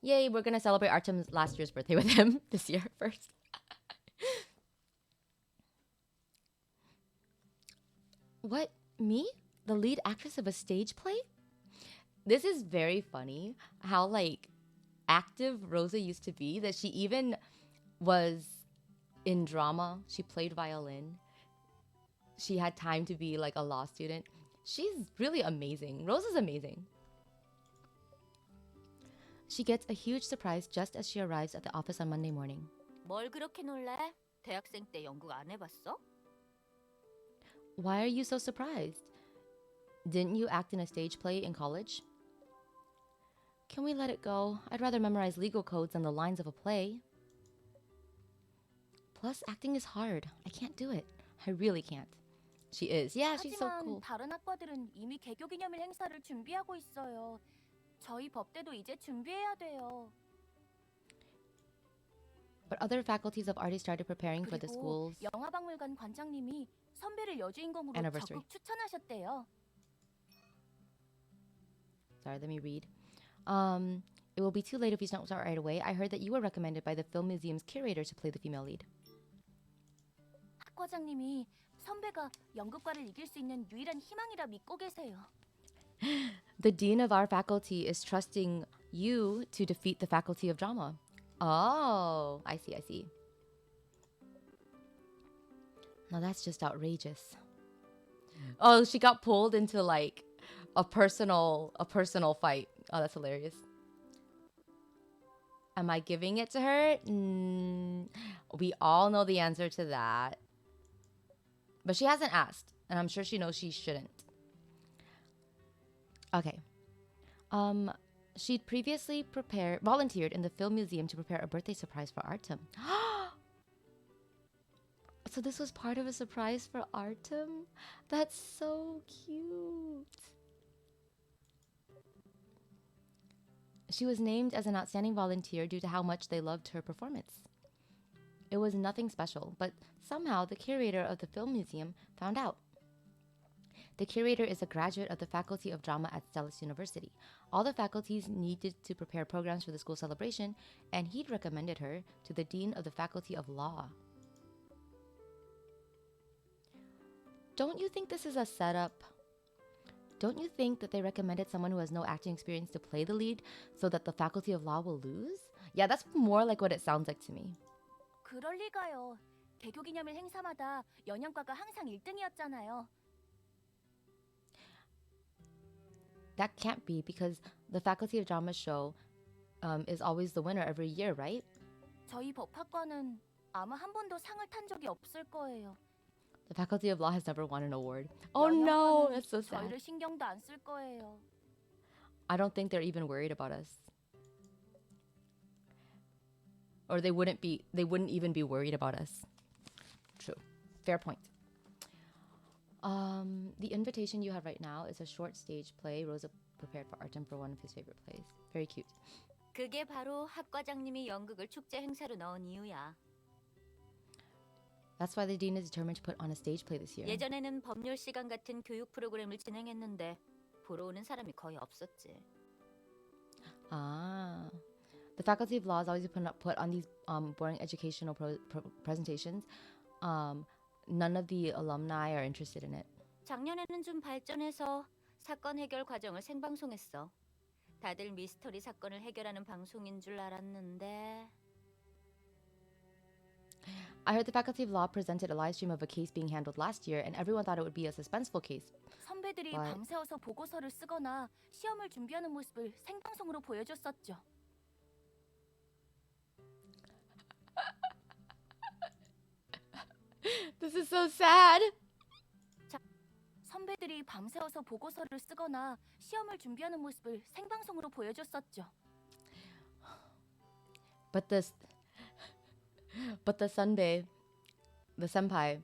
Yay, we're gonna celebrate Artem's last year's birthday with him this year first. What? Me? The lead actress of a stage play? This is very funny how like active Rosa used to be, that she even was in drama. She played violin. She had time to be like a law student. She's really amazing. Rosa's amazing. She gets a huge surprise just as she arrives at the office on Monday morning. 뭘 그렇게 놀래? 대학생 때 연극 안 해봤어? Why are you so surprised? Didn't you act in a stage play in college? Can we let it go? I'd rather memorize legal codes than the lines of a play. Plus, acting is hard. I can't do it. I really can't. She is. Yeah, she's so 하지만 cool. 다른 학과들은 이미 개교 기념일 행사를 준비하고 있어요. 저희 법대도 이제 준비해야 돼요. But other faculties have already started preparing for the 그리고 school's 영화박물관 관장님이 선배를 여주인공으로 anniversary. 적극 추천하셨대요. Sorry, let me read. It will be too late if you don't start right away. I heard that you were recommended by the film museum's curator to play the female lead. 학과장님이 선배가 연극과를 이길 수 있는 유일한 희망이라 믿고 계세요. The dean of our faculty is trusting you to defeat the faculty of drama. Oh, I see, I see. Now that's just outrageous. Oh, she got pulled into like a personal fight. Oh, that's hilarious. Am I giving it to her? We all know the answer to that. But she hasn't asked, and I'm sure she knows she shouldn't. Okay. She'd previously volunteered in the film museum to prepare a birthday surprise for Artem. So this was part of a surprise for Artem? That's so cute. She was named as an outstanding volunteer due to how much they loved her performance. It was nothing special, but somehow the curator of the film museum found out. The curator is a graduate of the Faculty of Drama at Stellis University. All the faculties needed to prepare programs for the school celebration, and he'd recommended her to the Dean of the Faculty of Law. Don't you think this is a setup? Don't you think that they recommended someone who has no acting experience to play the lead so that the Faculty of Law will lose? Yeah, that's more like what it sounds like to me. 그럴 리가요. 개교 기념일 행사마다 연영과가 항상 1등이었잖아요. That can't be because the Faculty of Drama show is always the winner every year, right? 저희 법학과는 아마 한 번도 상을 탄 적이 없을 거예요. The Faculty of Law has never won an award. Oh no, that's so sad. 저희를 신경도 안 쓸 거예요. I don't think they're even worried about us. Or they wouldn't even be worried about us. True. Fair point. The invitation you have right now is a short stage play Rosa prepared for Artem for one of his favorite plays. Very cute. 그게 바로 학과장님이 연극을 축제 행사로 넣은 이유야. That's why the dean is determined to put on a stage play this year. 예전에는 법률 시간 같은 교육 프로그램을 진행했는데 보러 오는 사람이 거의 없었지. Ah. The Faculty of Law has always put on these boring educational presentations. None of the alumni are interested in it. 작년에는 좀 발전해서 사건 해결 과정을 생방송했어. 다들 미스터리 사건을 해결하는 방송인 줄 알았는데. I heard the Faculty of Law presented a live stream of a case being handled last year, and everyone thought it would be a suspenseful case. 선배들이 But- 밤새워서 보고서를 쓰거나 시험을 준비하는 모습을 생방송으로 보여줬었죠. This is so sad. 선배들이 밤새워서 보고서를 쓰거나 시험을 준비하는 모습을 생방송으로 보여줬었죠. But the senpai,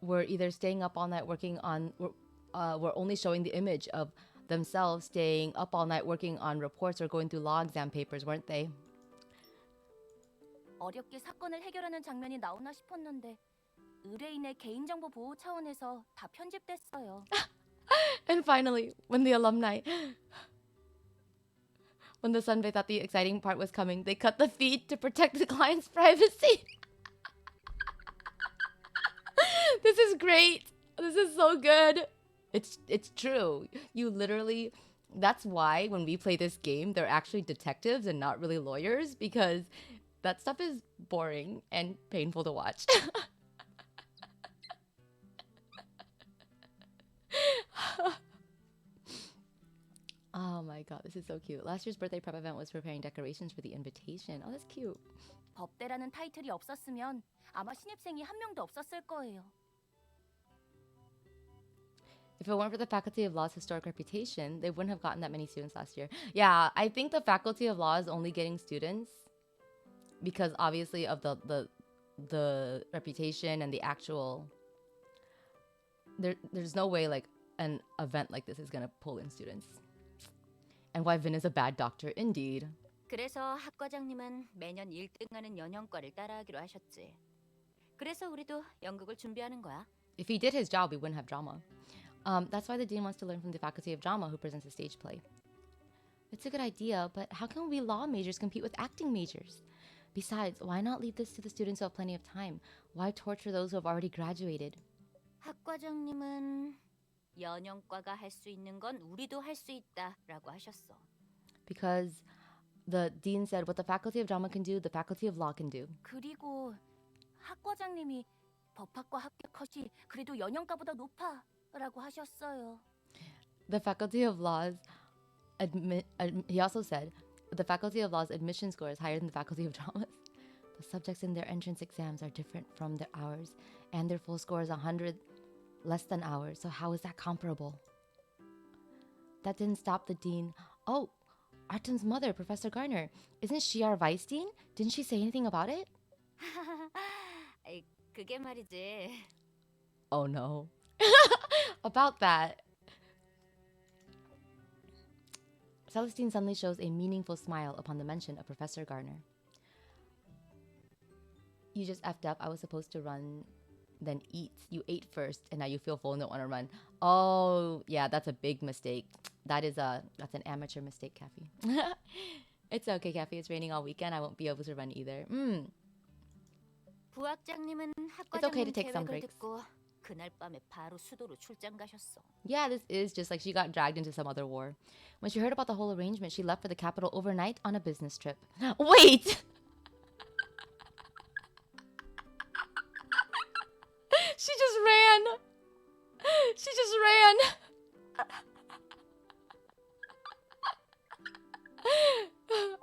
were either staying up all night working on, were only showing the image of themselves staying up all night working on reports or going through law exam papers, weren't they? 어렵게 사건을 해결하는 장면이 나오나 싶었는데 의뢰인의 개인정보 보호 차원에서 다 편집됐어요. And finally, when the When the Sunbae thought the exciting part was coming, they cut the feed to protect the client's privacy. This is great. This is so good. It's true. You literally, that's why when we play this game, they're actually detectives and not really lawyers, because that stuff is boring and painful to watch. Oh my god, this is so cute. Last year's birthday prep event was preparing decorations for the invitation. Oh, that's cute. 법대라는 타이틀이 없었으면 아마 신입생이 한 명도 없었을 거예요. If it weren't for the Faculty of Law's historic reputation, they wouldn't have gotten that many students last year. Yeah, I think the Faculty of Law is only getting students because obviously of the reputation and the actual. There's no way like an event like this is gonna pull in students. And why Vin is a bad doctor, indeed. 그래서 학과장님은 매년 1등하는 연영과를 따라하기로 하셨지. 그래서 우리도 연극을 준비하는 거야. If he did his job, we wouldn't have drama. That's why the dean wants to learn from the Faculty of Drama who presents a stage play. It's a good idea, but how can we law majors compete with acting majors? Besides, why not leave this to the students who have plenty of time? Why torture those who have already graduated? 학과장님은 연영과가 할 수 있는 건 우리도 할 수 있다라고 하셨어. Because the dean said what the Faculty of Drama can do, the Faculty of Law can do. 그리고 학과장님이 법학과 합격 컷이 그래도 연영과보다 높아라고 하셨어요. The Faculty of Law's he also said the Faculty of Law's admission score is higher than the Faculty of Drama's. The subjects in their entrance exams are different from their ours, and their full score is 100 less than ours. So how is that comparable? That didn't stop the dean. Oh, Artem's mother, Professor Garner. Isn't she our vice dean? Didn't she say anything about it? 그게 말이지. Oh no. About that. Celestine suddenly shows a meaningful smile upon the mention of Professor Garner. You just effed up. I was supposed to run, then eat. You ate first, and now you feel full and don't want to run. Oh, yeah, that's a big mistake. That's an amateur mistake, Kathy. It's okay, Kathy. It's raining all weekend. I won't be able to run either. 부학장님은 It's okay to 학과장님 take some 계획을 breaks. 듣고 그날 밤에 바로 수도로 출장 가셨어. Yeah, this is just like she got dragged into some other war. When she heard about the whole arrangement, she left for the capital overnight on a business trip. Wait! She just ran! She just ran!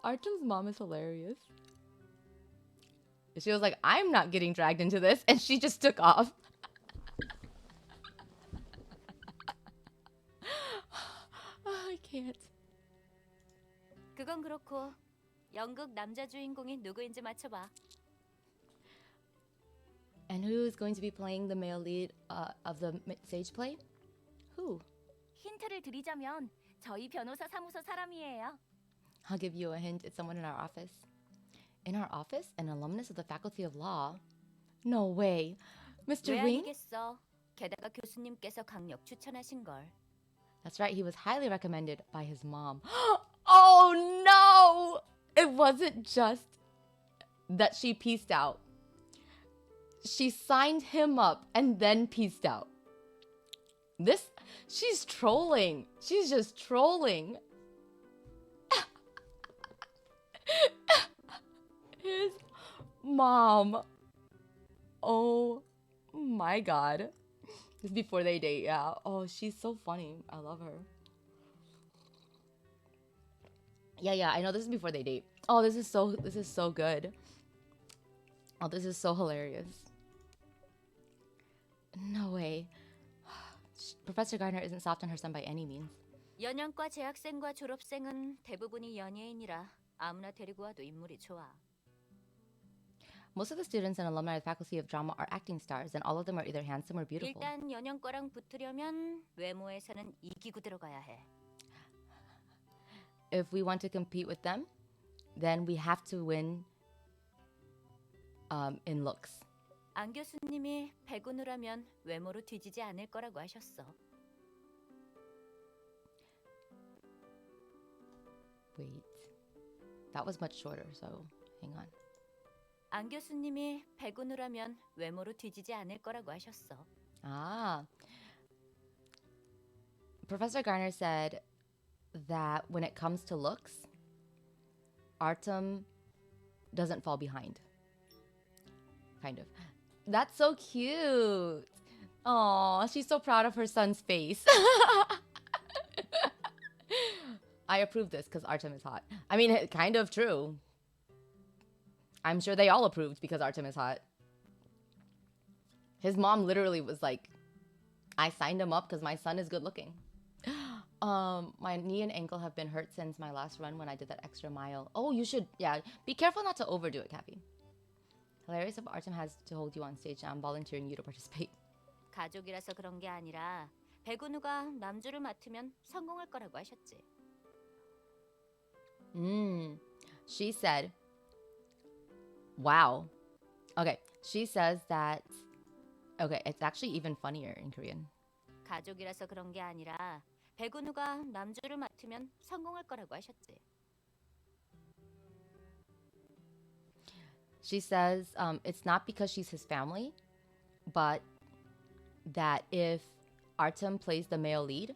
Artem's mom is hilarious. She was like, I'm not getting dragged into this, and she just took off. I can't. 그건 그렇고 연극 남자 주인공이 누구인지 맞춰봐. And who is going to be playing the male lead of the stage play? Who? 힌트를 드리자면 저희 변호사 사무소 사람이에요. I'll give you a hint. It's someone in our office. In our office? An alumnus of the Faculty of Law? No way. Mr. 왜 Ring? 아니겠어. 게다가 교수님께서 강력 추천하신 걸. That's right. He was highly recommended by his mom. Oh no! It wasn't just that she pieced out. She signed him up and then pieced out. She's trolling. She's just trolling. His mom. Oh my god. This is before they date, yeah. Oh, she's so funny. I love her. Yeah, I know this is before they date. Oh, this is so good. Oh, this is so hilarious. No way. Professor Gardner isn't soft on her son by any means. 연영과 재학생과 졸업생은 대부분이 연예인이라 아무나 데리고 와도 인물이 좋아. Most of the students and alumni of the Faculty of Drama are acting stars, and all of them are either handsome or beautiful. 일단 연영과랑 붙으려면 외모에서는 이기고 들어가야 해. If we want to compete with them, then we have to win in looks. 안 교수님이 배군을 하면 외모로 뒤지지 않을 거라고 하셨어. Wait. That was much shorter, so hang on. 안 교수님이 백운우라면 외모로 뒤지지 않을 거라고 하셨어. Ah. Professor Garner said that when it comes to looks, Artem doesn't fall behind. Kind of. That's so cute. Aw, she's so proud of her son's face. I approve this because Artem is hot. I mean, kind of true. I'm sure they all approved because Artem is hot. His mom literally was like, I signed him up because my son is good looking. My knee and ankle have been hurt since my last run when I did that extra mile. Oh, you should, yeah. Be careful not to overdo it, Kathy. Hilarious if Artem has to hold you on stage. I'm volunteering you to participate. 가족이라서 그런 게 아니라 백운우가 남주를 맡으면 성공할 거라고 하셨지. She said, wow. Okay, she says that, okay, it's actually even funnier in Korean. 가족이라서 그런 게 아니라 백운우가 남주를 맡으면 성공할 거라고 하셨지. She says it's not because she's his family, but that if Artem plays the male lead,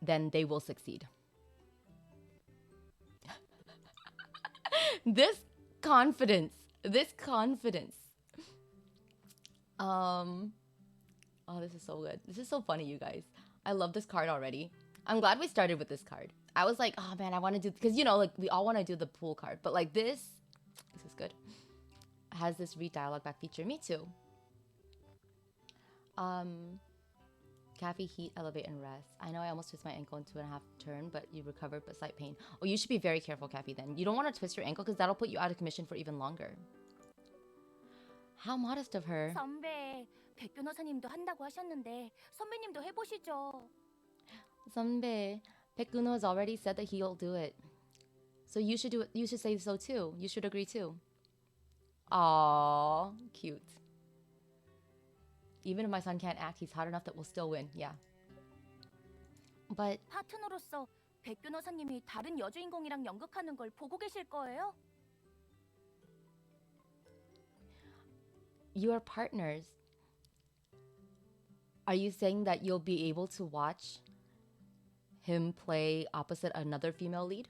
then they will succeed. This confidence. Oh, this is so good. This is so funny, you guys. I love this card already. I'm glad we started with this card. I was like, oh man, I want to do, because you know, like we all want to do the pool card, but like this is good. Has this read dialogue back feature. Me too. Cafe, heat, elevate, and rest. I know I almost twist my ankle in 2.5 turn, but you recovered, but slight pain. Oh, you should be very careful, Cafe, then. You don't want to twist your ankle because that'll put you out of commission for even longer. How modest of her. 선배, 백 변호사님도 한다고 하셨는데 선배님도 해보시죠. 선배, 백근호 has already said that he'll do it. So you should do it. You should say so too. You should agree too. Aww, cute. Even if my son can't act, he's hot enough that we'll still win. Yeah. But 파트너로서 백 변호사님이 다른 여주인공이랑 연극하는 걸 보고 계실 거예요? you are partners. Are you saying that you'll be able to watch him play opposite another female lead?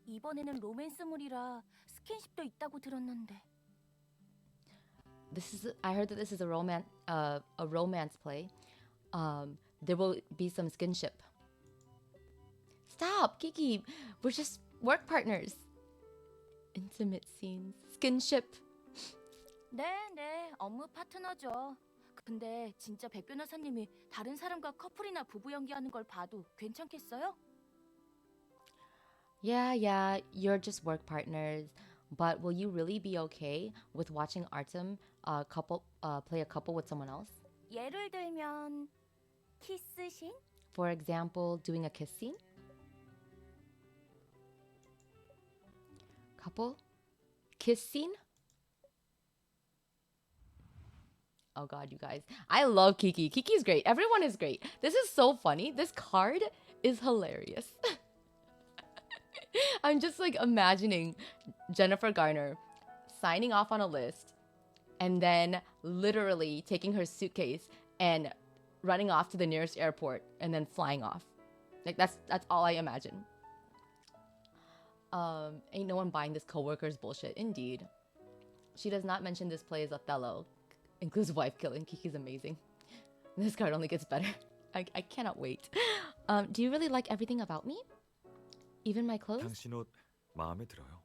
이번에는 로맨스물이라 스킨십도 있다고 들었는데. I heard that this is a romance play. There will be some skinship. Stop, Kiki. We're just work partners. Intimate scenes, skinship. 네, 업무 파트너죠. 근데 진짜 백 변호사님이 다른 사람과 커플이나 부부 연기하는 걸 봐도 괜찮겠어요? Yeah, you're just work partners. But will you really be okay with watching Artem play a couple with someone else? 예를 들면 키스신? For example, doing a kiss scene? Couple? Kiss scene? Oh god, you guys. I love Kiki. Kiki's great. Everyone is great. This is so funny. This card is hilarious. I'm just like imagining Jennifer Garner signing off on a list and then literally taking her suitcase and running off to the nearest airport and then flying off. Like that's all I imagine. Ain't no one buying this coworker's bullshit. Indeed. She does not mention this play as Othello. Includes wife killing. Kiki's amazing. This card only gets better. I cannot wait. Do you really like everything about me? Even my clothes? 당신 옷 마음에 들어요.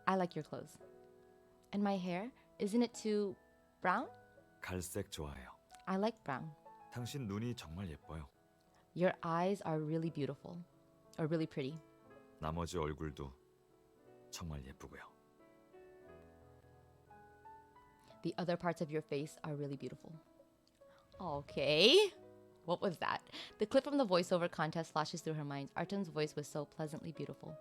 I like your clothes. And my hair? Isn't it too brown? 갈색 좋아해요. I like brown. 당신 눈이 정말 예뻐요. Your eyes are really beautiful. Or really pretty. 나머지 얼굴도 정말 예쁘고요. The other parts of your face are really beautiful. Okay. What was that? The clip from the voiceover contest flashes through her mind. Artem's voice was so pleasantly beautiful.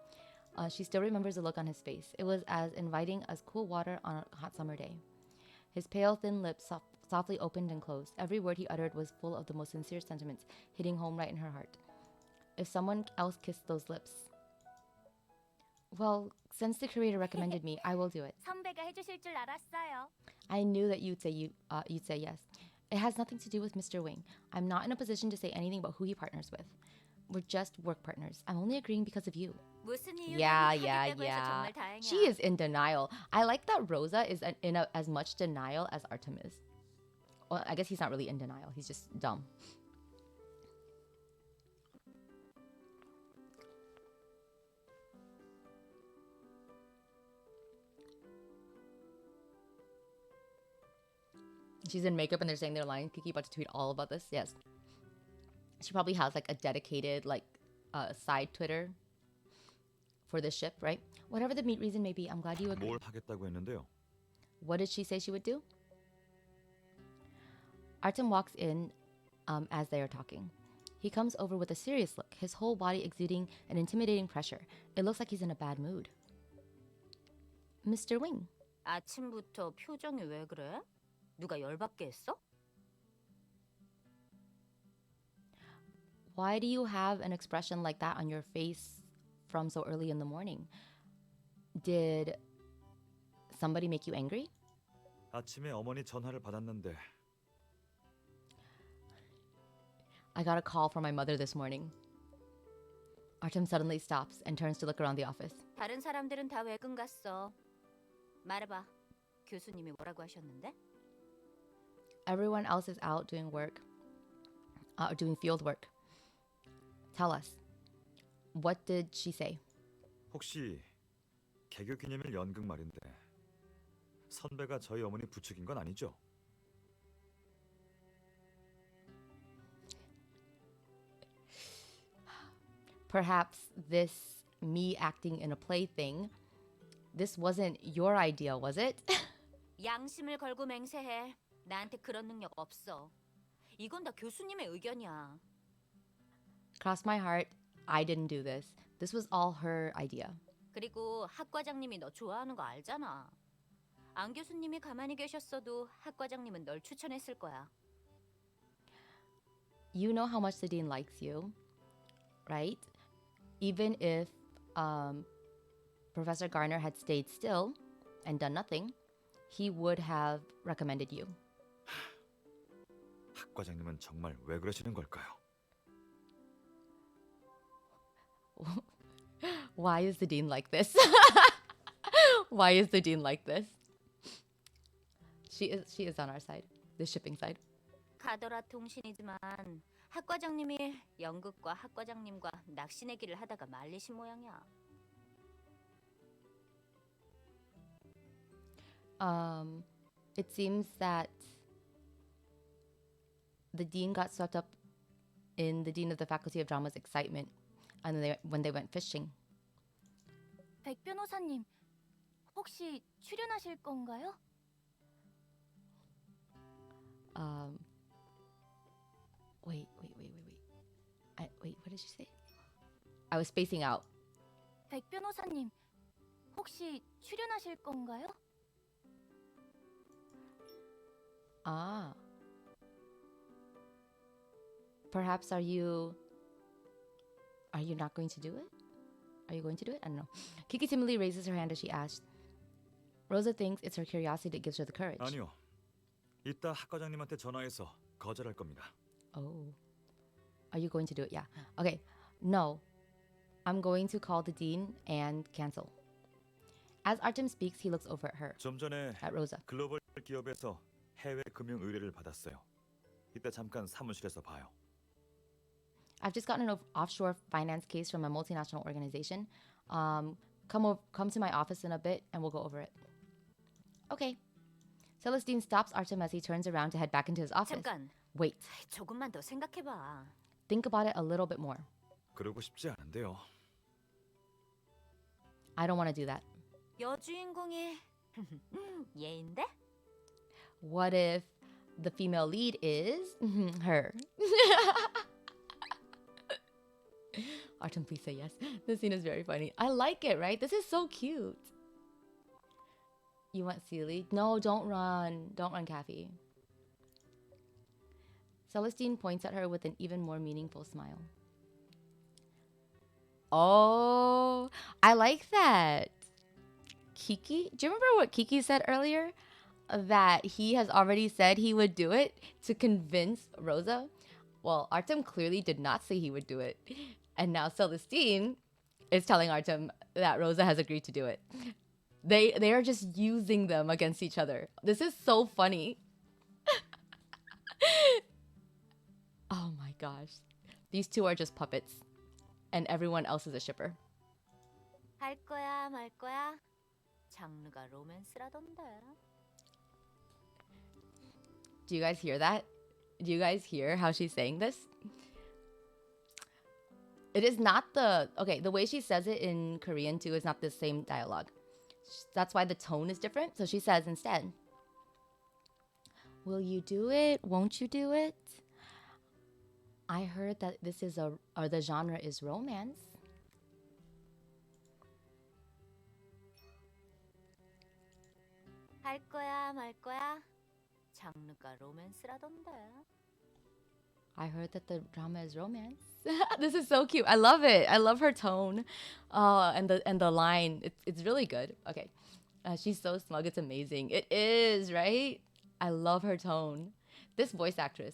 She still remembers the look on his face. It was as inviting as cool water on a hot summer day. His pale, thin lips softly opened and closed. Every word he uttered was full of the most sincere sentiments, hitting home right in her heart. If someone else kissed those lips... Well, since the curator recommended me, I will do it. 선배가 해주실 줄 알았어요. I knew that you'd say yes. It has nothing to do with Mr. Wing. I'm not in a position to say anything about who he partners with. We're just work partners. I'm only agreeing because of you. 무슨 이유든 Yeah, 하겠다고 해서 yeah. 정말 다행이야. She is in denial. I like that Rosa is as much denial as Artem is. Well, I guess he's not really in denial. He's just dumb. She's in makeup and they're saying their line. Kiki about to tweet all about this. Yes. She probably has like a dedicated side Twitter for this ship, right? Whatever the meat reason may be, I'm glad you agree. 뭘 하겠다고 했는데요? What did she say she would do? Artem walks in as they are talking. He comes over with a serious look, his whole body exuding an intimidating pressure. It looks like he's in a bad mood. Mr. Wing, 아침부터 표정이 왜 그래? 누가 열받게 했어? why do you have an expression like that on your face from so early in the morning? Did somebody make you angry? 아침에 어머니 전화를 받았는데 I got a call from my mother this morning. Artem suddenly stops and turns to look around the office. 다른 사람들은 다 외근 갔어. 말해봐. 교수님이 뭐라고 하셨는데? Everyone else is out doing work, doing field work. Tell us. What did she say? 혹시 개교 기념일 연극 말인데 선배가 저희 어머니 부축인 건 아니죠? Perhaps this me acting in a play thing, this wasn't your idea, was it? 양심을 걸고 맹세해. 나한테 그런 능력 없어. 이건 다 교수님의 의견이야. Cross my heart, I didn't do this. This was all her idea. 그리고 학과장님이 너 좋아하는 거 알잖아. 안 교수님이 가만히 계셨어도 학과장님은 널 추천했을 거야. You know how much the dean likes you, right? Even if Professor Garner had stayed still and done nothing, he would have recommended you. 학과장님은 정말 왜 그러시는 걸까요? Why is the dean like this? Why is the dean like this? She is on our side, the shipping side. 가더라 통신이지만 학과장님이 연극과 학과장님과 낚시 내기를 하다가 말리신 모양이야. It seems that the dean got swept up in the dean of the Faculty of Drama's excitement and when they went fishing. 백 변호사님, 혹시 출연하실 건가요? Wait. Wait, what did she say? I was spacing out. 백 변호사님, 혹시 출연하실 건가요? Ah. Perhaps are you not going to do it? Are you going to do it? I don't know. Kiki timidly raises her hand as she asks. Rosa thinks it's her curiosity that gives her the courage. 아니요. 이따 학과장님한테 전화해서 거절할 겁니다. Oh. Are you going to do it? Yeah. Okay. No. I'm going to call the dean and cancel. As Artem speaks, he looks over at her, 좀 전에 at Rosa. 글로벌 기업에서 해외 금융 의뢰를 받았어요. 이따 잠깐 사무실에서 봐요. I've just gotten an offshore finance case from a multinational organization. Come to my office in a bit and we'll go over it. Okay. Celestine stops Artem as he turns around to head back into his office. 잠깐, Wait. 조금만 더 생각해봐. Think about it a little bit more. 그러고 싶지 않은데요. I don't want to do that. 여주인공이 얘인데? What if the female lead is her? Artem, please say yes. This scene is very funny. I like it, right? This is so cute. You want Sealy? No, don't run. Don't run, Kathy. Celestine points at her with an even more meaningful smile. Oh, I like that. Kiki, do you remember what Kiki said earlier? That he has already said he would do it to convince Rosa? Well, Artem clearly did not say he would do it. And now Celestine is telling Artem that Rosa has agreed to do it. They are just using them against each other. This is so funny. Oh my gosh. These two are just puppets. And everyone else is a shipper. 할 거야, 말 거야? 장르가 로맨스라던데. Do you guys hear that? Do you guys hear how she's saying this? It is not the... Okay, the way she says it in Korean too is not the same dialogue. That's why the tone is different. So she says instead, will you do it? Won't you do it? I heard that this is or the genre is romance. 할 거야, 말 거야? 장르가 로맨스라던데. I heard that the drama is romance. This is so cute. I love it. I love her tone. And the line. It's really good. Okay. She's so smug. It's amazing. It is, right? I love her tone. This voice actress.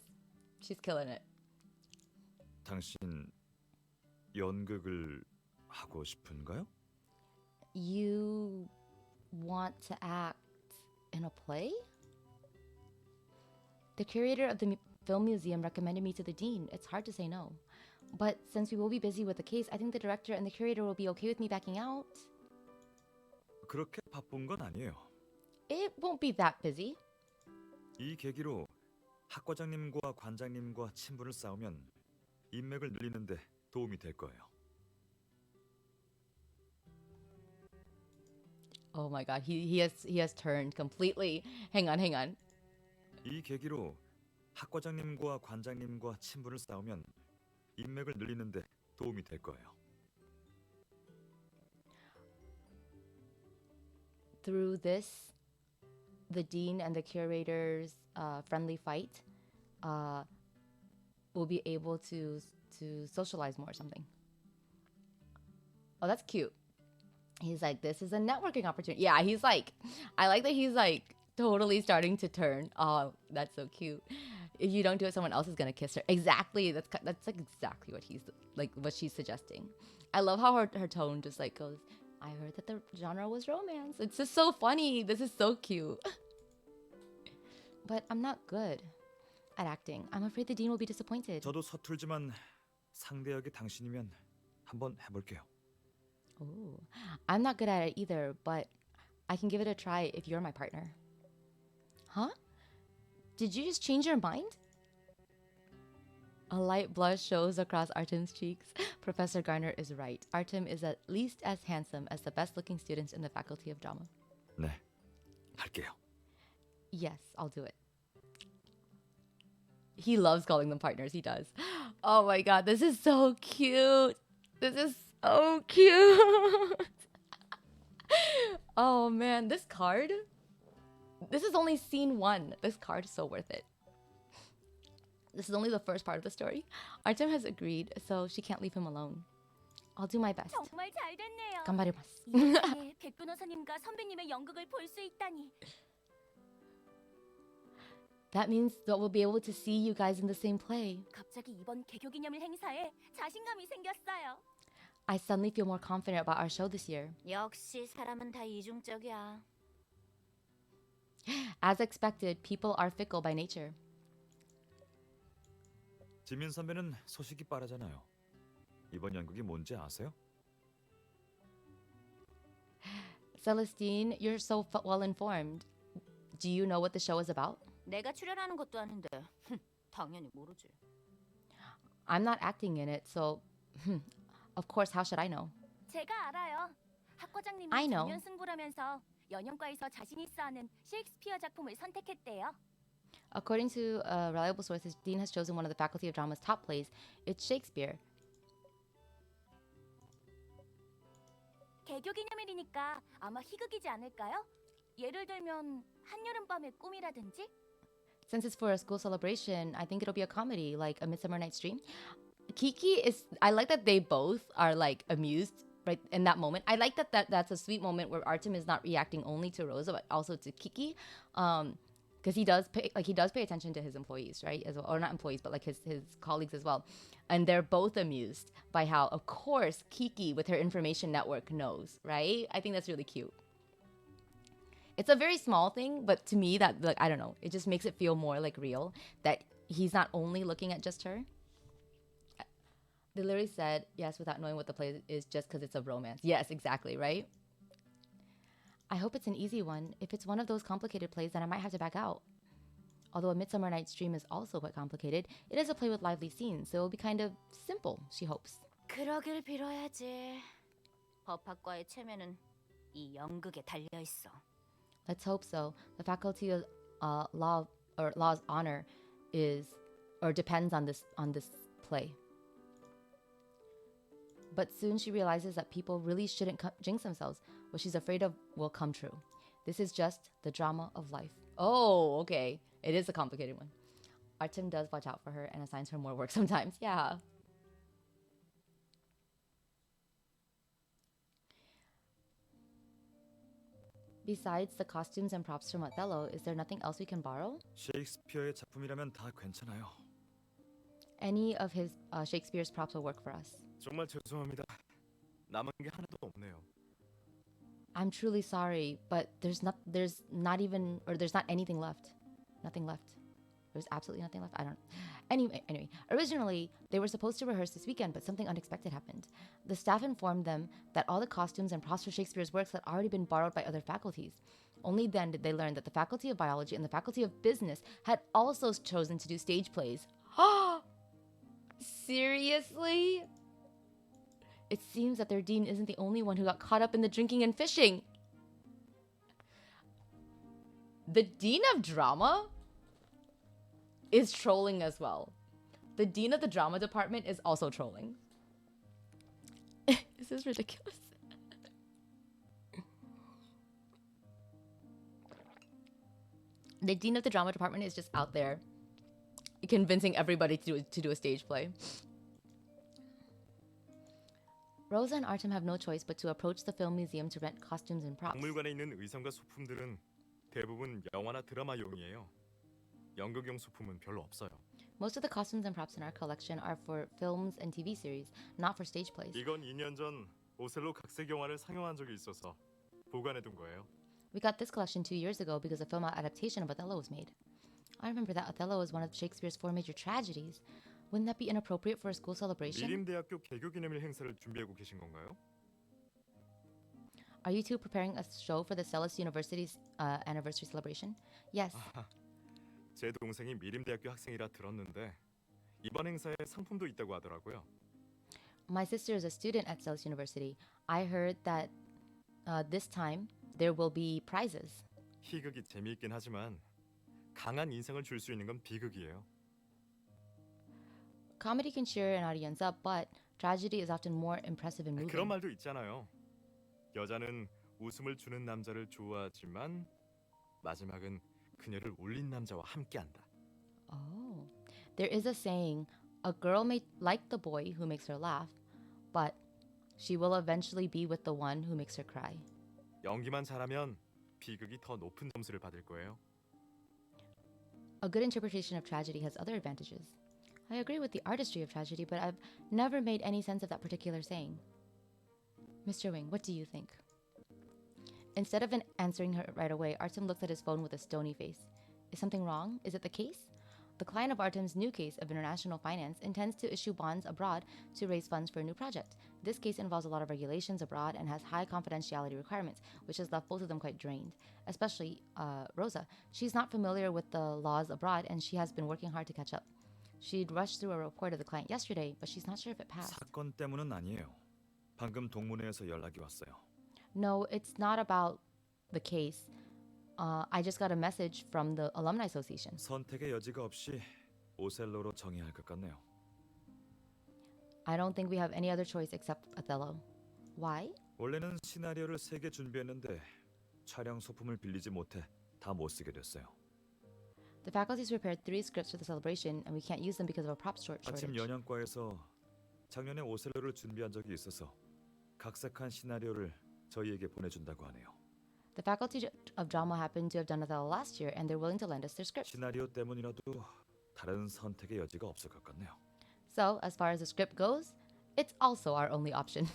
She's killing it. 당신 연극을 하고 싶은가요? You want to act in a play? The curator of the film museum recommended me to the dean. It's hard to say no. But since we will be busy with the case, I think the director and the curator will be okay with me backing out. 그렇게 바쁜 건 아니에요. It won't be that busy. 이 계기로 학과장님과 관장님과 친분을 쌓으면 인맥을 늘리는데 도움이 될 거예요. Oh my god, he has turned completely. Hang on. 이 계기로 학과장님과 관장님과 친분을 쌓으면 인맥을 늘리는데 도움이 될 거예요. Through this, the dean and the curator's friendly fight will be able to socialize more or something. Oh, that's cute. He's like, this is a networking opportunity. Yeah, he's like, I like that he's like totally starting to turn. Oh, that's so cute. If you don't do it, someone else is gonna kiss her. Exactly. That's like exactly what he's like, what she's suggesting. I love how her tone just like goes, I heard that the genre was romance. It's just so funny. This is so cute. But I'm not good at acting. I'm afraid the dean will be disappointed. 저도 서툴지만 상대 역이 당신이면 한번 해볼게요. Oh, I'm not good at it either, but I can give it a try if you're my partner. Huh? Did you just change your mind? A light blush shows across Artem's cheeks. Professor Garner is right. Artem is at least as handsome as the best-looking students in the Faculty of Drama. 네, 할게요. Yes, I'll do it. He loves calling them partners. He does. Oh my god, this is so cute. This is so cute. Oh man, this card. This is only scene 1. This card is so worth it. This is only the first part of the story. Artem has agreed, so she can't leave him alone. I'll do my best. 정말 잘 됐네요. 간발해봤어. 이렇게 백 변호사님과 선배님의 연극을 볼 수 있다니. That means that we'll be able to see you guys in the same play. 갑자기 이번 개교 기념일 행사에 자신감이 생겼어요. I suddenly feel more confident about our show this year. 역시 사람은 다 이중적이야. As expected, people are fickle by nature. 지민 선배는 소식이 빠르잖아요. 이번 연극이 뭔지 아세요? Celestine, you're so well informed. Do you know what the show is about? 내가 출연하는 것도 아닌데 당연히 모르지. I'm not acting in it, so of course, how should I know? 제가 알아요. 학과장님이 I know. 정면 승부라면서 연영과에서 자신 있어 하는 셰익스피어 작품을 선택했대요. According to reliable sources, Dean has chosen one of the Faculty of Drama's top plays. It's Shakespeare. 개교 기념일이니까 아마 희극이지 않을까요? 예를 들면 한여름밤의 꿈이라든지. Since it's for a school celebration, I think it'll be a comedy, like A Midsummer Night's Dream. Kiki is. I like that they both are like amused right in that moment. I like that's a sweet moment where Artem is not reacting only to Rosa but also to Kiki, because he does pay attention to his employees, right, as well, or not employees but like his colleagues as well, and they're both amused by how, of course, Kiki with her information network knows, right? I think that's really cute. It's a very small thing, but to me that, like, I don't know, it just makes it feel more like real that he's not only looking at just her. They literally said yes without knowing what the play is just because it's a romance. Yes, exactly, right? I hope it's an easy one. If it's one of those complicated plays, then I might have to back out. Although A Midsummer Night's Dream is also quite complicated, it is a play with lively scenes, so it'll be kind of simple, she hopes. 그러길 빌어야지. 법학과의 체면은 이 연극에 달려 있어. Let's hope so. The faculty of law's honor is or depends on this play. But soon she realizes that people really shouldn't jinx themselves. What she's afraid of will come true. This is just the drama of life. Oh, okay. It is a complicated one. Artem does watch out for her and assigns her more work sometimes. Yeah. Besides the costumes and props from Othello, is there nothing else we can borrow? 셰익스피어의 작품이라면 다 괜찮아요. Any of his Shakespeare's props will work for us. 정말 죄송합니다. 남은 게 하나도 없네요. I'm truly sorry, but there's not anything left. Nothing left. There's absolutely nothing left. I don't. Anyway, originally they were supposed to rehearse this weekend, but something unexpected happened. The staff informed them that all the costumes and props for Shakespeare's works had already been borrowed by other faculties. Only then did they learn that the Faculty of Biology and the Faculty of Business had also chosen to do stage plays. Seriously? It seems that their dean isn't the only one who got caught up in the drinking and fishing. The dean of drama is trolling as well. The dean of the drama department is also trolling. This is ridiculous. The dean of the drama department is just out there convincing everybody to do a stage play. Rosa and Artem have no choice but to approach the film museum to rent costumes and props. 박물관에 있는 의상과 소품들은 대부분 영화나 드라마용이에요. 연극용 소품은 별로 없어요. Most of the costumes and props in our collection are for films and TV series, not for stage plays. 이건 2년 전 오셀로 각색 영화를 상영한 적이 있어서 보관해둔 거예요. We got this collection 2 years ago because a film adaptation of Othello was made. I remember that Othello was one of Shakespeare's 4 major tragedies. Wouldn't that be inappropriate for a school celebration? 미림대학교 개교기념일 행사를 준비하고 계신 건가요? Are you two preparing a show for the Celis University's anniversary celebration? Yes. 제 동생이 미림대학교 학생이라 들었는데 이번 행사에 상품도 있다고 하더라고요. My sister is a student at Celis University. I heard that this time there will be prizes. 희극이 재미있긴 하지만 강한 인상을 줄 수 있는 건 비극이에요. Comedy can cheer an audience up, but tragedy is often more impressive and moving. 그런 말도 있잖아요. 여자는 웃음을 주는 남자를 좋아하지만 마지막은 그녀를 울린 남자와 함께한다. Oh. There is a saying, a girl may like the boy who makes her laugh, but she will eventually be with the one who makes her cry. 연기만 잘하면 비극이 더 높은 점수를 받을 거예요. A good interpretation of tragedy has other advantages. I agree with the artistry of tragedy, but I've never made any sense of that particular saying. Mr. Wing, what do you think? Instead of answering her right away, Artem looks at his phone with a stony face. Is something wrong? Is it the case? The client of Artem's new case of international finance intends to issue bonds abroad to raise funds for a new project. This case involves a lot of regulations abroad and has high confidentiality requirements, which has left both of them quite drained. Especially Rosa. She's not familiar with the laws abroad and she has been working hard to catch up. She'd rushed through a report of the client yesterday, but she's not sure if it passed. 사건 때문은 아니에요. 방금 동문회에서 연락이 왔어요. No, it's not about the case. I just got a message from the Alumni Association. 선택의 여지가 없이 오셀로로 정해야 할 것 같네요. I don't think we have any other choice except Othello. Why? 원래는 시나리오를 3개 준비했는데 촬영 소품을 빌리지 못해 다 못 쓰게 됐어요. The faculty's prepared 3 scripts for the celebration, and we can't use them because of a props shortage. 아침 연영과에서 작년에 오셀로를 준비한 적이 있어서 각색한 시나리오를 저희에게 보내준다고 하네요. The Faculty of Drama happened to have done Othello last year, and they're willing to lend us their script. 시나리오 때문이라도 다른 선택의 여지가 없을 것 같네요. So, as far as the script goes, it's also our only option.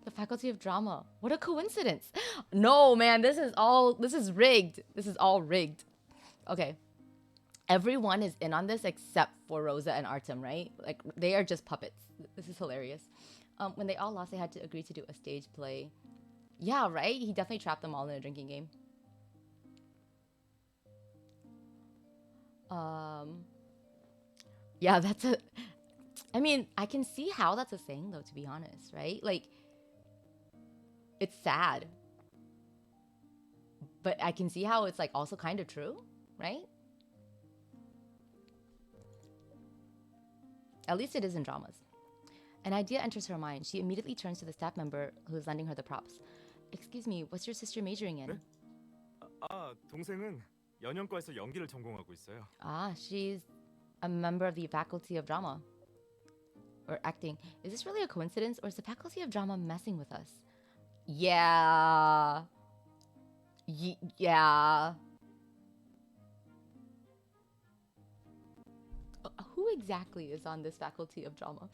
The Faculty of Drama. What a coincidence. No, man, this is rigged. This is all rigged. Okay. Everyone is in on this except for Rosa and Artem, right? Like, they are just puppets. This is hilarious. When they all lost, they had to agree to do a stage play. Yeah, right? He definitely trapped them all in a drinking game. Yeah, I mean, I can see how that's a saying, though, to be honest, right? Like, it's sad. But I can see how it's, like, also kind of true, right? At least it is in dramas. An idea enters her mind. She immediately turns to the staff member who's lending her the props. Excuse me, what's your sister majoring in? 네? 동생은 연영과에서 연기를 전공하고 있어요. Ah, she's a member of the Faculty of Drama. Or acting. Is this really a coincidence, or is the Faculty of Drama messing with us? Yeah. Yeah. Who exactly is on this Faculty of Drama?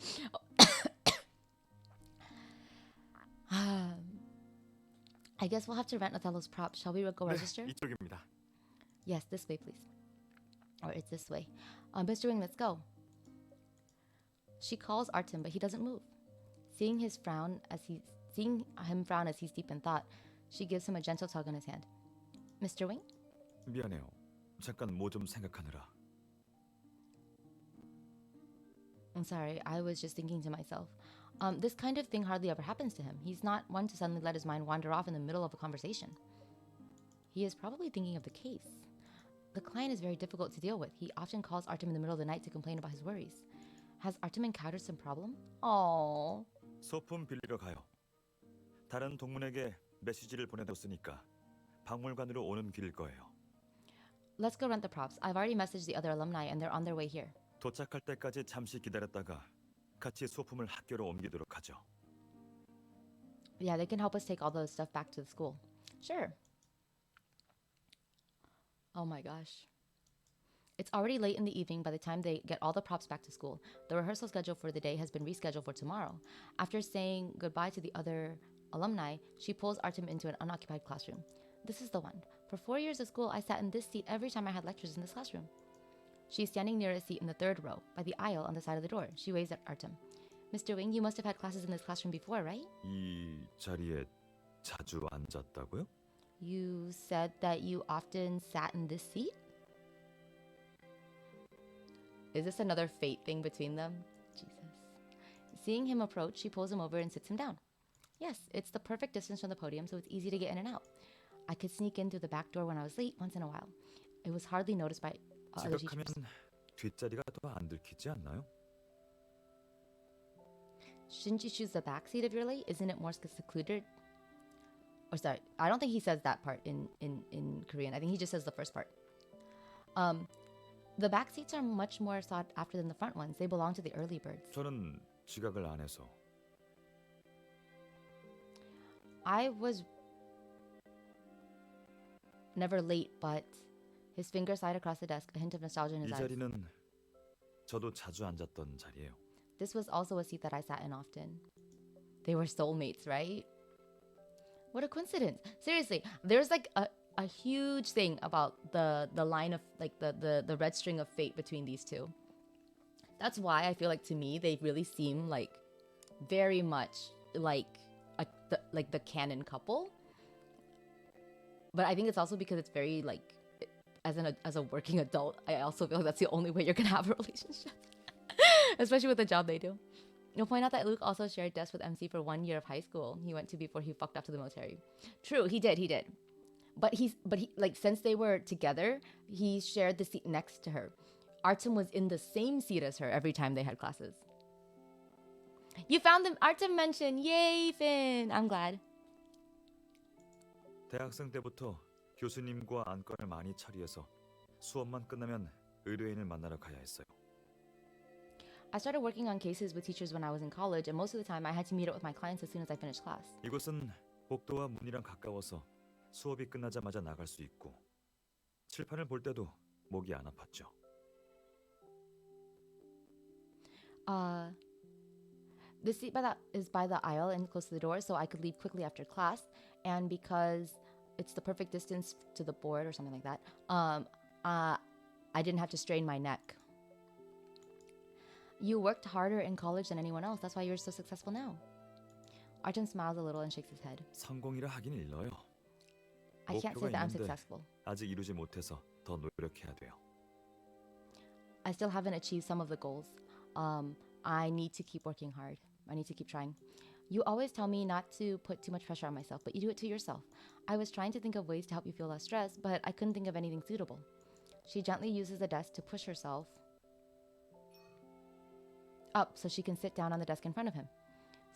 I guess we'll have to rent Othello's props. Shall we go register? 이쪽입니다. Yes, this way, please. Or it's this way. Mr. Wing, let's go. She calls Artem, but he doesn't move. Seeing him frown as he's deep in thought, she gives him a gentle tug on his hand. Mr. Wing? 미안해요. 잠깐 뭐 좀 생각하느라. I'm sorry, I was just thinking to myself. This kind of thing hardly ever happens to him. He's not one to suddenly let his mind wander off in the middle of a conversation. He is probably thinking of the case. The client is very difficult to deal with. He often calls Artem in the middle of the night to complain about his worries. Has Artem encountered some problem? Oh. 소품 빌리러 가요. 다른 동문에게 메시지를 보내뒀으니까 박물관으로 오는 길일 거예요. Let's go rent the props. I've already messaged the other alumni and they're on their way here. 도착할 때까지 잠시 기다렸다가 같이 소품을 학교로 옮기도록 하죠. Yeah, they can help us take all the stuff back to the school. Sure. Oh my gosh. It's already late in the evening by the time they get all the props back to school. The rehearsal schedule for the day has been rescheduled for tomorrow. After saying goodbye to the other alumni, she pulls Artem into an unoccupied classroom. This is the one. For 4 years of school, I sat in this seat every time I had lectures in this classroom. She's standing near a seat in the third row, by the aisle on the side of the door. She waves at Artem. Mr. Wing, you must have had classes in this classroom before, right? 이 자리에 자주 앉았다고요? You said that you often sat in this seat? Is this another fate thing between them? Jesus. Seeing him approach, she pulls him over and sits him down. Yes, it's the perfect distance from the podium, so it's easy to get in and out. I could sneak in through the back door when I was late once in a while. It was hardly noticed by other 지각하면 teachers. 뒷자리가 더 안 들키지 않나요? Shouldn't you choose the back seat if you're late? Isn't it more secluded? Or sorry, I don't think he says that part in Korean. I think he just says the first part. The back seats are much more sought after than the front ones. They belong to the early birds. 저는 지각을 안 해서. I was never late, but his finger slid across the desk, a hint of nostalgia in his 이 eyes. 자리는 저도 자주 앉았던 자리예요. This was also a seat that I sat in often. They were soulmates, right? What a coincidence. Seriously, there's like a huge thing about the line of like the red string of fate between these two. That's why I feel like to me they really seem like very much like the canon couple. But I think it's also because it's very like as a working adult, I also feel like that's the only way you're gonna have a relationship. Especially with the job they do. You'll point out that Luke also shared desk with MC for 1 year of high school he went to before he fucked off to the military. True, he did. But he like since they were together, he shared the seat next to her. Artem was in the same seat as her every time they had classes. You found the Artem mention. Yay, Finn. I'm glad. 대학생 때부터 교수님과 안건을 많이 처리해서 수업만 끝나면 의뢰인을 만나러 가야 했어요. I started working on cases with teachers when I was in college, and most of the time I had to meet up with my clients as soon as I finished class. 이곳은 복도와 문이랑 가까워서 수업이 끝나자마자 나갈 수 있고 칠판을 볼 때도 목이 안 아팠죠. The seat is by the aisle and close to the door, so I could leave quickly after class. And because it's the perfect distance to the board or something like that, I didn't have to strain my neck. You worked harder in college than anyone else. That's why you're so successful now. Artem smiles a little and shakes his head. 성공이라 하긴 일러요. I can't say 목표가 that I'm 있는데 successful. 아직 이루지 못해서 더 노력해야 돼요. I still haven't achieved some of the goals. I need to keep working hard. I need to keep trying. You always tell me not to put too much pressure on myself, but you do it to yourself. I was trying to think of ways to help you feel less stressed, but I couldn't think of anything suitable. She gently uses the desk to push herself up so she can sit down on the desk in front of him.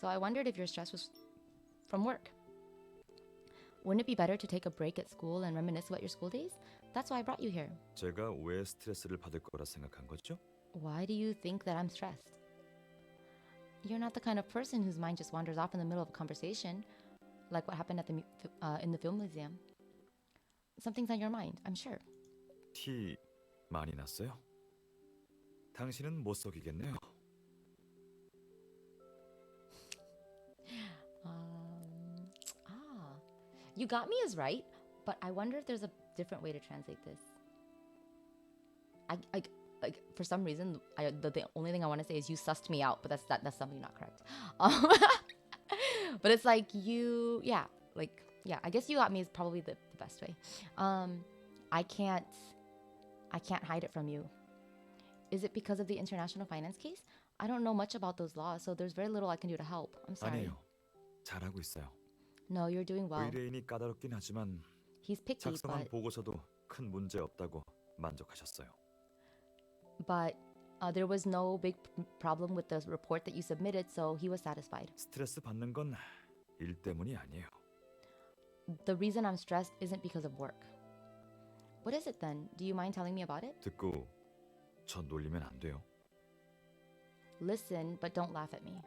So I wondered if your stress was from work. Wouldn't it be better to take a break at school and reminisce about your school days? That's why I brought you here. 제가 왜 스트레스를 받을 거라 생각한 거죠? Why do you think that I'm stressed? You're not the kind of person whose mind just wanders off in the middle of a conversation, like what happened at in the film museum. Something's on your mind, I'm sure. 티 많이 났어요? 당신은 못 속이겠네요. You got me is right, but I wonder if there's a different way to translate this. I for some reason, the only thing I want to say is you sussed me out, but that's something not correct. But it's like I guess you got me is probably the best way. I can't hide it from you. Is it because of the international finance case? I don't know much about those laws, so there's very little I can do to help. I'm sorry. 아니에요. 잘하고 있어요. No, you're doing well. 의뢰인이 까다롭긴 하지만 He's picky, 작성한 보고서도 큰 문제 없다고 만족하셨어요. but there was no big problem with the report that you submitted, so he was satisfied. 스트레스 받는 건 일 때문이 아니에요. The reason I'm stressed isn't because of work. What is it then? Do you mind telling me about it? 듣고 저 놀리면 안 돼요. Listen, but don't laugh at me.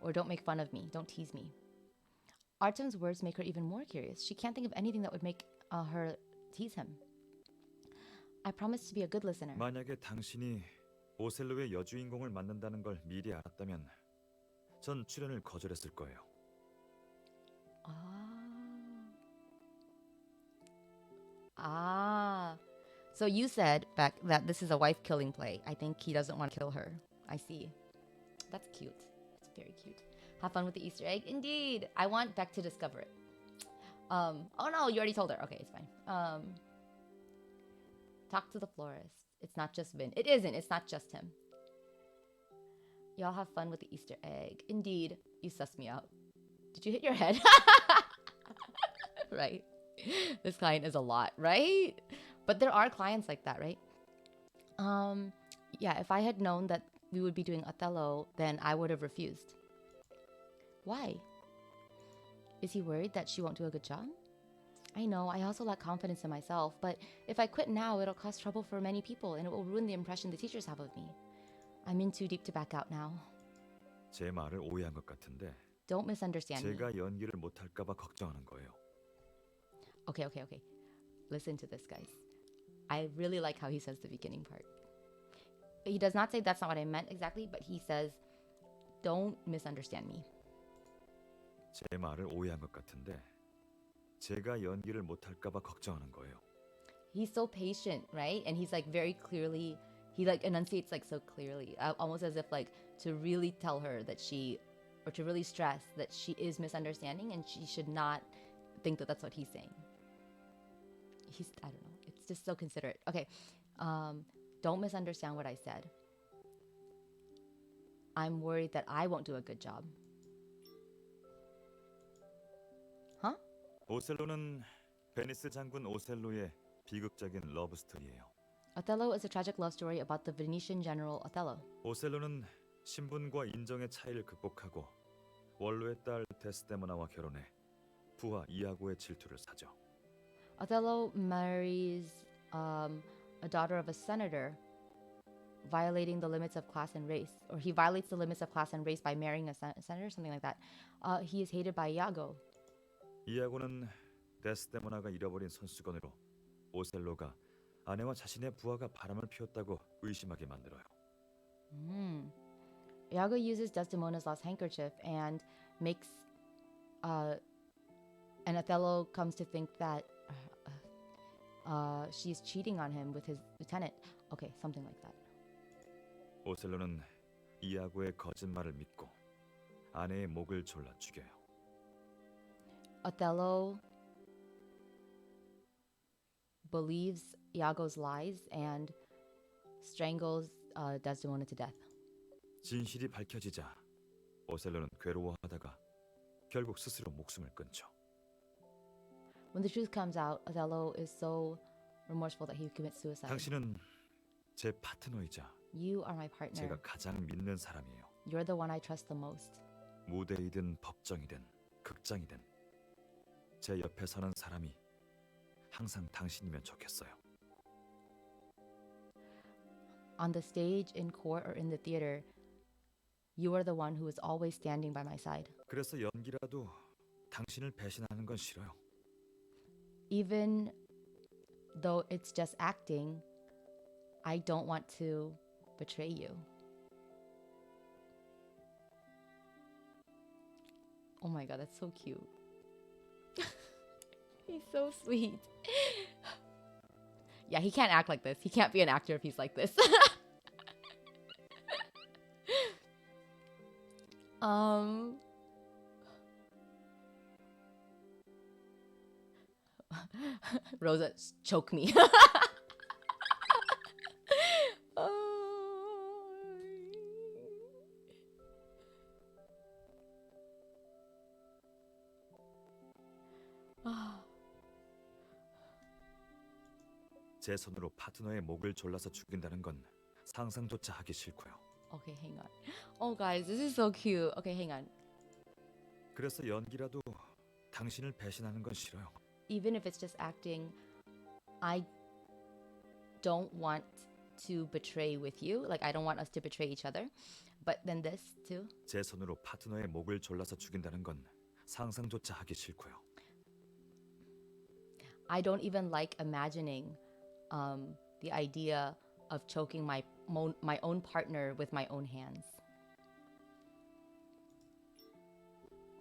Or don't make fun of me. Don't tease me. Artem's words make her even more curious. She can't think of anything that would make her tease him. I promise to be a good listener. 만약에 당신이 오셀로의 여주인공을 맡는다는 걸 미리 알았다면 전 출연을 거절했을 거예요. So you said back that this is a wife-killing play. I think he doesn't want to kill her. I see. That's cute. That's very cute. Have fun with the Easter egg. Indeed. I want Beck to discover it. Oh no, you already told her. Okay, it's fine. Talk to the florist. It's not just Vin. It isn't. It's not just him. Y'all have fun with the Easter egg. Indeed. You sussed me out. Did you hit your head? Right. This client is a lot, right? But there are clients like that, right? Yeah, if I had known that we would be doing Othello, then I would have refused. Why? Is he worried that she won't do a good job? I know, I also lack confidence in myself, but if I quit now, it'll cause trouble for many people and it will ruin the impression the teachers have of me. I'm in too deep to back out now. 제 말을 오해한 것 같은데 Don't misunderstand me. 제가 연기를 못할까 봐 걱정하는 거예요. Okay. Listen to this, guys. I really like how he says the beginning part. He does not say that's not what I meant exactly, but he says, don't misunderstand me. 제 말을 오해한 것 같은데 제가 연기를 못할까 봐 걱정하는 거예요. He's so patient, right? And he's like very clearly, he like enunciates like so clearly, almost as if like to really tell her that or to really stress that she is misunderstanding and she should not think that that's what he's saying. I don't know. It's just so considerate. Okay. Don't misunderstand what I said. I'm worried that I won't do a good job. Huh? 오셀로는 베니스 장군 오셀로의 비극적인 러브 스토리예요. Othello is a tragic love story about the Venetian general Othello. 오셀로는 신분과 인정의 차이를 극복하고 원로의 딸 데스데모나와 결혼해 부하 이아고의 질투를 사죠. Othello marries a daughter of a senator violating the limits of class and race, or he violates the limits of class and race by marrying a senator, something like that. He is hated by Iago. 이아고는 데스데모나가 잃어버린 손수건으로 오셀로가 아내와 자신의 부하가 바람을 피웠다고 의심하게 만들어요. Iago uses Desdemona's lost handkerchief and makes, and Othello comes to think that she's cheating on him with his lieutenant. Okay, something like that. 오셀로는 이아고의 거짓말을 믿고 아내의 목을 졸라 죽여요. Othello believes Iago's lies and strangles Desdemona to death. 진실이 밝혀지자 오셀로는 괴로워하다가 결국 스스로 목숨을 끊죠. When the truth comes out, Othello is so remorseful that he commits suicide. 당신은 제 파트너이자 You are my partner. 제가 가장 믿는 사람이에요. You're the one I trust the most. 무대이든 법정이든 극장이든 제 옆에 서는 사람이 항상 당신이면 좋겠어요. On the stage, in court, or in the theater, you are the one who is always standing by my side. 그래서 연기라도 당신을 배신하는 건 싫어요. Even though it's just acting, I don't want to betray you. Oh my god, that's so cute. He's so sweet. Yeah, he can't act like this. He can't be an actor if he's like this. Rosa, choke me. 제 손으로 파트너의 목을 졸라서 죽인다는 건 상상조차 하기 싫고요. Okay, hang on. Oh, guys, this is so cute. Okay, hang on. 그래서 연기라도 당신을 배신하는 건 싫어요. Even if it's just acting, I don't want to betray with you. Like, I don't want us to betray each other. But then this too. 제 손으로 파트너의 목을 졸라서 죽인다는 건 상상조차 하기 싫고요. I don't even like imagining the idea of choking my own partner with my own hands.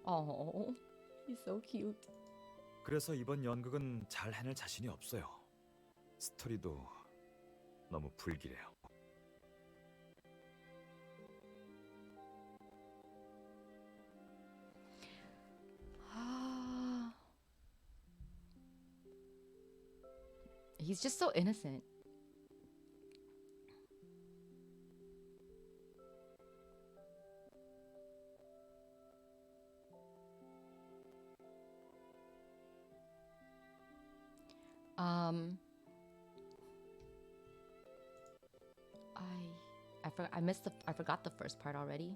Oh, he's so cute. 그래서 이번 연극은 잘 해낼 자신이 없어요. 스토리도 너무 불길해요. He's just so innocent. I forgot the first part already.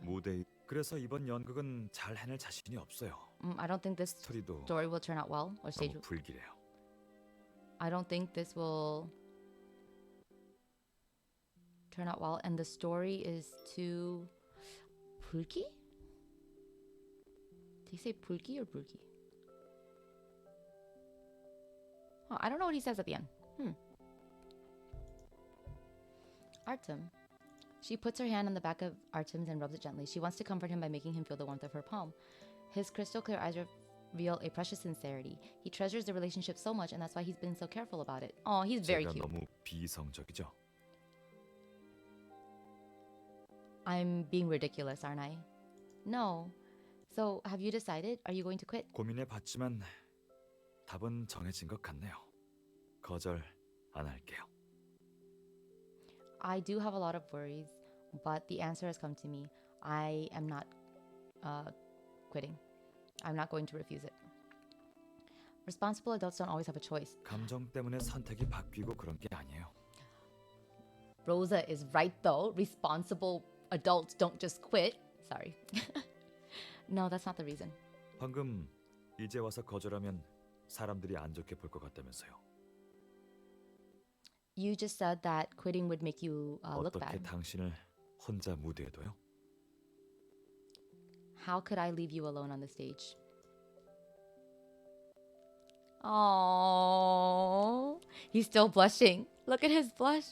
무대 그래서 이번 연극은 잘 해낼 자신이 없어요. I don't think this 스토리도 story will turn out well, or stage. 너무 불길해요. I don't think this will turn out well, and the story is too 불기? Did he say 불기 or 불기? Oh, I don't know what he says at the end. Artem. She puts her hand on the back of Artem's and rubs it gently. She wants to comfort him by making him feel the warmth of her palm. His crystal clear eyes reveal a precious sincerity. He treasures the relationship so much, and that's why he's been so careful about it. Oh, he's very 제가 cute. 너무 비이성적이죠. I'm being ridiculous, aren't I? No. So, have you decided? Are you going to quit? 고민해봤지만 답은 정해진 것 같네요. 거절 안 할게요. I do have a lot of worries, but the answer has come to me. I am not quitting. I'm not going to refuse it. Responsible adults don't always have a choice. 감정 때문에 선택이 바뀌고 그런 게 아니에요. Rosa is right though. Responsible adults don't just quit. Sorry. No, that's not the reason. 방금 이제 와서 거절하면 사람들이 안 좋게 볼 것 같다면서요. You just said that quitting would make you look 어떻게 bad. 당신을 혼자 무대에 둬요? How could I leave you alone on the stage? Oh, he's still blushing. Look at his blush.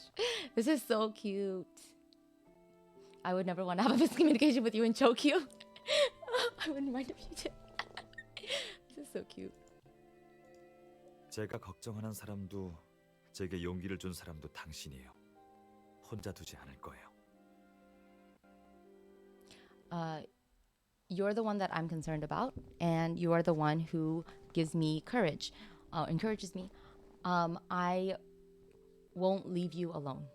This is so cute. I would never want to have a miscommunication with you and choke you. I wouldn't mind if you did. This is so cute. 제가 걱정하는 사람도 제게 용기를 준 사람도 당신이에요. 혼자 두지 않을 거예요. You're the one that I'm concerned about, and you are the one who gives me courage, encourages me. I won't leave you alone.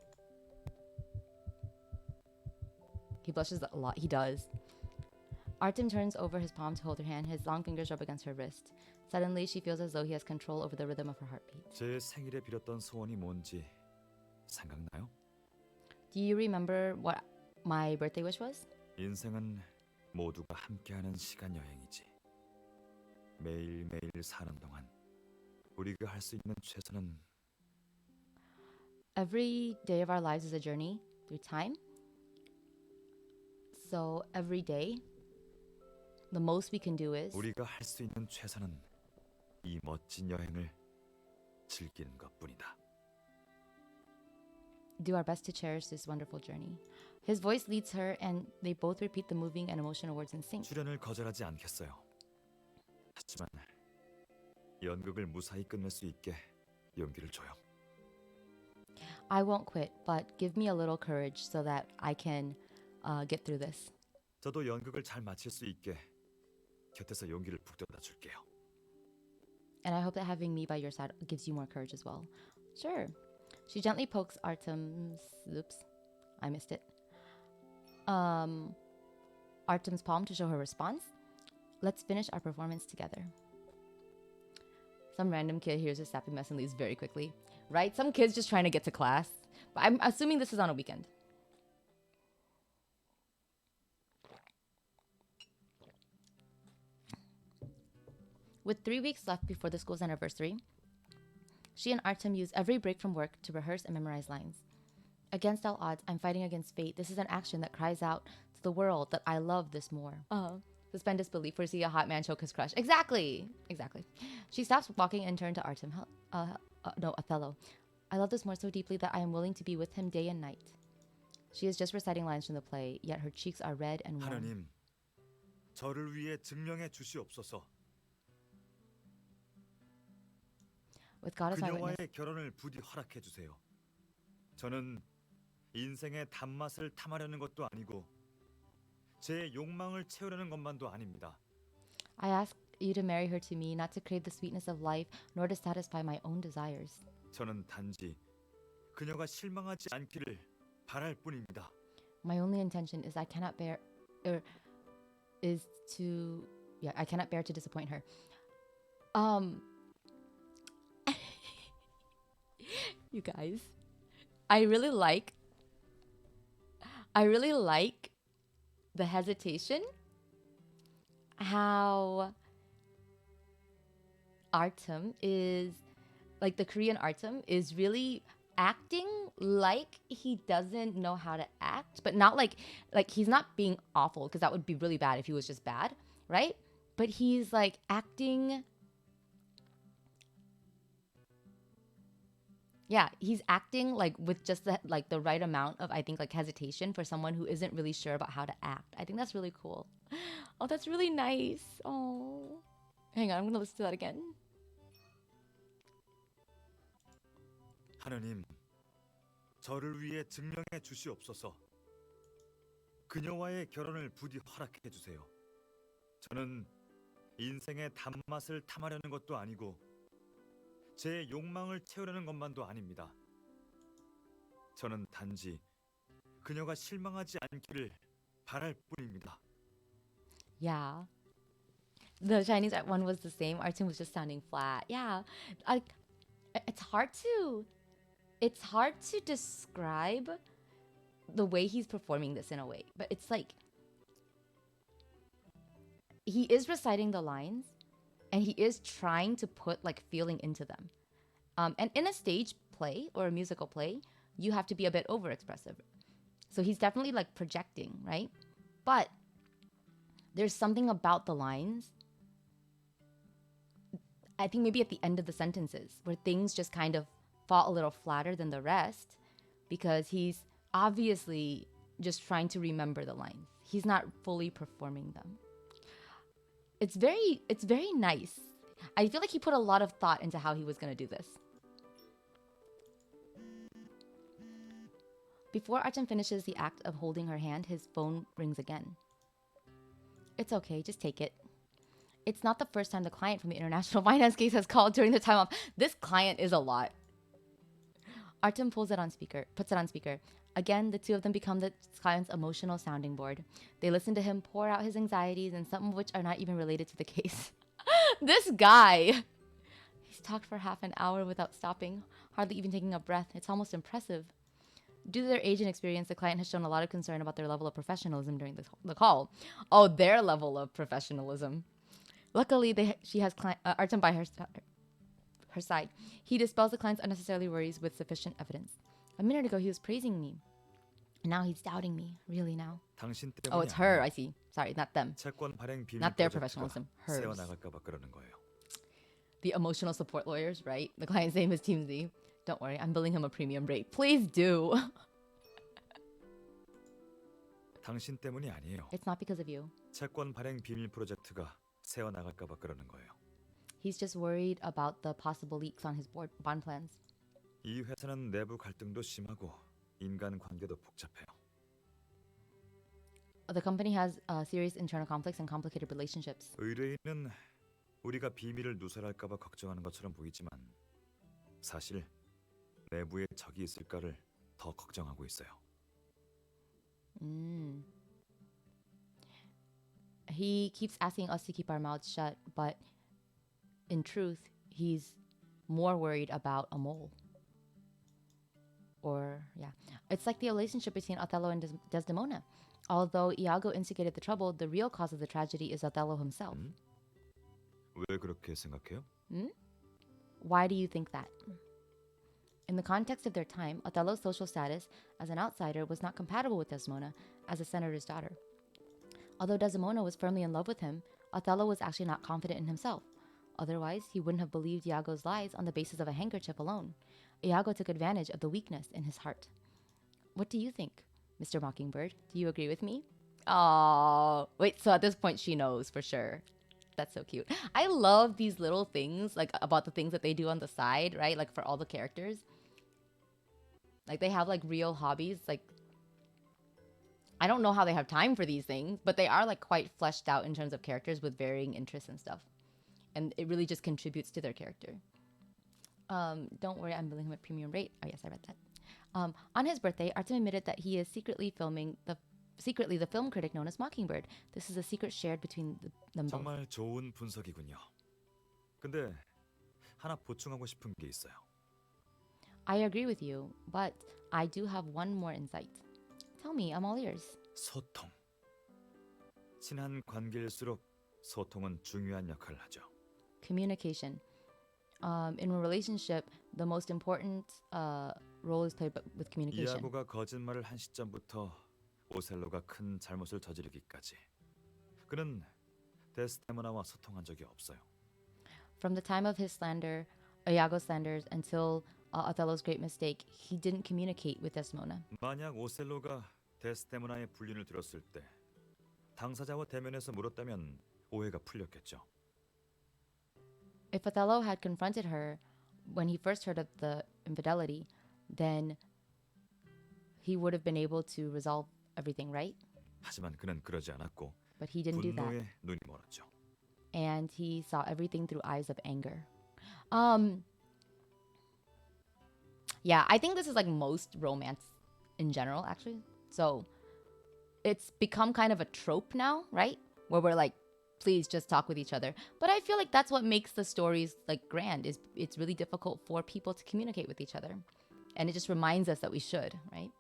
He blushes a lot. He does. Artem turns over his palm to hold her hand. His long fingers rub against her wrist. Suddenly, she feels as though he has control over the rhythm of her heartbeat. 제 생일에 빌었던 소원이 뭔지 생각나요? Do you remember what my birthday wish was? 인생은 모두가 함께하는 시간 여행이지. 매일매일 사는 동안 우리가 할 수 있는 최선은 Every day of our lives is a journey through time. So every day, the most we can do is 우리가 할 수 있는 최선은 이 멋진 여행을 즐기는 것뿐이다. do our best to cherish this wonderful journey. His voice leads her, and they both repeat the moving and emotional words in sync. 출연을 거절하지 않겠어요. 하지만 연극을 무사히 끝낼 수 있게 용기를 줘요. I won't quit, but give me a little courage so that I can get through this. 저도 연극을 잘 마칠 수 있게 곁에서 용기를 북돋아 줄게요. And I hope that having me by your side gives you more courage as well. Sure. She gently pokes Artem's... Oops, I missed it. Artem's palm to show her response. Let's finish our performance together. Some random kid hears a sappy mess and leaves very quickly. Right? Some kid's just trying to get to class. But I'm assuming this is on a weekend. With 3 weeks left before the school's anniversary, she and Artem use every break from work to rehearse and memorize lines. Against all odds, I'm fighting against fate. This is an action that cries out to the world that I love this more. Suspend disbelief or see a hot man choke his crush. Exactly. She stops walking and turns to Artem. Othello. I love this more so deeply that I am willing to be with him day and night. She is just reciting lines from the play, yet her cheeks are red and warm. 하나님, 저를 위해 증명해 주시옵소서. With God as my witness, 그녀와의 결혼을 부디 허락해 주세요. 저는 인생의 단맛을 탐하려는 것도 아니고 제 욕망을 채우려는 것만도 아닙니다. I ask you to marry her to me, not to crave the sweetness of life, nor to satisfy my own desires. 저는 단지 그녀가 실망하지 않기를 바랄 뿐입니다. My only intention is I cannot bear to disappoint her. You guys, I really like the hesitation, how Artem is, like the Korean Artem is really acting like he doesn't know how to act, but not like he's not being awful, because that would be really bad if he was just bad, right? But he's like acting. Yeah, he's acting like with just the right amount of, I think, like hesitation for someone who isn't really sure about how to act. I think that's really cool. Oh, that's really nice. Oh, hang on, I'm gonna listen to that again. 하나님, 저를 위해 증명해 주시옵소서. 그녀와의 결혼을 부디 허락해 주세요. 저는 인생의 단맛을 탐하려는 것도 아니고 제 욕망을 채우려는 것만도 아닙니다. 저는 단지 그녀가 실망하지 않기를 바랄 뿐입니다. Yeah, the Chinese one was the same. Artem was just sounding flat. Yeah, it's hard to describe the way he's performing this in a way, but it's like he is reciting the lines and he is trying to put like feeling into them. And in a stage play or a musical play, you have to be a bit overexpressive. So he's definitely like projecting, right? But there's something about the lines, I think maybe at the end of the sentences, where things just kind of fall a little flatter than the rest because he's obviously just trying to remember the lines. He's not fully performing them. It's very nice. I feel like he put a lot of thought into how he was going to do this. Before Artem finishes the act of holding her hand, his phone rings again. It's okay, just take it. It's not the first time the client from the international finance case has called during the time off. This client is a lot. Artem puts it on speaker. Again, the two of them become the client's emotional sounding board. They listen to him pour out his anxieties, and some of which are not even related to the case. This guy! He's talked for half an hour without stopping, hardly even taking a breath. It's almost impressive. Due to their age and experience, the client has shown a lot of concern about their level of professionalism during the call. Oh, their level of professionalism. Luckily, she has Artem by her side. He dispels the client's unnecessary worries with sufficient evidence. A minute ago, he was praising me. Now he's doubting me. Really now? 당신 Oh, 때문이 it's her. 아니야. I see. Sorry, not them. 채권 발행 비밀 Not their 프로젝트가 professionalism. Hers. 세워나갈까 봐 그러는 거예요. The emotional support lawyers, right? The client's name is Team Z. Don't worry, I'm billing him a premium rate. Please do. 당신 때문이 아니에요. It's not because of you. 채권 발행 비밀 프로젝트가 세워나갈까 봐 그러는 거예요. He's just worried about the possible leaks on his bond plans. 이 회사는 내부 갈등도 심하고 인간 관계도 복잡해요. The company has serious internal conflicts and complicated relationships. 의뢰인은 우리가 비밀을 누설할까 봐 걱정하는 것처럼 보이지만 사실 내부에 적이 있을까를 더 걱정하고 있어요. He keeps asking us to keep our mouths shut, but in truth, he's more worried about a mole. Or, yeah. It's like the relationship between Othello and Desdemona. Although Iago instigated the trouble, the real cause of the tragedy is Othello himself. 왜 그렇게 생각해요? Why do you think that? In the context of their time, Othello's social status as an outsider was not compatible with Desdemona as a senator's daughter. Although Desdemona was firmly in love with him, Othello was actually not confident in himself. Otherwise, he wouldn't have believed Iago's lies on the basis of a handkerchief alone. Iago took advantage of the weakness in his heart. What do you think, Mr. Mockingbird? Do you agree with me? Oh, wait, so at this point she knows for sure. That's so cute. I love these little things, like about the things that they do on the side, right? Like for all the characters. Like they have like real hobbies. Like, I don't know how they have time for these things, but they are like quite fleshed out in terms of characters with varying interests and stuff. And it really just contributes to their character. Don't worry, I'm billing him at premium rate. Oh yes, I read that. On his birthday, Artem admitted that he is secretly the film critic known as Mockingbird. This is a secret shared between them both. 정말 좋은 분석이군요. 근데 하나 보충하고 싶은 게 있어요. I agree with you, but I do have one more insight. Tell me, I'm all ears. 소통. 친한 관계일수록 소통은 중요한 역할을 하죠. Communication. In a relationship, the most important role is played with communication. 이아고가 거짓말을 한 시점부터 오셀로가 큰 잘못을 저지르기까지 그는 데스데모나와 소통한 적이 없어요. From the time of his slander, Iago's slanders, until Othello's great mistake, he didn't communicate with Desdemona. 만약 오셀로가 데스데모나의 불륜을 들었을 때 당사자와 대면해서 물었다면 오해가 풀렸겠죠. If Othello had confronted her when he first heard of the infidelity, then he would have been able to resolve everything, right? 하지만 그는 그러지 않았고 But he didn't do that. 분노에 눈이 멀었죠. And he saw everything through eyes of anger. Yeah, I think this is like most romance in general, actually. So it's become kind of a trope now, right? Where we're like, please just talk with each other. But I feel like that's what makes the stories like grand, is it's really difficult for people to communicate with each other. And it just reminds us that we should, right?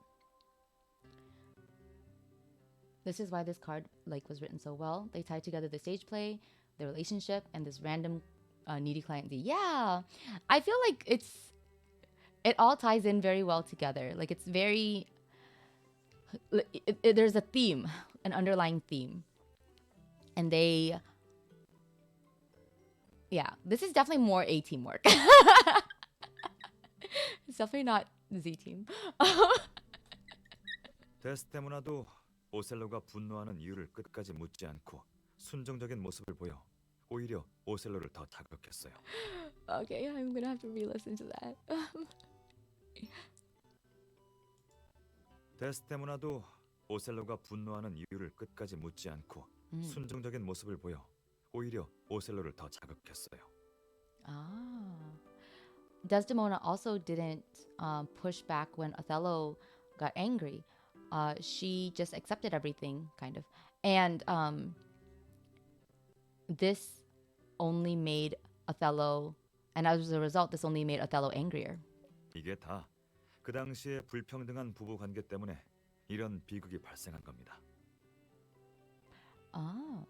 This is why this card like was written so well. They tied together the stage play, the relationship, and this random needy client. Yeah, I feel like it all ties in very well together. Like it's very there's a theme, an underlying theme. And they yeah, this is definitely more A team work. It's definitely not Z team. 데스데모나도 오셀로가 분노하는 이유를 끝까지 묻지 않고 순종적인 모습을 보여 오히려 오셀로를 더 자극했어요. Okay, I'm gonna have to re-listen to that. 데스데모나도 오셀로가 분노하는 이유를 끝까지 묻지 않고 순종적인 모습을 보여 오히려 오셀로를 더 자극했어요. Ah. Desdemona also didn't push back when Othello got angry. She just accepted everything, kind of. And this only made Othello, and as a result, this only made Othello angrier. 이게 다 그 당시의 불평등한 부부 관계 때문에 이런 비극이 발생한 겁니다. Ah.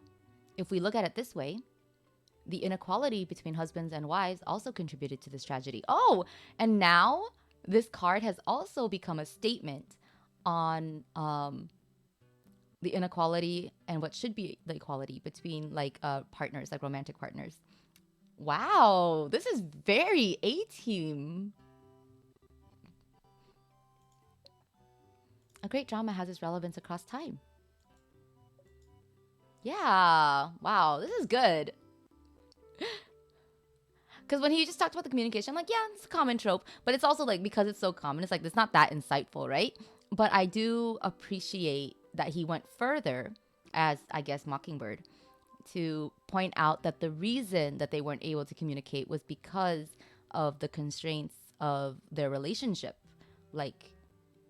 If we look at it this way, the inequality between husbands and wives also contributed to this tragedy. Oh, and now this card has also become a statement on the inequality and what should be the equality between like partners, like romantic partners. Wow, this is very A-team. A great drama has its relevance across time. Yeah, wow, this is good. Because when he just talked about the communication, I'm like, yeah, it's a common trope. But it's also like, because it's so common, it's like, it's not that insightful, right? But I do appreciate that he went further, as I guess Mockingbird, to point out that the reason that they weren't able to communicate was because of the constraints of their relationship. Like,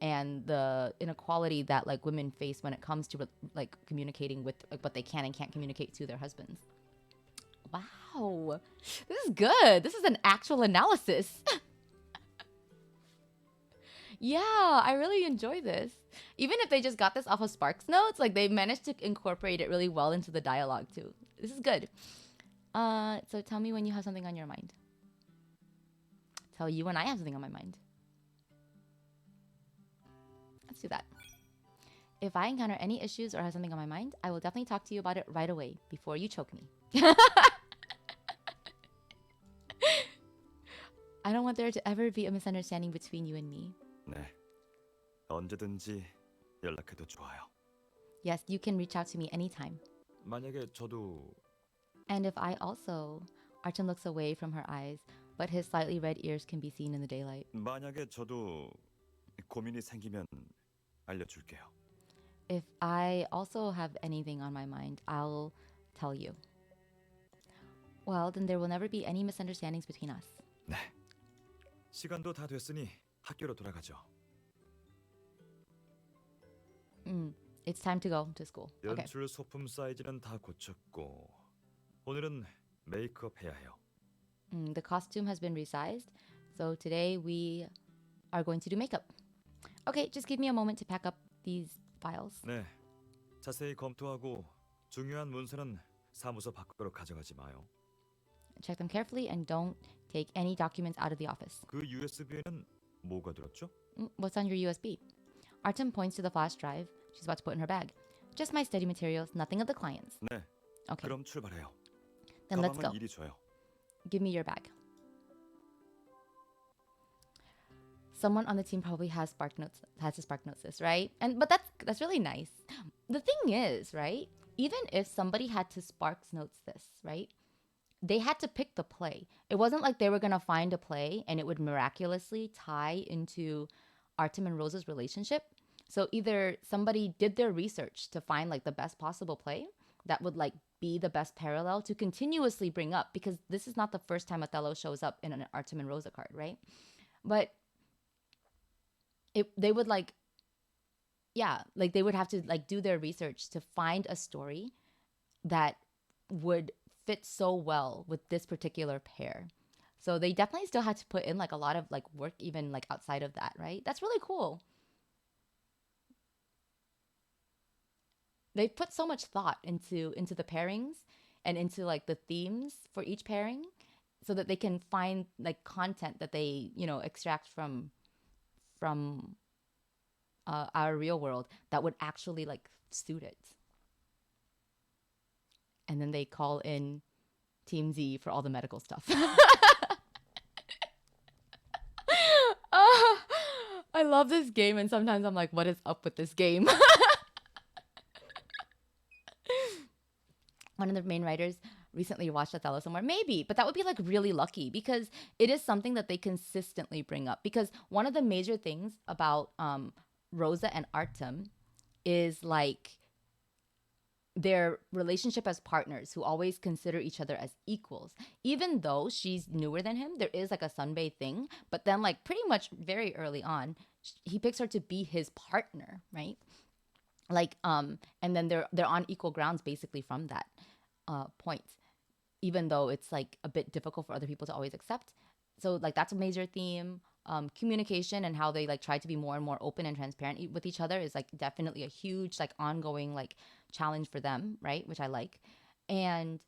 and the inequality that like women face when it comes to like communicating with like what they can and can't communicate to their husbands. Wow, this is good. This is an actual analysis. Yeah, I really enjoy this. Even if they just got this off of Sparks notes, like they managed to incorporate it really well into the dialogue too. This is good. So tell me when you have something on your mind. Tell you when I have something on my mind. Let's do that. If I encounter any issues or have something on my mind, I will definitely talk to you about it right away before you choke me. I don't want there to ever be a misunderstanding between you and me. 네, 언제든지 연락해도 좋아요. Yes, you can reach out to me anytime. 만약에 저도 And if I also... Artem looks away from her eyes, but his slightly red ears can be seen in the daylight. 만약에 저도 고민이 생기면 알려줄게요. If I also have anything on my mind, I'll tell you. Well, then there will never be any misunderstandings between us. 네, 시간도 다 됐으니 학교로 돌아가죠. It's time to go to school. Okay. 연출 소품 사이즈는 다 고쳤고 오늘은 메이크업 해야 해요. The costume has been resized, so today we are going to do makeup. Okay, just give me a moment to pack up these files. 네, 자세히 검토하고 중요한 문서는 사무소 밖으로 가져가지 마요. Check them carefully and don't take any documents out of the office. 그 USB에는 뭐가 들었죠? What's on your USB? Artem points to the flash drive she's about to put in her bag. Just my study materials, nothing of the clients. 네, Okay, 그럼 출발해요. then let's go. 가방은 이리 줘요. Give me your bag. Someone on the team probably has a Spark Notes list, right? But that's really nice. The thing is, right? Even if somebody had to Sparks Notes this, right? They had to pick the play. It wasn't like they were gonna find a play and it would miraculously tie into Artem and Rosa's relationship. So either somebody did their research to find like the best possible play that would like be the best parallel to continuously bring up, because this is not the first time Othello shows up in an Artem and Rosa card, right? But they would like, yeah, like they would have to like do their research to find a story that would fit so well with this particular pair. So they definitely still had to put in like a lot of like work even like outside of that, right? That's really cool. They put so much thought into the pairings and into like the themes for each pairing. so that they can find like content that they, you know, extract from our real world that would actually like suit it. And then they call in Team Z for all the medical stuff. I love this game, and sometimes I'm like, what is up with this game? One of the main writers recently watched Othello somewhere. Maybe, but that would be like really lucky because it is something that they consistently bring up. Because one of the major things about Rosa and Artem is like their relationship as partners who always consider each other as equals. Even though she's newer than him, there is like a sunbae thing. But then like pretty much very early on, he picks her to be his partner, right? Like and then they're on equal grounds basically from that point, even though it's like a bit difficult for other people to always accept. So like that's a major theme. Communication and how they like try to be more and more open and transparent with each other is like definitely a huge like ongoing like challenge for them, right? Which I like. And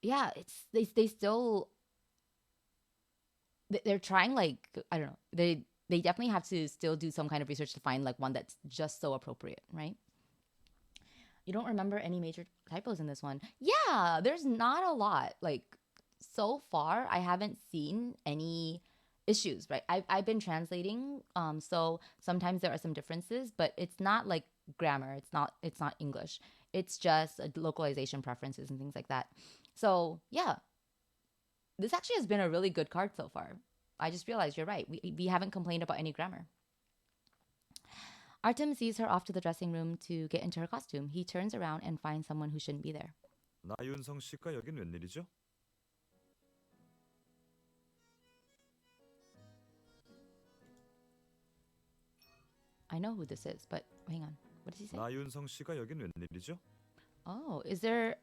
yeah, it's they still they're trying, like, I don't know, they definitely have to still do some kind of research to find like one that's just so appropriate, right? You don't remember any major typos in this one? Yeah, there's not a lot. Like so far I haven't seen any issues, right? I've been translating, so sometimes there are some differences, but it's not like grammar. It's not English. It's just localization preferences and things like that. So yeah, this actually has been a really good card so far. I just realized you're right. We haven't complained about any grammar. Artem sees her off to the dressing room to get into her costume. He turns around and finds someone who shouldn't be there. 나윤성 씨가 여긴 웬일이죠? I know who this is, but hang on. What does he say? 나윤성 씨가 여긴 웬일이죠? Oh, is there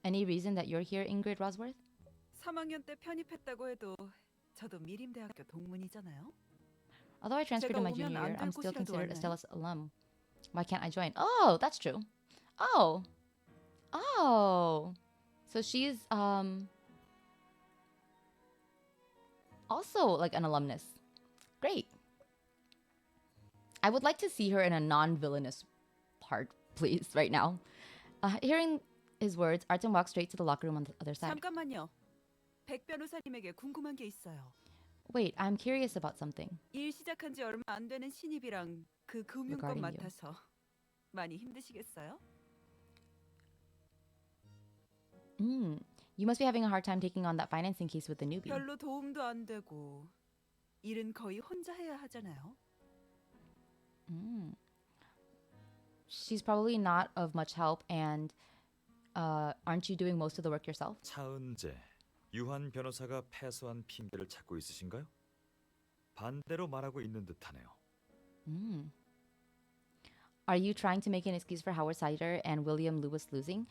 any reason that you're here, Ingrid Rosworth? 3학년 때 편입했다고 해도 저도 미림대학교 동문이잖아요. Although I transferred in my 제가 오면 junior year, 안 I'm 될 still 곳이라도 considered a 알나요? Stellus alum. Why can't I join? Oh, that's true. Oh. Oh. So she's also like an alumnus. Great. I would like to see her in a non-villainous part, please, right now. Hearing his words, Artem walks straight to the locker room on the other side. 잠깐만요. 백 변호사님에게 궁금한 게 있어요. Wait, I'm curious about something. 일 시작한 지 얼마 안 되는 신입이랑 그 금융권 Regarding you. 맡아서 많이 힘드시겠어요? You must be having a hard time taking on that financing case with the newbie. 별로 도움도 안 되고 일은 거의 혼자 해야 하잖아요. She's probably not of much help, and aren't you doing most of the work yourself? 차은재, 유한 변호사가 패소한 핑계를 찾고 있으신가요? 반대로 말하고 있는 듯하네요. Are you trying to make an excuse for Howard Sider and William Lewis losing?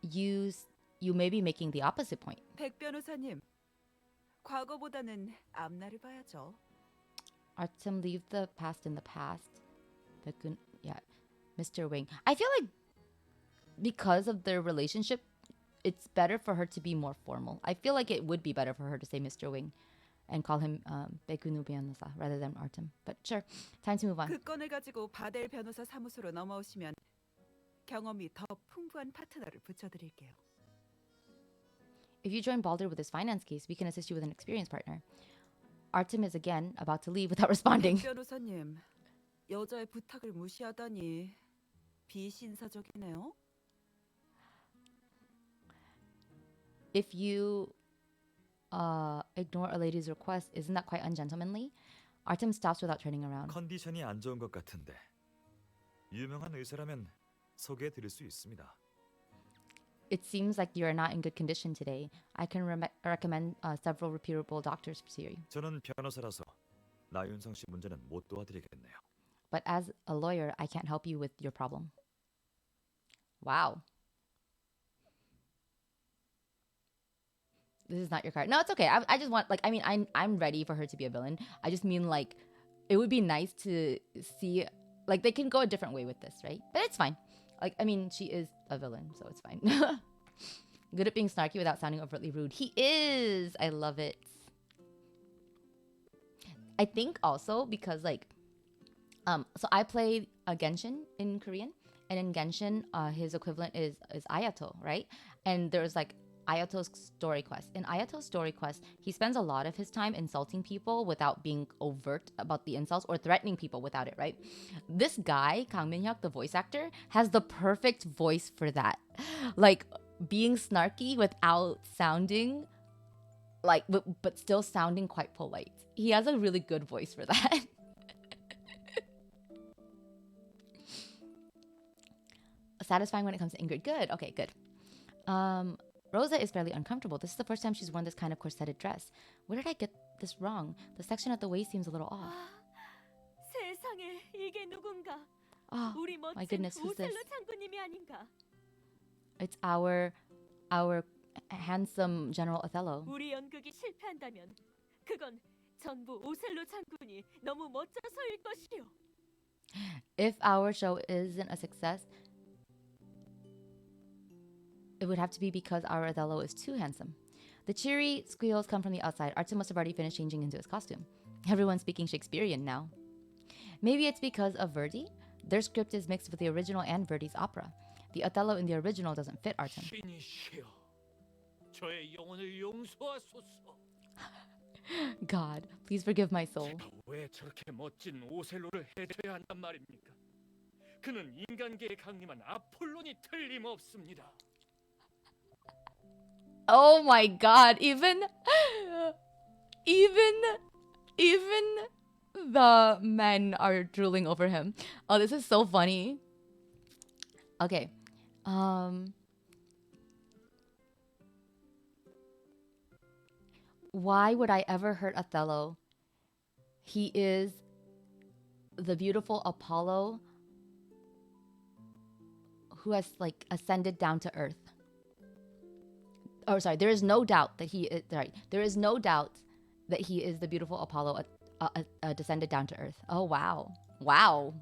You may be making the opposite point. 백 변호사님, 과거보다는 앞날을 봐야죠. Artem, leave the past in the past. Yeah, Mr. Wing. I feel like because of their relationship, it's better for her to be more formal. I feel like it would be better for her to say Mr. Wing and call him Baekunu 변호사 rather than Artem. But sure, time to move on. 그 건을 가지고 바델 변호사 사무소로 넘어오시면 경험이 더 풍부한 파트너를 붙여드릴게요. If you join Balder with his finance case, we can assist you with an experienced partner. Artem is again about to leave without responding. 백 변호사님, 여자의 부탁을 무시하다니 비신사적이네요. If you ignore a lady's request, isn't that quite ungentlemanly? Artem stops without turning around. 컨디션이 안 좋은 것 같은데 유명한 의사라면 소개해 드릴 수 있습니다. It seems like you are not in good condition today. I can recommend several reputable doctors to you. 저는 변호사라서 나윤성 씨 문제는 못 도와드리겠네요. But as a lawyer, I can't help you with your problem. Wow. This is not your card. No, it's okay. I just want, like, I mean, I'm ready for her to be a villain. I just mean, like, it would be nice to see, like, they can go a different way with this, right? But it's fine. Like, I mean, she is a villain, so it's fine. Good at being snarky without sounding overtly rude. He is. I love it. I think also because like, so I play Genshin in Korean, and in Genshin, his equivalent is Ayato, right? And there's like Ayato's story quest. In Ayato's story quest, he spends a lot of his time insulting people without being overt about the insults or threatening people without it, right? This guy, Kang Min-hyuk, the voice actor, has the perfect voice for that. Like being snarky without sounding like, but still sounding quite polite. He has a really good voice for that. Satisfying when it comes to Ingrid. Good. Okay, good. Rosa is fairly uncomfortable. This is the first time she's worn this kind of corseted dress. Where did I get this wrong? The section at the waist seems a little off. 세상에, 이게 누군가? Oh, 우리 my 멋진 goodness, who's this? 오셀로 장군님이 아닌가? It's our handsome General Othello. 우리 연극이 실패한다면 그건 전부 오셀로 장군이 너무 멋져서일 것이요. If our show isn't a success, it would have to be because our Othello is too handsome. The cheery squeals come from the outside. Artem must have already finished changing into his costume. Everyone's speaking Shakespearean now. Maybe it's because of Verdi. Their script is mixed with the original and Verdi's opera. The Othello in the original doesn't fit Artem. 신이시여, 저의 영혼을 용서하소서. God, please forgive my soul. 제가 왜 저렇게 멋진 오셀로를 해줘야 한단 말입니까? 그는 인간계에 강림한 아폴론이 틀림없습니다. Oh my God! Even the men are drooling over him. Oh, this is so funny. Okay, why would I ever hurt Othello? He is the beautiful Apollo who has like ascended down to earth. Oh, sorry. There is no doubt that he is right. There is no doubt that he is the beautiful Apollo descended down to earth. Oh wow, wow.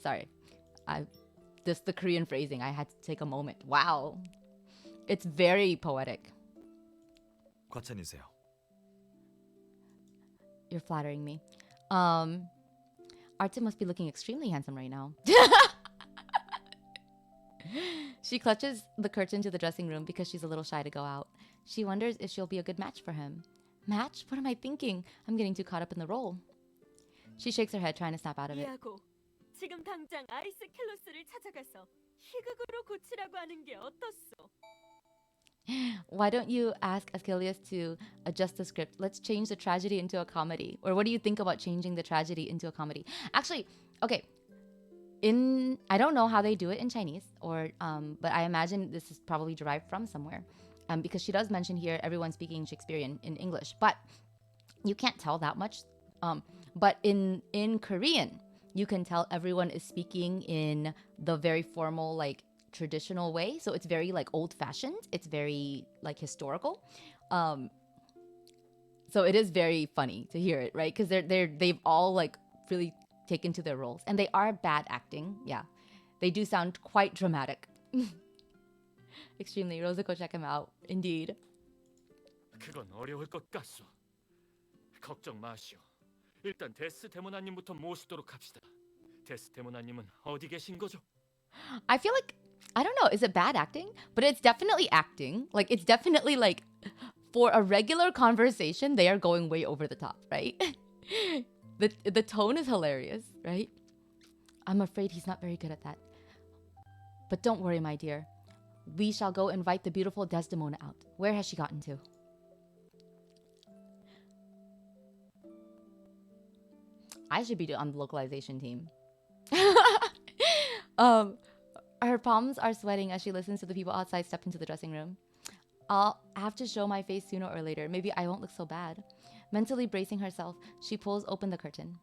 Sorry, just the Korean phrasing. I had to take a moment. Wow, it's very poetic. 과찬이세요. You're flattering me. Artem must be looking extremely handsome right now. She clutches the curtain to the dressing room because she's a little shy to go out. She wonders if she'll be a good match for him. Match? What am I thinking? I'm getting too caught up in the role. She shakes her head, trying to snap out of it. 이하고 지금 당장 아이스 킬로스를 찾아가서 희극으로 고치라고 하는 게 어떻소? Why don't you ask Achilles to adjust the script? Let's change the tragedy into a comedy. Or what do you think about changing the tragedy into a comedy? Actually, okay. I don't know how they do it in Chinese, or but I imagine this is probably derived from somewhere, because she does mention here everyone speaking Shakespearean in English, but you can't tell that much. But in Korean, you can tell everyone is speaking in the very formal, like traditional way. So it's very like old-fashioned. It's very like historical. So it is very funny to hear it, right? Because they've all like really taken to their roles, and they are bad acting. Yeah, they do sound quite dramatic. Extremely. Rosa, go check him out. Indeed. 그건 어려울 것 같소. 걱정 마시오. 일단 데스데모나님부터 모시도록 합시다. 데스데모나님은 어디 계신 거죠? I feel like, I don't know, is it bad acting? But it's definitely acting. Like, it's definitely like, for a regular conversation, they are going way over the top, right? The tone is hilarious, right? I'm afraid he's not very good at that. But don't worry, my dear. We shall go invite the beautiful Desdemona out. Where has she gotten to? I should be on the localization team. Her palms are sweating as she listens to the people outside step into the dressing room. I'll have to show my face sooner or later. Maybe I won't look so bad. Mentally bracing herself, she pulls open the curtain.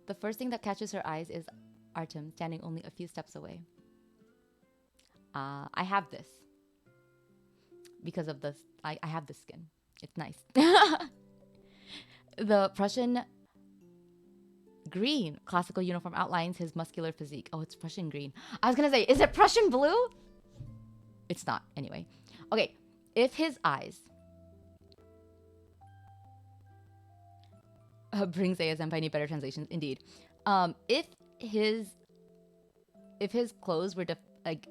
The first thing that catches her eyes is Artem standing only a few steps away. I have this. Because of this, I have this skin. It's nice. The Prussian Green. Classical uniform outlines his muscular physique. Oh, it's Prussian green. I was gonna say, is it Prussian blue? It's not. Anyway. Okay. If his eyes... brings ASM, I need better translations. Indeed. If his clothes were like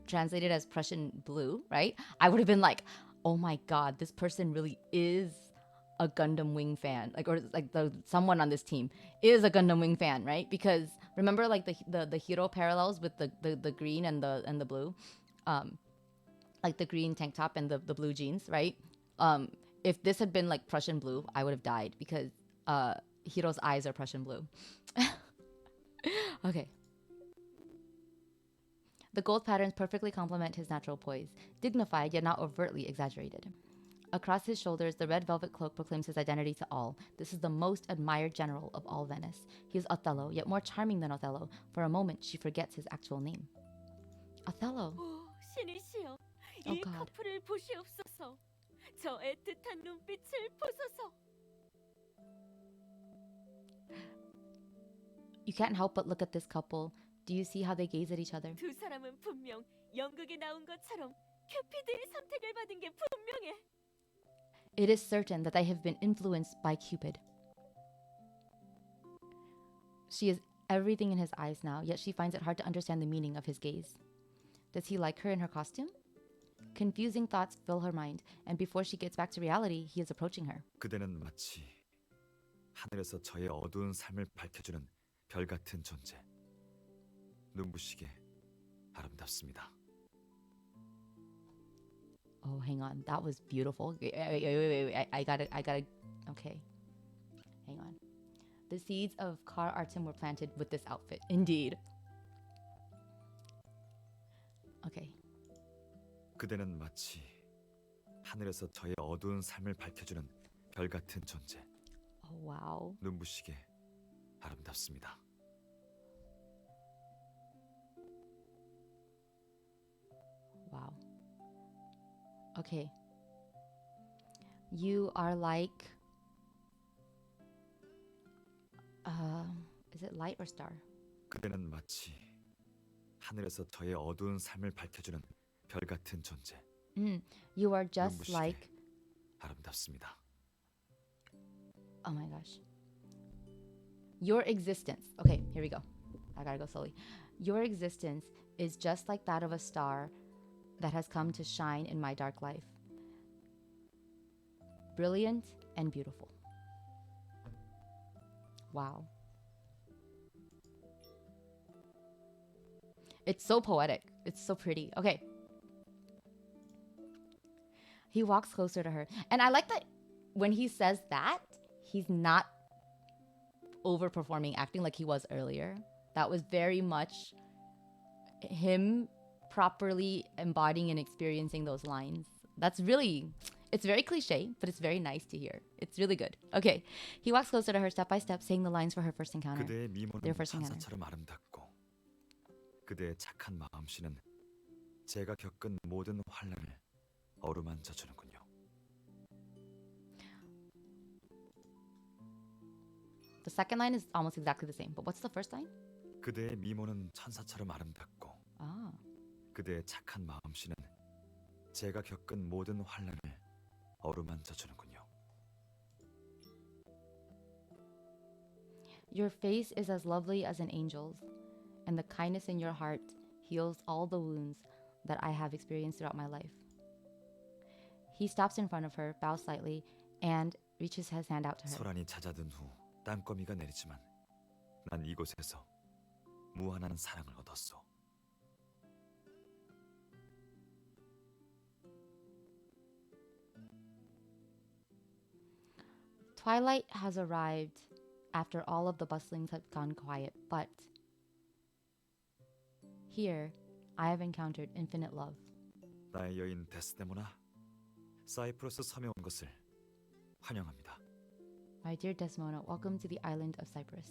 translated as Prussian blue, right? I would have been like, oh my god, this person really is a Gundam Wing fan, like, or like someone on this team is a Gundam Wing fan, right? Because remember, like the hero parallels with the green and the blue, like the green tank top and the blue jeans, right? If this had been like Prussian blue, I would have died because Hiro's eyes are Prussian blue. Okay. The gold patterns perfectly complement his natural poise, dignified yet not overtly exaggerated. Across his shoulders, the red velvet cloak proclaims his identity to all. This is the most admired general of all Venice. He is Othello, yet more charming than Othello. For a moment, she forgets his actual name. Othello. 오, 신이시여, Oh, 이 God. 커플을 보시옵소서. 저 애틋한 눈빛을 보소서. You can't help but look at this couple. Do you see how they gaze at each other? 두 사람은 분명 연극에 나온 것처럼 큐피드의 선택을 받은 게 분명해. It is certain that they have been influenced by Cupid. She is everything in his eyes now, yet she finds it hard to understand the meaning of his gaze. Does he like her in her costume? Confusing thoughts fill her mind, and before she gets back to reality, he is approaching her. 그대는 마치 하늘에서 저의 어두운 삶을 밝혀주는 별 같은 존재. 눈부시게 아름답습니다. Oh, hang on. That was beautiful. Wait. I gotta. Okay. Hang on. The seeds of Car Artem were planted with this outfit. Indeed. Okay. 그대는 마치 하늘에서 저의 어두운 삶을 밝혀주는 별 같은 존재. Oh, wow. 눈부시게 아름답습니다. Wow. Okay. You are like... is it light or star? 그대는 마치 하늘에서 저의 어두운 삶을 밝혀주는 별 같은 존재. You are just 눈부시게 like... 아름답습니다. Oh my gosh. Your existence. Okay, here we go. I gotta go slowly. Your existence is just like that of a star that has come to shine in my dark life. Brilliant and beautiful. Wow. It's so poetic. It's so pretty. Okay. He walks closer to her. And I like that when he says that, he's not overperforming acting like he was earlier. That was very much him properly embodying and experiencing those lines. That's really, it's very cliche, but it's very nice to hear. It's really good. Okay. He walks closer to her step by step, saying the lines for her first encounter. 그대의 미모는 Their first encounter. 천사처럼 아름답고 그대의 착한 마음씨는 제가 겪은 모든 환란을 어루만져 주는군요. The second line is almost exactly the same, but what's the first line? 그대의 미모는 천사처럼 아름답고 Ah. 그대의 착한 마음씨는 제가 겪은 모든 환란을 어루만져 주는군요. Your face is as lovely as an angel's, and the kindness in your heart heals all the wounds that I have experienced throughout my life. He stops in front of her, bows slightly, and reaches his hand out to her. 소란이 잦아든 후 땅거미가 내리지만 난 이곳에서 무한한 사랑을 얻었소. Twilight has arrived after all of the bustlings have gone quiet, but here I have encountered infinite love. 나의 여인 데스데모나, 사이프러스 섬에 온 것을 환영합니다. My dear Desmona, welcome to the island of Cyprus.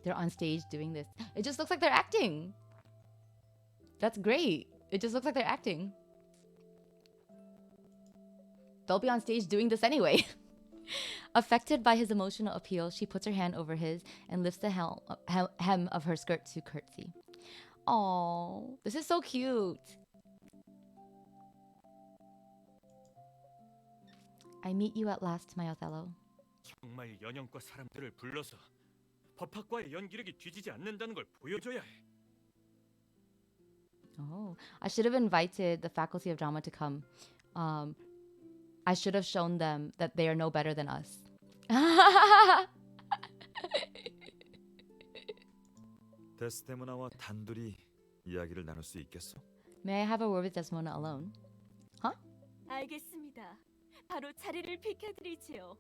They're on stage doing this. It just looks like they're acting. That's great. It just looks like they're acting. They'll be on stage doing this anyway. Affected by his emotional appeal, she puts her hand over his and lifts the hem of her skirt to curtsy. Oh, this is so cute. I meet you at last, my Othello. 정말 연영과 사람들을 불러서 법학과의 연기력이 뒤지지 않는다는 걸 보여줘야 해. Oh, I should have invited the faculty of drama to come. I should have shown them that they are no better than us. 데스데모나와 단둘이 이야기를 나눌 수 있겠어? May I have a word with Desmona alone? 알겠습니다. 바로 자리를 비켜드리지요.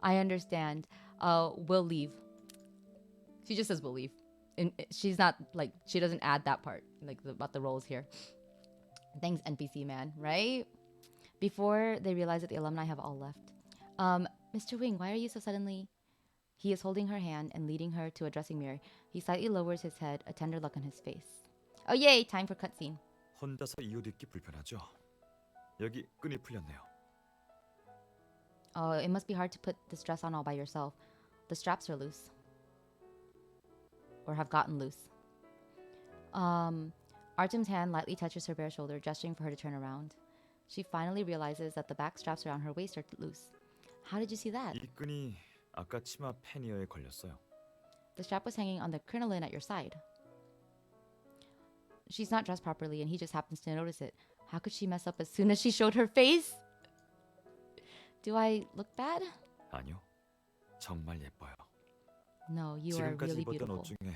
I understand. We'll leave. She just says we'll leave. And she's not like, she doesn't add that part like about the roles here. Thanks, NPC man, right? Before they realize that the alumni have all left. Mr. Wing, why are you so suddenly? He is holding her hand and leading her to a dressing mirror. He slightly lowers his head, a tender look on his face. Oh yay, time for cutscene. 혼자서 이 옷 입기 불편하죠? 여기 끈이 풀렸네요. Oh, it must be hard to put this dress on all by yourself. The straps are loose. Or have gotten loose. Artem's hand lightly touches her bare shoulder, gesturing for her to turn around. She finally realizes that the back straps around her waist are loose. How did you see that? 이 끈이 아까 치마 패니어에 걸렸어요. The strap was hanging on the crinoline at your side. She's not dressed properly and he just happens to notice it. How could she mess up as soon as she showed her face? Do I look bad? 아니요, 정말 예뻐요. No, you are 지금까지 really 입었던 beautiful. 옷 중에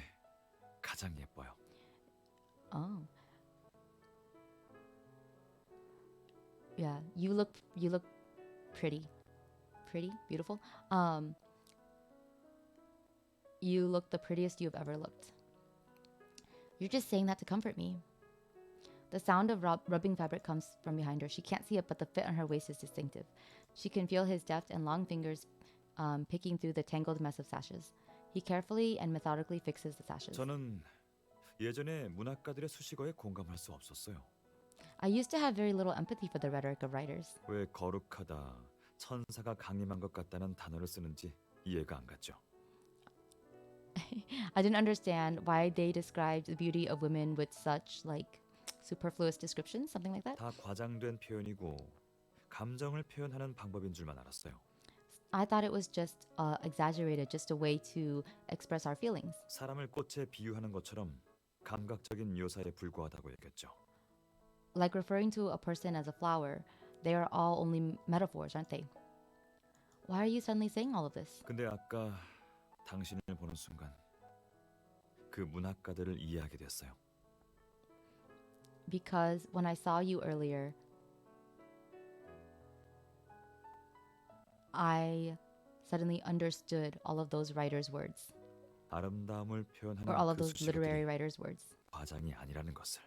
가장 예뻐요. Oh. Yeah, you look pretty. Pretty, beautiful. You look the prettiest you've ever looked. You're just saying that to comfort me. The sound of rubbing fabric comes from behind her. She can't see it, but the fit on her waist is distinctive. She can feel his deft and long fingers picking through the tangled mess of sashes. He carefully and methodically fixes the sashes. 저는 예전에 문학가들의 수식어에 공감할 수 없었어요. I used to have very little empathy for the rhetoric of writers. 왜 거룩하다, 천사가 강림한 것 같다는 단어를 쓰는지 이해가 안 갔죠. I didn't understand why they described the beauty of women with such like superfluous descriptions, something like that. 다 과장된 표현이고 감정을 표현하는 방법인 줄만 알았어요. I thought it was just exaggerated, just a way to express our feelings. 사람을 꽃에 비유하는 것처럼 감각적인 묘사에 불과하다고 얘기했죠. Like referring to a person as a flower, they are all only metaphors, aren't they? Why are you suddenly saying all of this? 근데 아까 당신을 보는 순간 그 문학가들을 이해하게 됐어요. Because when I saw you earlier, I suddenly understood all of those writers' words, 아름다움을 표현하는 or all of 그 those literary 수식어들이 writers' words. 과장이 아니라는 것을.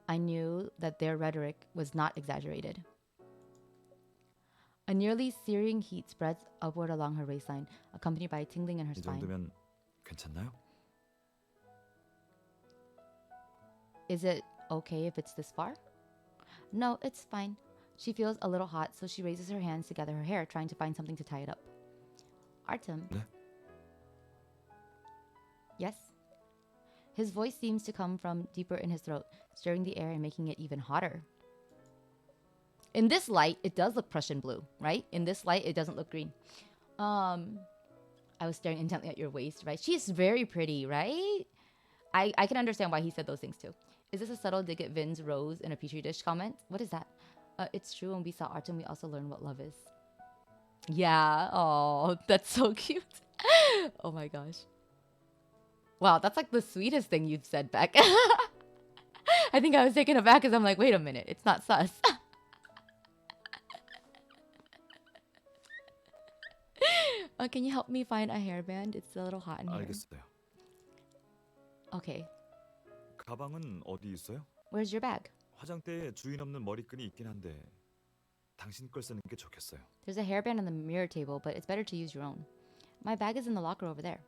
I knew that their rhetoric was not exaggerated. A nearly searing heat spreads upward along her waistline, accompanied by a tingling in her 이 spine. 정도면 괜찮나요? Is it okay if it's this far? No, it's fine. She feels a little hot, so she raises her hands to gather her hair, trying to find something to tie it up. Artem. 네? Yes? His voice seems to come from deeper in his throat, stirring the air and making it even hotter. In this light, it does look Prussian blue, right? In this light, it doesn't look green. I was staring intently at your waist, right? She's very pretty, right? I can understand why he said those things too. Is this a subtle dig at Vin's rose in a petri dish comment? What is that? It's true, when we saw Artem, we also learned what love is. Yeah, oh, that's so cute. Oh my gosh. Wow, that's like the sweetest thing you've said, Beck. I think I was taken aback because I'm like, wait a minute, it's not sus. Can you help me find a hairband? It's a little hot in here. 알겠어요. Okay, 가방은 어디 있어요? where's your bag? 화장대에 주인 없는 머리끈이 있긴 한데 당신 걸 쓰는 게 좋겠어요. There's a hairband on the mirror table, but it's better to use your own. My bag is in the locker over there.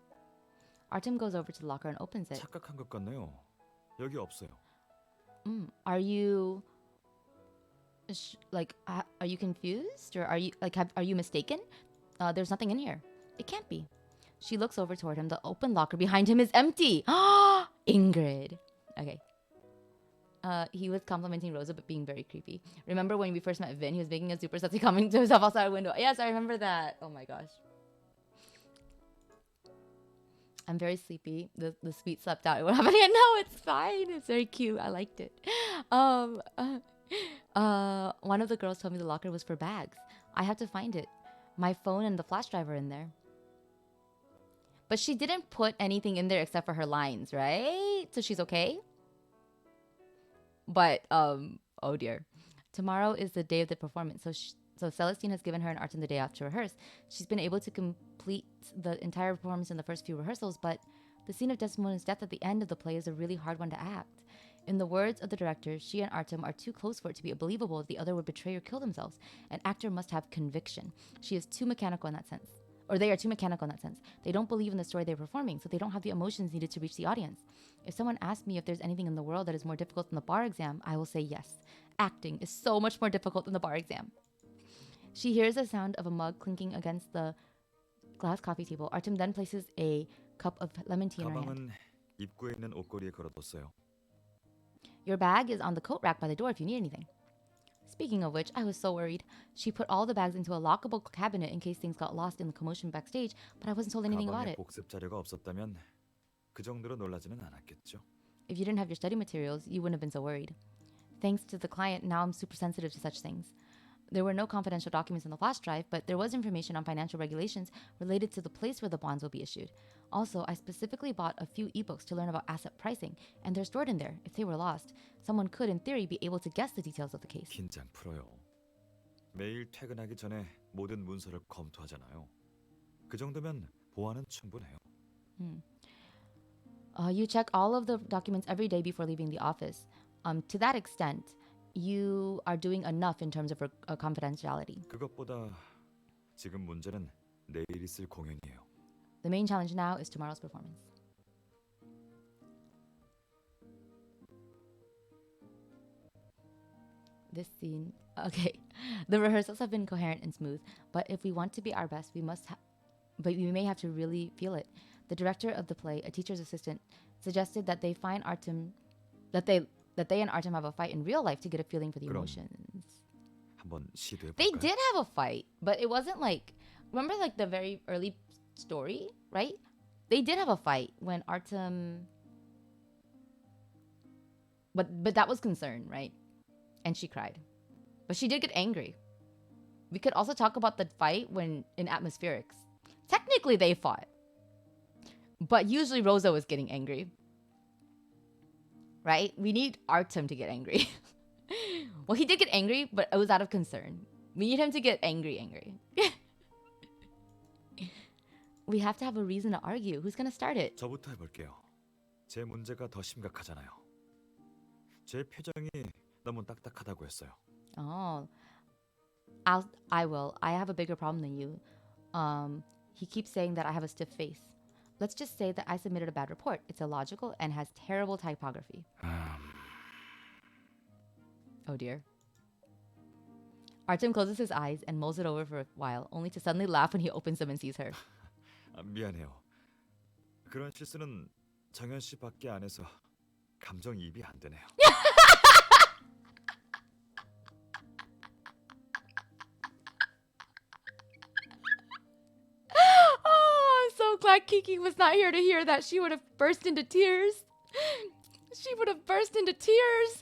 Artem goes over to the locker and opens it. 착각한 것 같네요. 여기 없어요. Are you are you confused, or are you are you mistaken? There's nothing in here. It can't be. She looks over toward him. The open locker behind him is empty. Ingrid. Okay. He was complimenting Rosa but being very creepy. Remember when we first met Vin? He was making a super sexy comment to himself outside a window. Yes, I remember that. Oh my gosh. I'm very sleepy. The sweet slept out. What happened? No, it's fine. It's very cute. I liked it. One of the girls told me the locker was for bags. I had to find it. My phone and the flash drive are in there. But she didn't put anything in there except for her lines, right? So she's okay. But oh dear. Tomorrow is the day of the performance. So Celestine has given her and Artem the day off to rehearse. She's been able to complete the entire performance in the first few rehearsals, but the scene of Desdemona's death at the end of the play is a really hard one to act. In the words of the director, she and Artem are too close for it to be believable if the other would betray or kill themselves. An actor must have conviction. She is too mechanical in that sense. Or they are too mechanical in that sense. They don't believe in the story they're performing, so they don't have the emotions needed to reach the audience. If someone asks me if there's anything in the world that is more difficult than the bar exam, I will say yes. Acting is so much more difficult than the bar exam. She hears the sound of a mug clinking against the glass coffee table. Artem then places a cup of lemon tea in her hand. 가방은 입구에 있는 옷걸이에 걸어뒀어요. Your bag is on the coat rack by the door if you need anything. Speaking of which, I was so worried. She put all the bags into a lockable cabinet in case things got lost in the commotion backstage, but I wasn't told anything about 가방에 it. 복습 자료가 없었다면 그 정도로 놀라지는 않았겠죠. If you didn't have your study materials, you wouldn't have been so worried. Thanks to the client, now I'm super sensitive to such things. There were no confidential documents in the flash drive, but there was information on financial regulations related to the place where the bonds will be issued. Also, I specifically bought a few ebooks to learn about asset pricing, and they're stored in there. If they were lost, someone could, in theory, be able to guess the details of the case. 긴장 풀어요. 매일 퇴근하기 전에 모든 문서를 검토하잖아요. 그 정도면 보안은 충분해요. You check all of the documents every day before leaving the office. To that extent, you are doing enough in terms of confidentiality. 그것보다 지금 문제는 내일 있을 공연이에요. The main challenge now is tomorrow's performance. This scene, okay. The rehearsals have been coherent and smooth, but if we want to be our best, but we may have to really feel it. The director of the play, a teacher's assistant, suggested that they find Artem, that they and Artem have a fight in real life to get a feeling for the 그럼 emotions. 한번 시도해 They 볼까요? did have a fight, but it wasn't like, remember like the very early story, right? They did have a fight when Artem, but that was concern, right? And she cried, but she did get angry. We could also talk about the fight when in Atmospherics. Technically they fought, but usually Rosa was getting angry, right? We need Artem to get angry. Well, he did get angry, but it was out of concern. We need him to get angry. We have to have a reason to argue. Who's gonna start it? 저부터 해볼게요. 제 문제가 더 심각하잖아요. 제 표정이 너무 딱딱하다고 했어요. Oh, I will. I have a bigger problem than you. He keeps saying that I have a stiff face. Let's just say that I submitted a bad report. It's illogical and has terrible typography. Oh dear. Artem closes his eyes and mulls it over for a while, only to suddenly laugh when he opens them and sees her. 미안해요. 그런 실수는 정현 씨밖에 안 해서 감정이입이 안 되네요. Oh, I'm so glad Kiki was not here to hear that. She would have burst into tears. She would have burst into tears.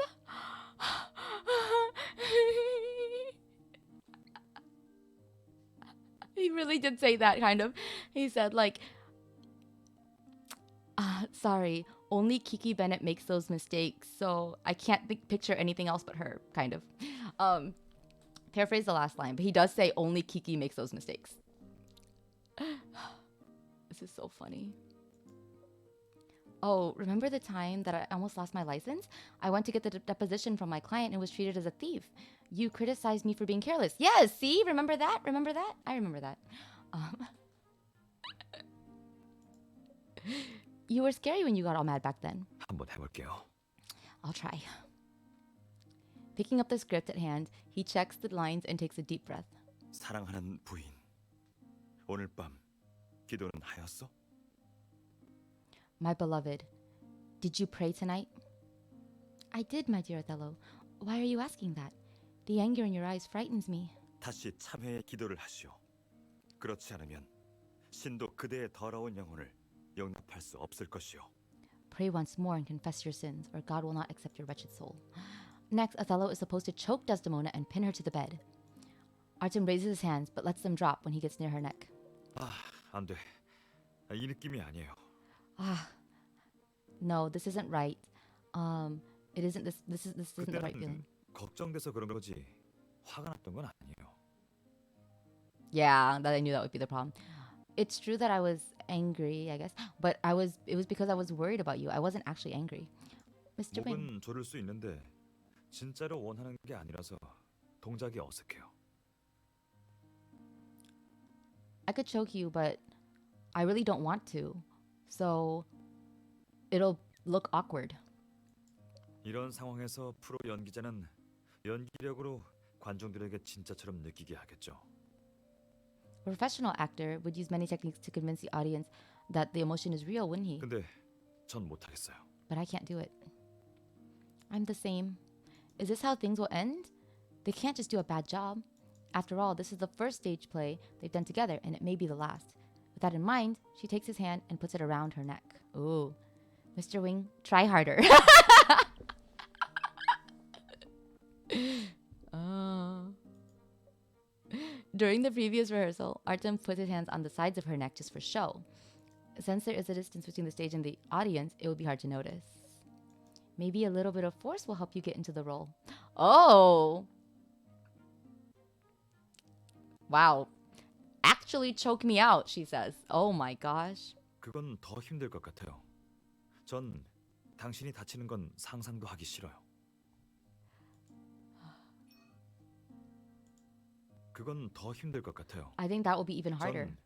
He really did say that, kind of. He said, like, sorry, only Kiki Bennett makes those mistakes, so I can't picture anything else but her, kind of. Paraphrase the last line, but he does say only Kiki makes those mistakes. This is so funny. Oh, remember the time that I almost lost my license? I went to get the deposition from my client and was treated as a thief. You criticized me for being careless. Yes, see? Remember that? Remember that? I remember that. You were scary when you got all mad back then. 한번 해볼게요. I'll try. Picking up the script at hand, he checks the lines and takes a deep breath. 사랑하는 부인, 오늘 밤 기도는 하였어? My beloved, did you pray tonight? I did, my dear Othello. Why are you asking that? The anger in your eyes frightens me. 다시 참회의 기도를 하시오. 그렇지 않으면 신도 그대의 더러운 영혼을 용납할 수 없을 것이오. Pray once more and confess your sins, or God will not accept your wretched soul. Next, Othello is supposed to choke Desdemona and pin her to the bed. Artem raises his hands, but lets them drop when he gets near her neck. 안 돼. 이 느낌이 아니에요. No, this isn't right. It isn't this. This isn't the right feeling. 그때는 걱정돼서 그런 거지 화가 났던 건 아니에요. Yeah, that I knew that would be the problem. It's true that I was angry, I guess, but it was because I was worried about you. I wasn't actually angry. Mr. Wing, 목은 조를 수 있는데 진짜로 원하는 게 아니라서 동작이 어색해요. I could choke you, but I really don't want to. So it'll look awkward. 이런 상황에서 프로 연기자는 연기력으로 관중들에게 진짜처럼 느끼게 하겠죠. A professional actor would use many techniques to convince the audience that the emotion is real, wouldn't he? 근데 전 못하겠어요. But I can't do it. I'm the same. Is this how things will end? They can't just do a bad job. After all, this is the first stage play they've done together, and it may be the last. With that in mind, she takes his hand and puts it around her neck. Ooh. Mr. Wing, try harder. During the previous rehearsal, Artem put his hands on the sides of her neck just for show. Since there is a distance between the stage and the audience, it would be hard to notice. Maybe a little bit of force will help you get into the role. Oh! Wow. Actually choke me out, she says. Oh my gosh. 그건 더 힘들 것 같아요. 전 당신이 다치는 건 상상도 하기 싫어요. 그건 더 힘들 것 같아요. I think that will be even harder. 전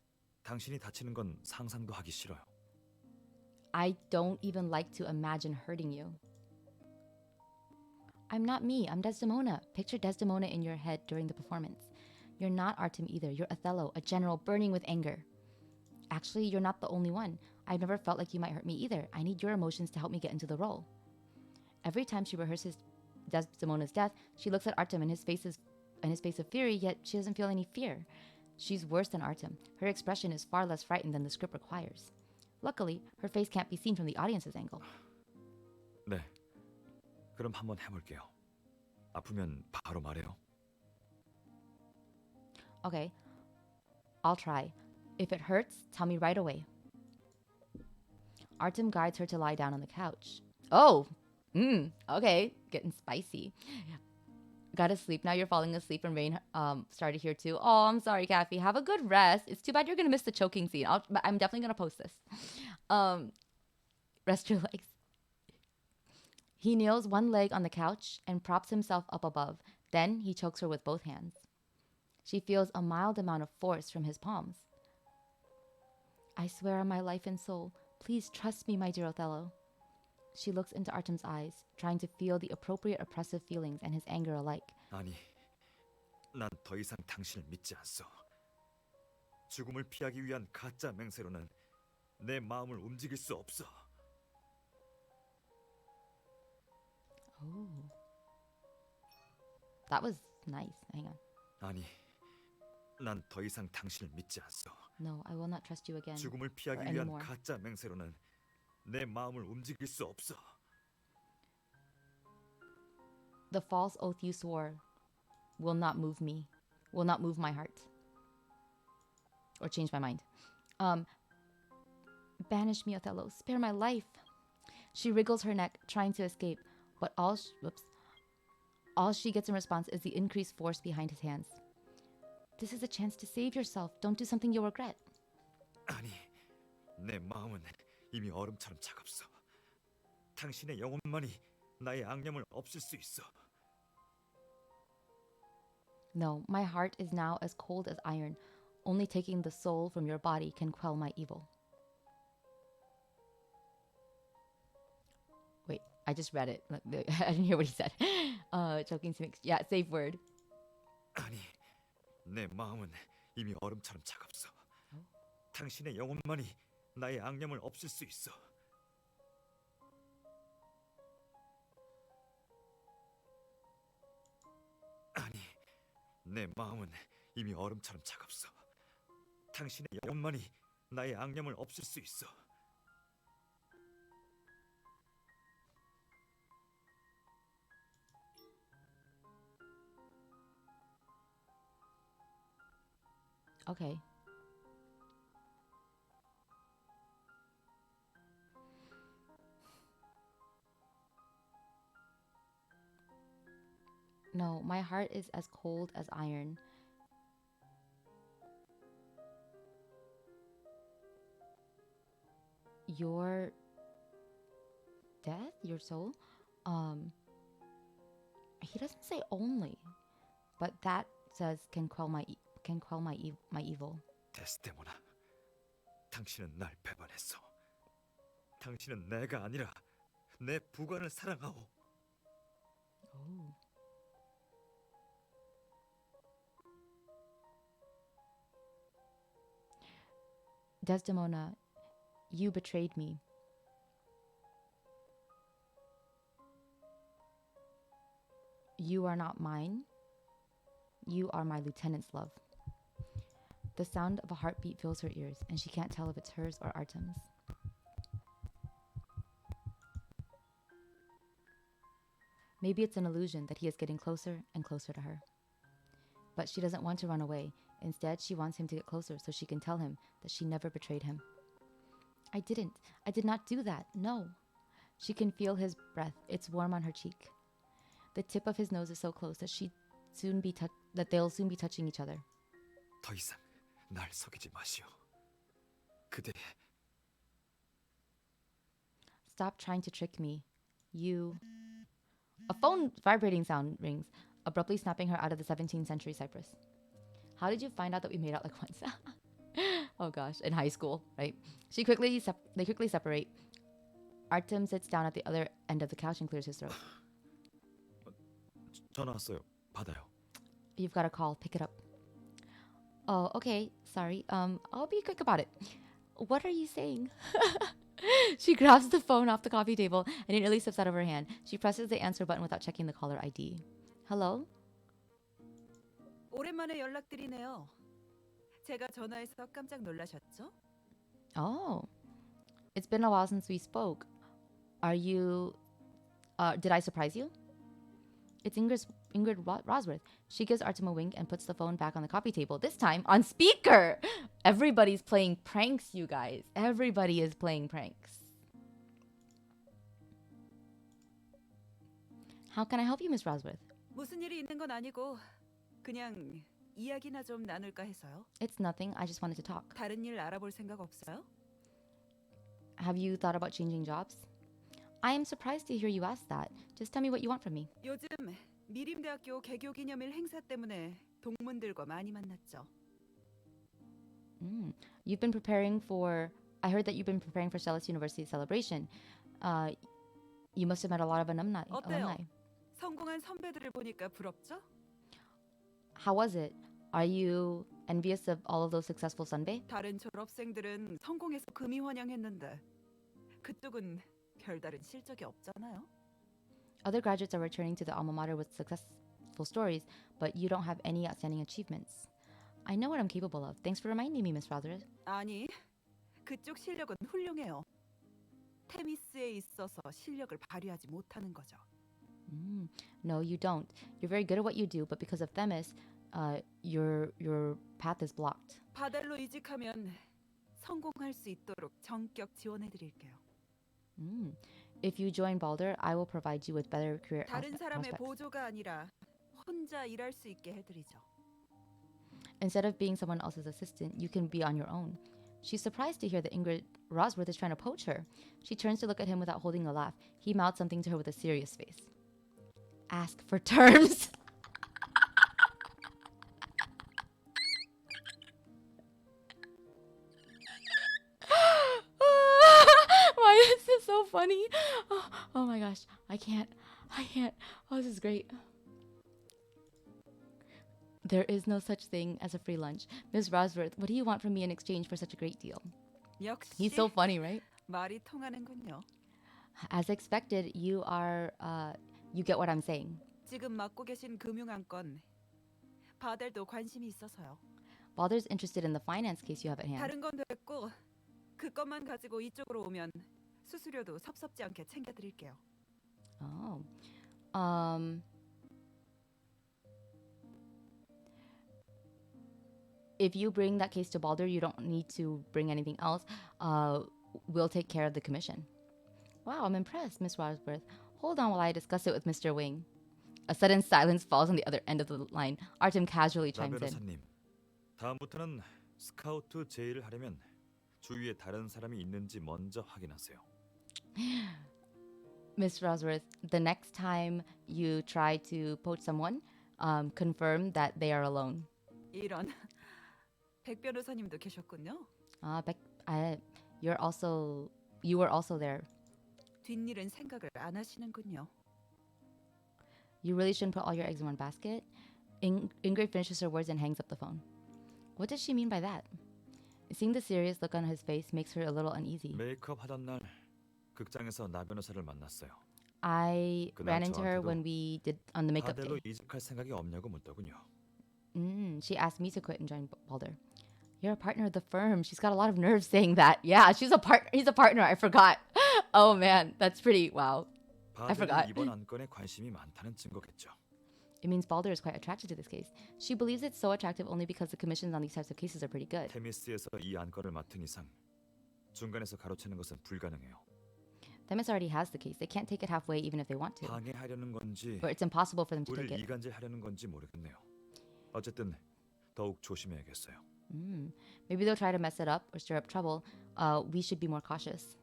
당신이 다치는 건 상상도 하기 싫어요. I don't even like to imagine hurting you. I'm not me. I'm Desdemona. Picture Desdemona in your head during the performance. You're not Artem either. You're Othello, a general burning with anger. Actually, you're not the only one. I've never felt like you might hurt me either. I need your emotions to help me get into the role. Every time she rehearses Desdemona's death, she looks at Artem and his face of fury, yet she doesn't feel any fear. She's worse than Artem. Her expression is far less frightened than the script requires. Luckily, her face can't be seen from the audience's angle. 네. 그럼 한번 해볼게요. 아프면 바로 말해요. Okay, I'll try. If it hurts, tell me right away. Artem guides her to lie down on the couch. Oh, okay, getting spicy. Gotta sleep. Now you're falling asleep and rain started here too. Oh, I'm sorry, Kathy. Have a good rest. It's too bad you're gonna miss the choking scene. I'm definitely gonna post this. Rest your legs. He kneels one leg on the couch and props himself up above. Then he chokes her with both hands. She feels a mild amount of force from his palms. I swear on my life and soul, please trust me, my dear Othello. She looks into Artem's eyes, trying to feel the appropriate oppressive feelings and his anger alike. 아니, 난 더 이상 당신을 믿지 않소. 죽음을 피하기 위한 가짜 맹세로는 내 마음을 움직일 수 없어. Oh. That was nice. Hang on. 아니, 난 더 이상 당신을 믿지 않소. No, I will not trust you again. 죽음을 피하기 or 위한 anymore. 가짜 맹세로는 내 마음을 움직일 수 없어. The false oath you swore will not move me, will not move my heart, or change my mind. Banish me, Othello. Spare my life. She wriggles her neck, trying to escape, but all she gets in response is the increased force behind his hands. This is a chance to save yourself. Don't do something you'll regret. 아니, 내 마음은 이미 얼음처럼 차갑소. 당신의 영혼만이 나의 악념을 없앨 수 있어. No, my heart is now as cold as iron. Only taking the soul from your body can quell my evil. Wait, I just read it. I didn't hear what he said. Joking to make yeah, safe word. 아니, 내 마음은 이미 얼음처럼 차갑소. 당신의 영혼만이 나의 악념을 없앨 수 있어. 아니, 내 마음은 이미 얼음처럼 차갑소. 당신의 영혼만이 나의 악념을 없앨 수 있어. Okay. No, my heart is as cold as iron. Your death, your soul? He doesn't say only, but that says can quell my evil. 데스데모나, 당신은 날 배반했어. 당신은 내가 아니라 내 부관을 사랑하오. Oh. Desdemona, you betrayed me. You are not mine. You are my lieutenant's love. The sound of a heartbeat fills her ears, and she can't tell if it's hers or Artem's. Maybe it's an illusion that he is getting closer and closer to her. But she doesn't want to run away. Instead, she wants him to get closer so she can tell him that she never betrayed him. I did not do that. No. She can feel his breath. It's warm on her cheek. The tip of his nose is so close that they'll soon be touching each other. 더 이상 날 속이지 마시오. 그대 Stop trying to trick me. You. A phone vibrating sound rings, abruptly snapping her out of the 17th century Cyprus. How did you find out that we made out like once? Oh gosh, in high school, right? They quickly separate. Artem sits down at the other end of the couch and clears his throat. 전화 왔어요. 받아요. You've got a call. Pick it up. Oh, okay. Sorry. I'll be quick about it. What are you saying? She grabs the phone off the coffee table and it nearly slips out of her hand. She presses the answer button without checking the caller ID. Hello? 오랜만에 연락드리네요. 제가 전화해서 깜짝 놀라셨죠? Oh. It's been a while since we spoke. Are you... did I surprise you? It's Ingrid Rosworth. She gives Artem a wink and puts the phone back on the coffee table, this time on speaker. Everybody's playing pranks, you guys. Everybody is playing pranks. How can I help you, Miss Rosworth? 무슨 일이 있는 건 아니고 그냥 이야기나 좀 나눌까 해서요. It's nothing. I just wanted to talk. 다른 일 알아볼 생각 없어요? Have you thought about changing jobs? I am surprised to hear you ask that. Just tell me what you want from me. 요즘 미림대학교 개교기념일 행사 때문에 동문들과 많이 만났죠. You've been preparing for... I heard that you've been preparing for Stelis University's celebration. You must have met a lot of alumni. 어때요? 성공한 선배들을 보니까 부럽죠? How was it? Are you envious of all of those successful sunbae? 다른 졸업생들은 성공해서 금이 환영했는데 그쪽은 별다른 실적이 없잖아요. Other graduates are returning to the alma mater with successful stories, but you don't have any outstanding achievements. I know what I'm capable of. Thanks for reminding me, Miss Rosworth. 아니, 그쪽 실력은 훌륭해요. 테미스에 있어서 실력을 발휘하지 못하는 거죠. No, you don't. You're very good at what you do, but because of Themis, your path is blocked. 바델로 이직하면 성공할 수 있도록 전격 지원해 드릴게요. If you join Balder, I will provide you with better career 다른 사람의 prospects. 보조가 아니라 혼자 일할 수 있게 해드리죠. Instead of being someone else's assistant, you can be on your own. She's surprised to hear that Ingrid Rosworth is trying to poach her. She turns to look at him without holding a laugh. He mouths something to her with a serious face. Ask for terms. Why is this so funny? Oh my gosh. gosh, I can't. Oh, this is great. There is no such thing as a free lunch. Miss Rosworth, what do you want from me in exchange for such a great deal? 역시 He's so funny, right? 말이 통하는군요. As expected, you get what I'm saying. 지금 맡고 계신 금융안건 바델도 관심이 있어서요. Balder's interested in the finance case you have at hand. 다른 건 됐고 그 것만 가지고 이쪽으로 오면 수수료도 섭섭지 않게 챙겨드릴게요. Oh. If you bring that case to Balder, you don't need to bring anything else. We'll take care of the commission. Wow, I'm impressed, Miss Wadsworth. Hold on while I discuss it with Mr. Wing. A sudden silence falls on the other end of the line. Artem casually 나 chimes in. 변호사님, 다음부터는 스카우트 제의를 하려면 주위에 다른 사람이 있는지 먼저 확인하세요. Miss Rosworth, the next time you try to poach someone, confirm that they are alone. 이런 백 변호사님도 계셨군요. You were also there. 뒷일은 생각을 안 하시는군요. You really shouldn't put all your eggs in one basket. Ingrid finishes her words and hangs up the phone. What does she mean by that? Seeing the serious look on his face makes her a little uneasy. 메이크업 하던 날 극장에서 나 변호사를 만났어요. I 그날 ran into her 저한테도 when we did on the makeup 바델로 day. 이직할 생각이 없냐고 묻더군요. She asked me to quit and join Balder. You're a partner of the firm. She's got a lot of nerve saying that. Yeah, he's a partner. I forgot. Oh man, that's pretty wow. I forgot. 바델이 이번 안건에 관심이 많다는 증거겠죠. It means Balder is quite attracted to this case. She believes it's so attractive only because the commissions on these types of cases are pretty good. 테미스에서 이 안건을 맡은 이상 중간에서 가로채는 것은 불가능해요. Themis already has the case. They can't take it halfway even if they want to. 방해하려는 건지 Or it's impossible for them to 우리를 take it. 이간질하려는 건지 모르겠네요. 어쨌든 더욱 조심해야겠어요. Maybe they'll try to mess it up or stir up trouble. We should be more cautious.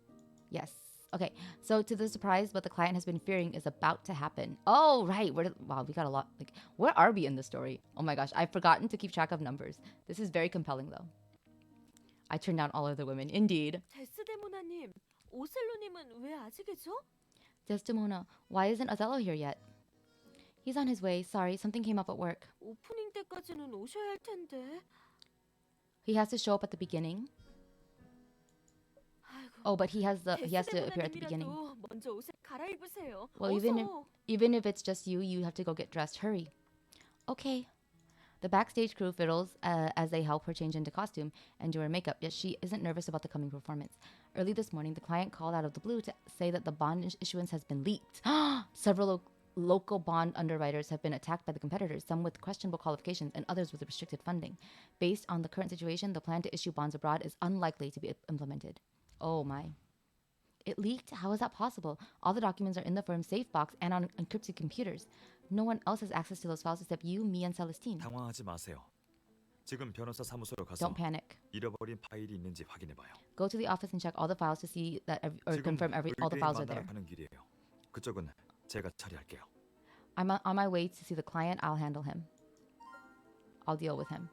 Yes. Okay, so to the surprise, what the client has been fearing is about to happen. Oh, right. Wow, we got a lot. Like, where are we in the story? Oh my gosh, I've forgotten to keep track of numbers. This is very compelling, though. I turned down all other women. Indeed. 데스데모나님, 오셀로님은 왜 아직이죠? Desdemona, why isn't Othello here yet? He's on his way. Sorry, something came up at work. 오프닝 때까지는 오셔야 할 텐데. He has to show up at the beginning. 아이고. Oh, but he has to appear at the beginning. 데스데모나님이라도 먼저 옷을 갈아입으세요. Well, 어서. even if it's just you, you have to go get dressed. Hurry. Okay. The backstage crew fiddles as they help her change into costume and do her makeup, yet she isn't nervous about the coming performance. Early this morning, the client called out of the blue to say that the bond issuance has been leaked. Several local bond underwriters have been attacked by the competitors, some with questionable qualifications and others with restricted funding. Based on the current situation, the plan to issue bonds abroad is unlikely to be implemented. Oh my. It leaked? How is that possible? All the documents are in the firm's safe box and on encrypted computers. No one else has access to those files except you, me, and Celestine. 당황하지 마세요. 지금 변호사 사무소로 가서 Don't panic. 잃어버린 파일이 있는지 확인해봐요. Go to the office and check all the files to see that or 지금 confirm all the 의뢰인 files are 만나러 there. 가는 길이에요. 그쪽은 제가 처리할게요. I'm on my way to see the client. I'll handle him. I'll deal with him.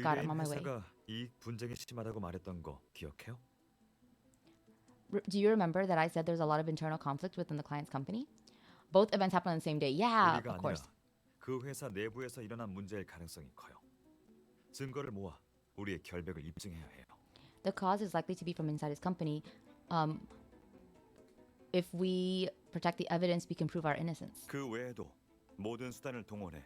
Got it, I'm 의뢰인 on my way. 회사가 이익 분쟁이 심하다고 말했던 거 기억해요? Do you remember that I said there's a lot of internal conflict within the client's company? Both events happened on the same day. Yeah, 우리가 of course. 아니라 그 회사 내부에서 일어난 문제일 가능성이 커요. 증거를 모아 우리의 결백을 입증해야 해요. The cause is likely to be from inside his company. If we protect the evidence, we can prove our innocence. 그 외에도 모든 수단을 동원해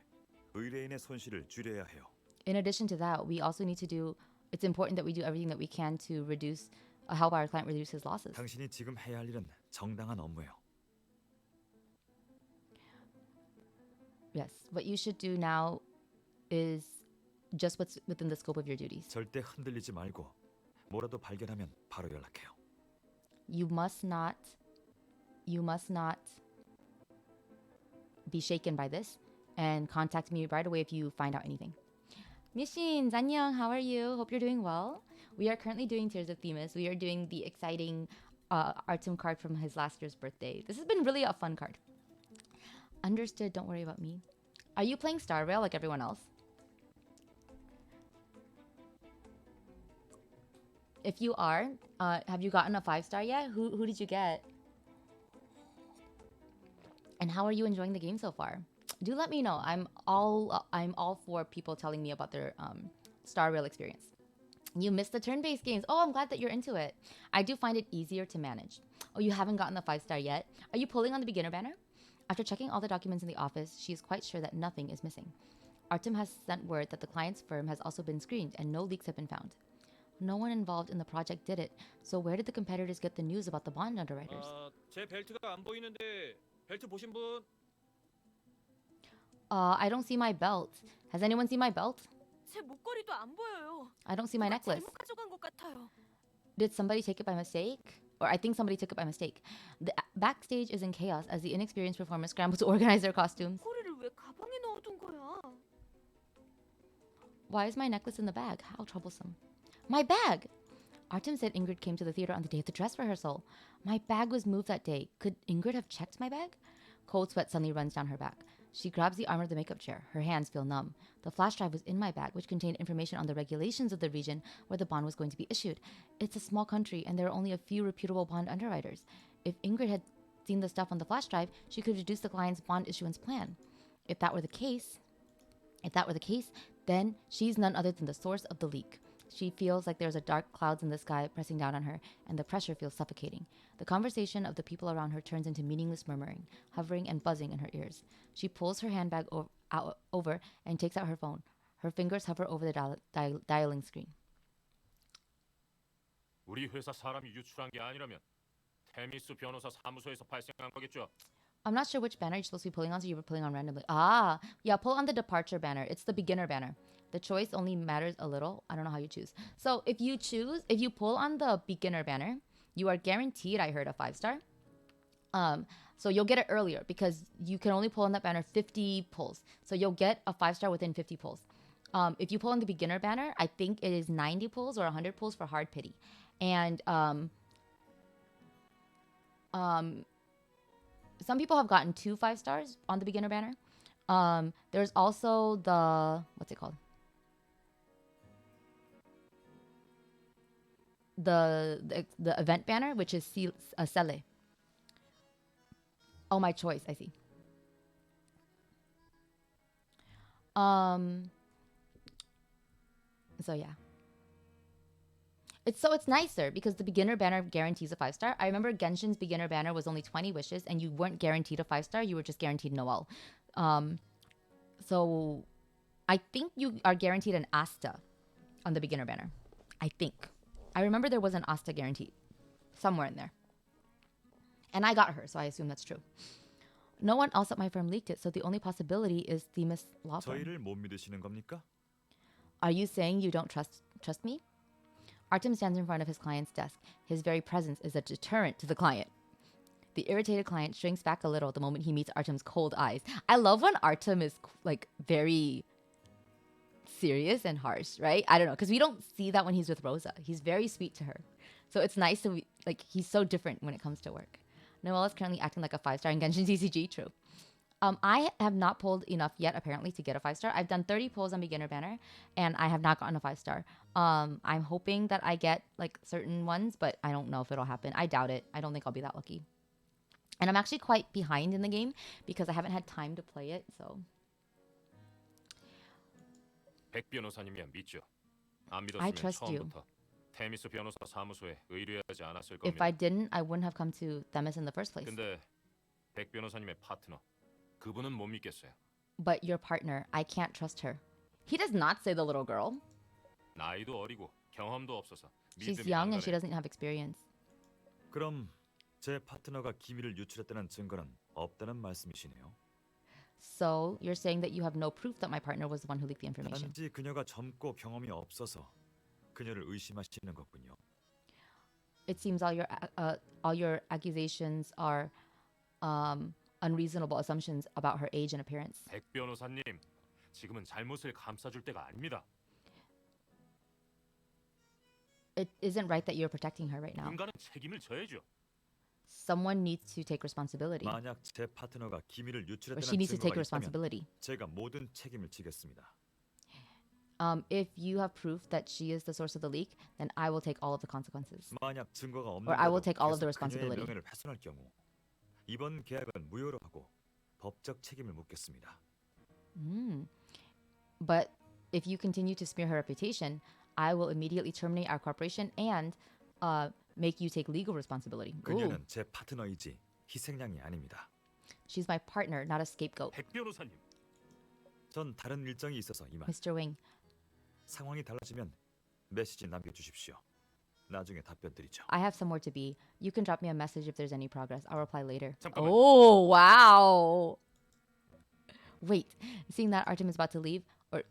의뢰인의 손실을 줄여야 해요. In addition to that, we also need to it's important that we do everything that we can to help our client reduce his losses. 당신이 지금 해야 할 일은 정당한 업무예요. Yes, what you should do now is just what's within the scope of your duties. 절대 흔들리지 말고 뭐라도 발견하면 바로 연락해요. You must not be shaken by this and contact me right away if you find out anything. Mishins, 안녕, how are you? Hope you're doing well. We are currently doing Tears of Themis. We are doing the exciting Artem card from his last year's birthday. This has been really a fun card. Understood, don't worry about me. Are you playing Star Rail like everyone else? If you are, have you gotten a 5-star yet? Who did you get? And how are you enjoying the game so far? Do let me know. I'm all for people telling me about their Star Rail experience. You missed the turn-based games. Oh, I'm glad that you're into it. I do find it easier to manage. Oh, you haven't gotten the 5-star yet? Are you pulling on the beginner banner? After checking all the documents in the office, she is quite sure that nothing is missing. Artem has sent word that the client's firm has also been screened and no leaks have been found. No one involved in the project did it. So where did the competitors get the news about the bond underwriters? 제 벨트가 안 보이는데 벨트 보신 분? I don't see my belt. Has anyone seen my belt? 제 목걸이도 안 보여요. I don't see my 누가 necklace. 잘못 가져간 것 같아요. Did somebody take it by mistake? Or I think somebody took it by mistake. The backstage is in chaos as the inexperienced performers scramble to organize their costumes. 목걸이를 왜 가방에 넣어둔 거야? Why is my necklace in the bag? How troublesome. My bag! Artem said Ingrid came to the theater on the day of the dress rehearsal. My bag was moved that day. Could Ingrid have checked my bag? Cold sweat suddenly runs down her back. She grabs the arm of the makeup chair. Her hands feel numb. The flash drive was in my bag, which contained information on the regulations of the region where the bond was going to be issued. It's a small country, and there are only a few reputable bond underwriters. If Ingrid had seen the stuff on the flash drive, she could reduce the client's bond issuance plan. If that were the case, then she's none other than the source of the leak. She feels like there's a dark clouds in the sky pressing down on her, and the pressure feels suffocating. The conversation of the people around her turns into meaningless murmuring, hovering and buzzing in her ears. She pulls her handbag over and takes out her phone. Her fingers hover over the dialing screen. 우리 회사 사람이 유출한 게 아니라면 테미스 변호사 사무소에서 발생한 거겠죠. I'm not sure which banner you're supposed to be pulling on, so you were pulling on randomly. Ah, yeah, pull on the departure banner. It's the beginner banner. The choice only matters a little. I don't know how you choose. So if you pull on the beginner banner, you are guaranteed, I heard, a 5-star. So you'll get it earlier because you can only pull on that banner 50 pulls. So you'll get a 5-star within 50 pulls. If you pull on the beginner banner, I think it is 90 pulls or 100 pulls for hard pity. And some people have gotten 2 5-stars on the beginner banner. There's also the, what's it called? The event banner, which is Sele. Oh, my choice. I see. So yeah. It's nicer because the beginner banner guarantees a 5-star. I remember Genshin's beginner banner was only 20 wishes and you weren't guaranteed a 5-star. You were just guaranteed Noel. So I think you are guaranteed an Asta on the beginner banner. I think. I remember there was an Asta guaranteed somewhere in there. And I got her, so I assume that's true. No one else at my firm leaked it, so the only possibility is Themis Law Firm. 저희를 못 믿으시는 겁니까? Are you saying you don't trust me? Artem stands in front of his client's desk. His very presence is a deterrent to the client. The irritated client shrinks back a little the moment he meets Artem's cold eyes. I love when Artem is like very serious and harsh, right? I don't know, because we don't see that when he's with Rosa. He's very sweet to her. So it's nice to, like, he's so different when it comes to work. Noelle is currently acting like a 5-star in Genshin TCG, true. I have not pulled enough yet, apparently, to get a 5-star. I've done 30 pulls on beginner banner, and I have not gotten a 5-star. I'm hoping that I get, like, certain ones, but I don't know if it'll happen. I doubt it. I don't think I'll be that lucky. And I'm actually quite behind in the game because I haven't had time to play it, so. 백 변호사님이야 믿죠. 안 I 믿었으면 trust you. 처음부터 테미스 변호사 사무소에 의뢰하지 않았을 If 겁니다. I didn't, I wouldn't have come to Themis in the first place. 근데 백 변호사님의 파트너 그분은 못 믿겠어요. But your partner, I can't trust her. He does not say the little girl. 나이도 어리고 경험도 없어서 She's 믿음이 young 안 and she 가네요. doesn't have experience. 그럼 제 파트너가 기밀을 유출했다는 증거는 없다는 말씀이시네요. So you're saying that you have no proof that my partner was the one who leaked the information. 단지 그녀가 젊고 경험이 없어서 그녀를 의심하시는 거군요. It seems all your accusations are unreasonable assumptions about her age and appearance. 백 변호사님 지금은 잘못을 감싸줄 때가 아닙니다. It isn't right that you're protecting her right now. 누군가는 책임을 져야죠. Someone needs to take responsibility. 만약 제 파트너가 기밀을 Or 유출했다는 she needs to take 증거가 있다면 responsibility. 제가 모든 책임을 지겠습니다. If you have proof that she is the source of the leak, then I will take all of the consequences. 만약 증거가 Or I will 없는데도 take all of the 계속 그녀의 responsibility. 명예를 훼손할 경우 이번 계약은 무효로 하고 법적 책임을 묻겠습니다. But if you continue to smear her reputation, I will immediately terminate our cooperation and make you take legal responsibility. Ooh, 그녀는 제 파트너이지 희생양이 아닙니다. she's my partner, not a scapegoat. 백 변호사님, 전 다른 일정이 있어서 이만. Mr. Wing, 상황이 달라지면 메시지 남겨주십시오. 나중에 답변 드리죠. I have somewhere to be. You can drop me a message if there's any progress. I'll reply later. 잠깐만요. Oh, wow. Wait, seeing that Artem is about to leave, or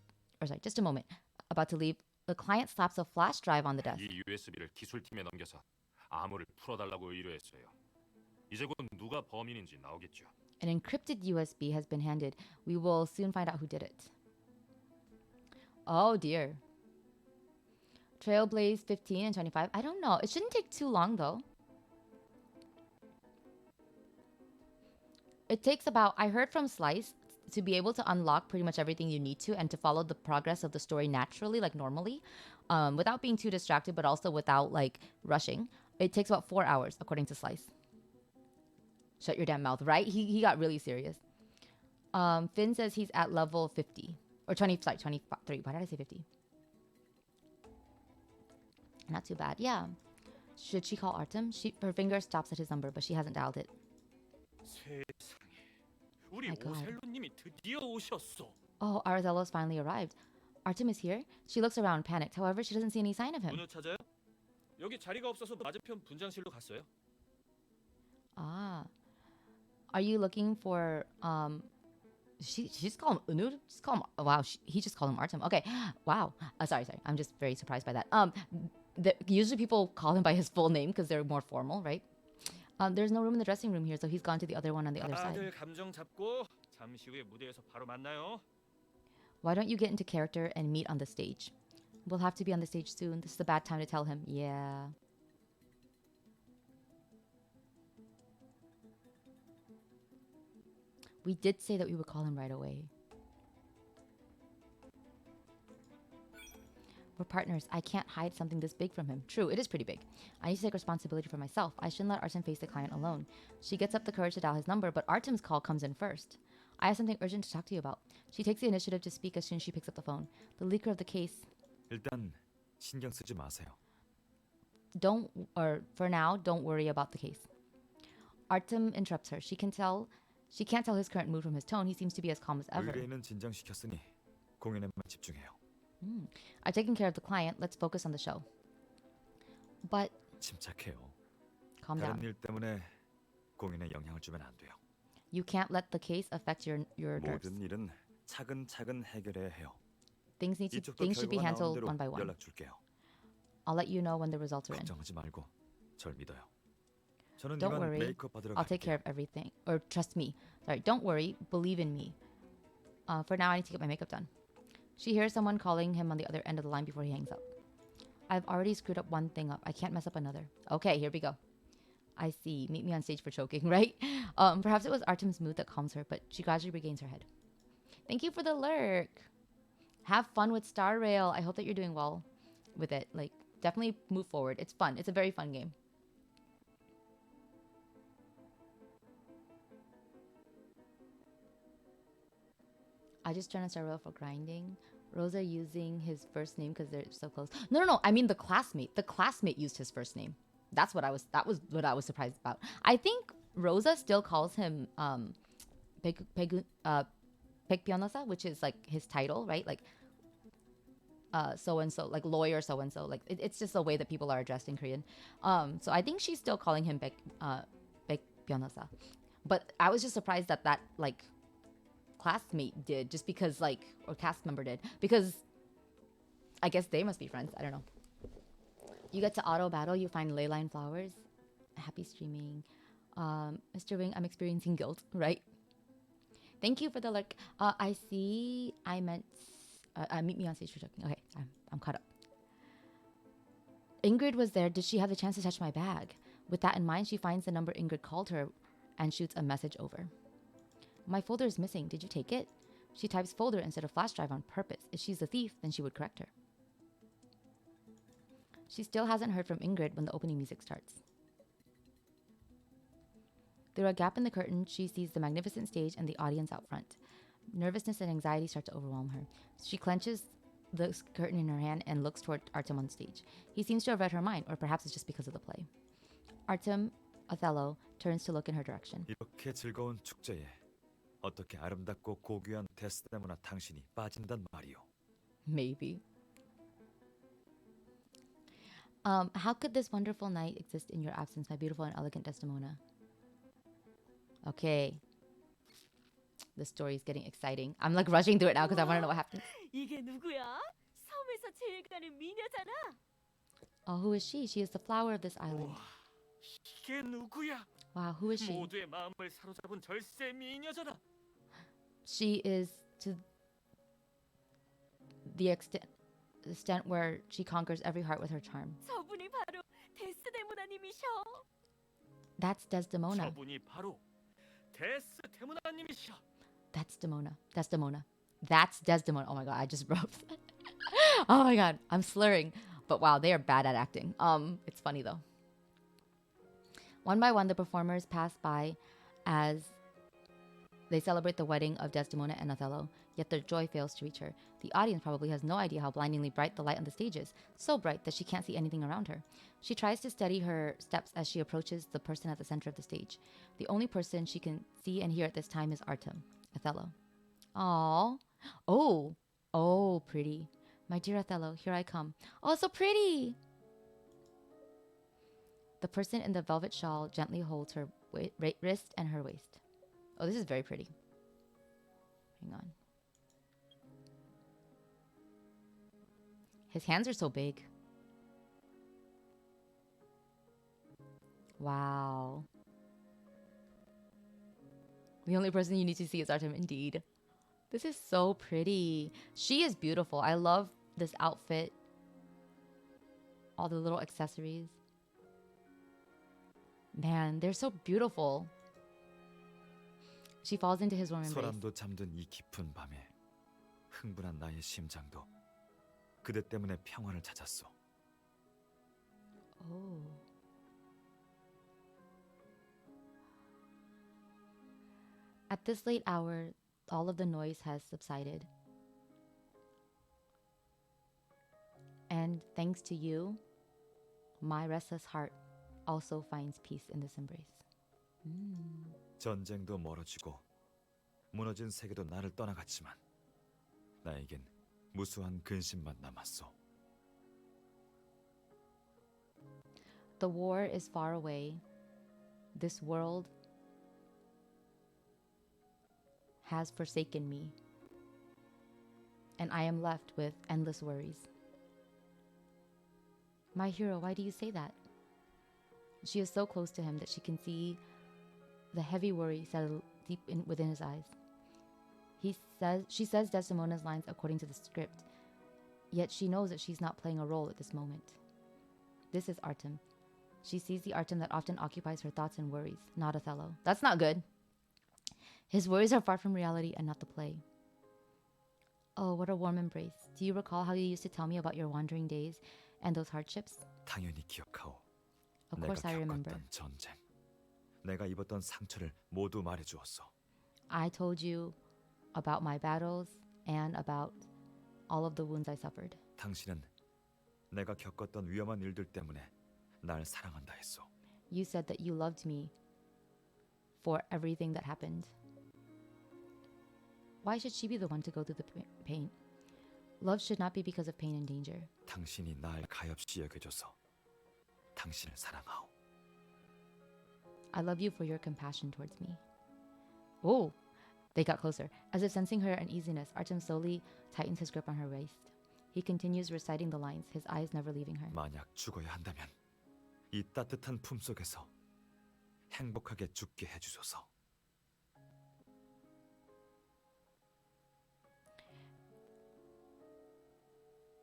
sorry, just a moment, about to leave, the client slaps a flash drive on the desk. 이 USB를 기술팀에 넘겨서 암호를 풀어달라고 의뢰했어요. 이제 곧 누가 범인인지 나오겠죠. An encrypted USB has been handed. We will soon find out who did it. Oh dear. Trailblaze 15 and 25. I don't know. It shouldn't take too long though. It takes about, I heard from Slice, to be able to unlock pretty much everything you need to and to follow the progress of the story naturally, like normally, without being too distracted, but also without like rushing. It takes about 4 hours, according to Slice. Shut your damn mouth, right? He got really serious. Finn says he's at level 50. Or 23. Why did I say 50? Not too bad. Yeah. Should she call Artem? Her finger stops at his number, but she hasn't dialed it. 세상에, 우리 My God. 오셀로님이 드디어 오셨어. Oh, Arzello's finally arrived. Artem is here? She looks around, panicked. However, she doesn't see any sign of him. 문을 찾아요? 여기 자리가 없어서 맞은편 분장실로 갔어요. Ah. Are you looking for she just called him Unud? Just call him, wow, he just called him Artem. Okay. Wow. Sorry. I'm just very surprised by that. Usually people call him by his full name because they're more formal, right? There's no room in the dressing room here, so he's gone to the other one on the other side. 다들 감정 잡고 잠시 후에 무대에서 바로 만나요. Why don't you get into character and meet on the stage? We'll have to be on the stage soon. This is a bad time to tell him. Yeah. We did say that we would call him right away. We're partners. I can't hide something this big from him. True, it is pretty big. I need to take responsibility for myself. I shouldn't let Artem face the client alone. She gets up the courage to dial his number, but Artem's call comes in first. I have something urgent to talk to you about. She takes the initiative to speak as soon as she picks up the phone. The leaker of the case. 일단 신경 쓰지 마세요. For now, don't worry about the case. Artem interrupts her. She can't tell his current mood from his tone. He seems to be as calm as ever. 의뢰인은 진정시켰으니 공연에만 집중해요. I've taken care of the client. Let's focus on the show. But 침착해요. calm 다른 down. 일 때문에 공연에 영향을 주면 안 돼요. You can't let the case affect your nerves. 모든 일은 차근차근 해결해야 해요. Things 이쪽도 should be 결과가 나오는 handled 대로 one by one. 연락 줄게요. I'll let you know when the results are in. 걱정하지 말고 절 믿어요. 저는 Don't 이만 worry. 메이크업 받으러 I'll take care 갈게요. of everything. Or trust me. Sorry, don't worry. Believe in me. For now, I need to get my makeup done. She hears someone calling him on the other end of the line before he hangs up. I've already screwed up one thing up. I can't mess up another. Okay, here we go. I see. Meet me on stage for choking, right? Perhaps it was Artem's mood that calms her, but she gradually regains her head. Thank you for the lurk. Have fun with Star Rail. I hope that you're doing well with it. Like, definitely move forward. It's fun. It's a very fun game. I just turned on Star Rail for grinding. Rosa using his first name because they're so close. No. I mean the classmate. The classmate used his first name. That was what I was surprised about. I think Rosa still calls him Pekpionosa, which is like his title, right? Like so and so, like lawyer so and so. Like it's just the way that people are addressed in Korean. So I think she's still calling him Pekpionosa. But I was just surprised that like classmate did, just because like, or cast member did, because I guess they must be friends. I don't know. You get to auto battle, you find ley line flowers. Happy streaming. Mr. Wing, I'm experiencing guilt, right? Thank you for the like. I see. I meant meet me on stage for joking. Okay, I'm caught up. Ingrid was there. Did she have the chance to touch my bag? With that in mind, she finds the number Ingrid called her and shoots a message over. My folder is missing. Did you take it? She types folder instead of flash drive on purpose. If she's the thief, then she would correct her. She still hasn't heard from Ingrid when the opening music starts. Through a gap in the curtain, she sees the magnificent stage and the audience out front. Nervousness and anxiety start to overwhelm her. She clenches the curtain in her hand and looks toward Artem on stage. He seems to have read her mind, or perhaps it's just because of the play. Artem, Othello, turns to look in her direction. 이렇게 즐거운 축제에 어떻게 아름답고 고귀한 데스데모나 당신이 빠진단 말이오. Maybe. How could this wonderful night exist in your absence, my beautiful and elegant Desdemona? Okay. The story is getting exciting. I'm like rushing through it now because I want to know what happened. 이게 누구야? 섬에서 제일 가는 미녀잖아. Oh, who is she? She is the flower of this island. 와, 이게 누구야? Wow, who is she? 모두의 마음을 사로잡은 절세 미녀잖아. She is to the extent where she conquers every heart with her charm. 저분이 바로 데스데모나님이셔. That's Desdemona. 저분이 바로 데스데모나님이시여. That's Desdemona. That's Desdemona. Oh my god, I just broke. Oh my god, I'm slurring. But wow, they are bad at acting. It's funny though. One by one, the performers pass by as they celebrate the wedding of Desdemona and Othello, yet their joy fails to reach her. The audience probably has no idea how blindingly bright the light on the stage is, so bright that she can't see anything around her. She tries to steady her steps as she approaches the person at the center of the stage. The only person she can see and hear at this time is Artem, Othello. Aww. Oh, pretty. My dear Othello, here I come. Oh, so pretty! The person in the velvet shawl gently holds her wrist and her waist. Oh, this is very pretty. Hang on. His hands are so big. Wow. The only person you need to see is Artem, indeed. This is so pretty. She is beautiful. I love this outfit. All the little accessories. Man, they're so beautiful. She falls into his warm embrace. 소란도 잠든 이 깊은 밤에 흥분한 나의 심장도 그대 때문에 평화를 찾았소. Oh. At this late hour, all of the noise has subsided. And thanks to you, my restless heart also finds peace in this embrace. 전쟁도 멀어지고 무너진 세계도 나를 떠나갔지만 나에겐 무수한 근심만 남았소. The war is far away. This world has forsaken me. And I am left with endless worries. My hero, why do you say that? She is so close to him that she can see the heavy worry settle deep within his eyes. She says Desdemona's lines according to the script, yet she knows that she's not playing a role at this moment. This is Artem. She sees the Artem that often occupies her thoughts and worries, not Othello. That's not good. His worries are far from reality and not the play. Oh, what a warm embrace. Do you recall how you used to tell me about your wandering days and those hardships? 당연히 기억하오. Of 내가 course I remember. 겪었던 전쟁, 내가 입었던 상처를 모두 말해주었소. I told you about my battles and about all of the wounds I suffered. 당신은 내가 겪었던 위험한 일들 때문에 날 사랑한다 했소. You said that you loved me for everything that happened. Why should she be the one to go through the pain? Love should not be because of pain and danger. 당신이 날 가엾이 여겨줘서 당신을 사랑하오. I love you for your compassion towards me. Oh, they got closer. As if sensing her uneasiness, Artem slowly tightens his grip on her waist. He continues reciting the lines, his eyes never leaving her. 만약 죽어야 한다면 이 따뜻한 품 속에서 행복하게 죽게 해주소서.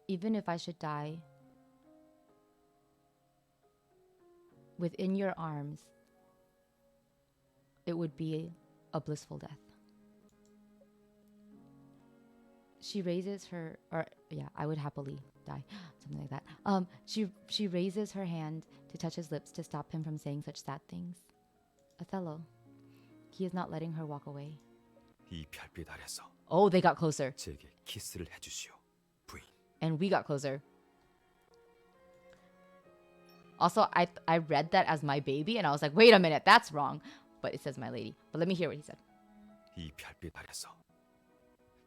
Even if I should die within your arms, it would be a blissful death. She raises her, I would happily die, something like that. She raises her hand to touch his lips to stop him from saying such sad things. Othello, He is not letting her walk away. 이 별빛 아래서 Oh, they got closer. 제게 키스를 해주시오, 부인. And we got closer. Also, I read that as my baby, and I was like, wait a minute, that's wrong. But it says my lady. But let me hear what he said. 이 별빛 아래서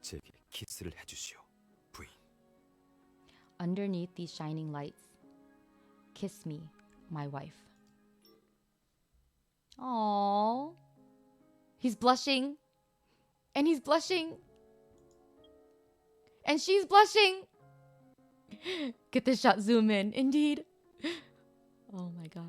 제게 키스를 해주시오, 부인. Underneath these shining lights, kiss me, my wife. Aww. He's blushing. And he's blushing. And she's blushing. Get this shot, zoom in. Indeed. Oh my gosh.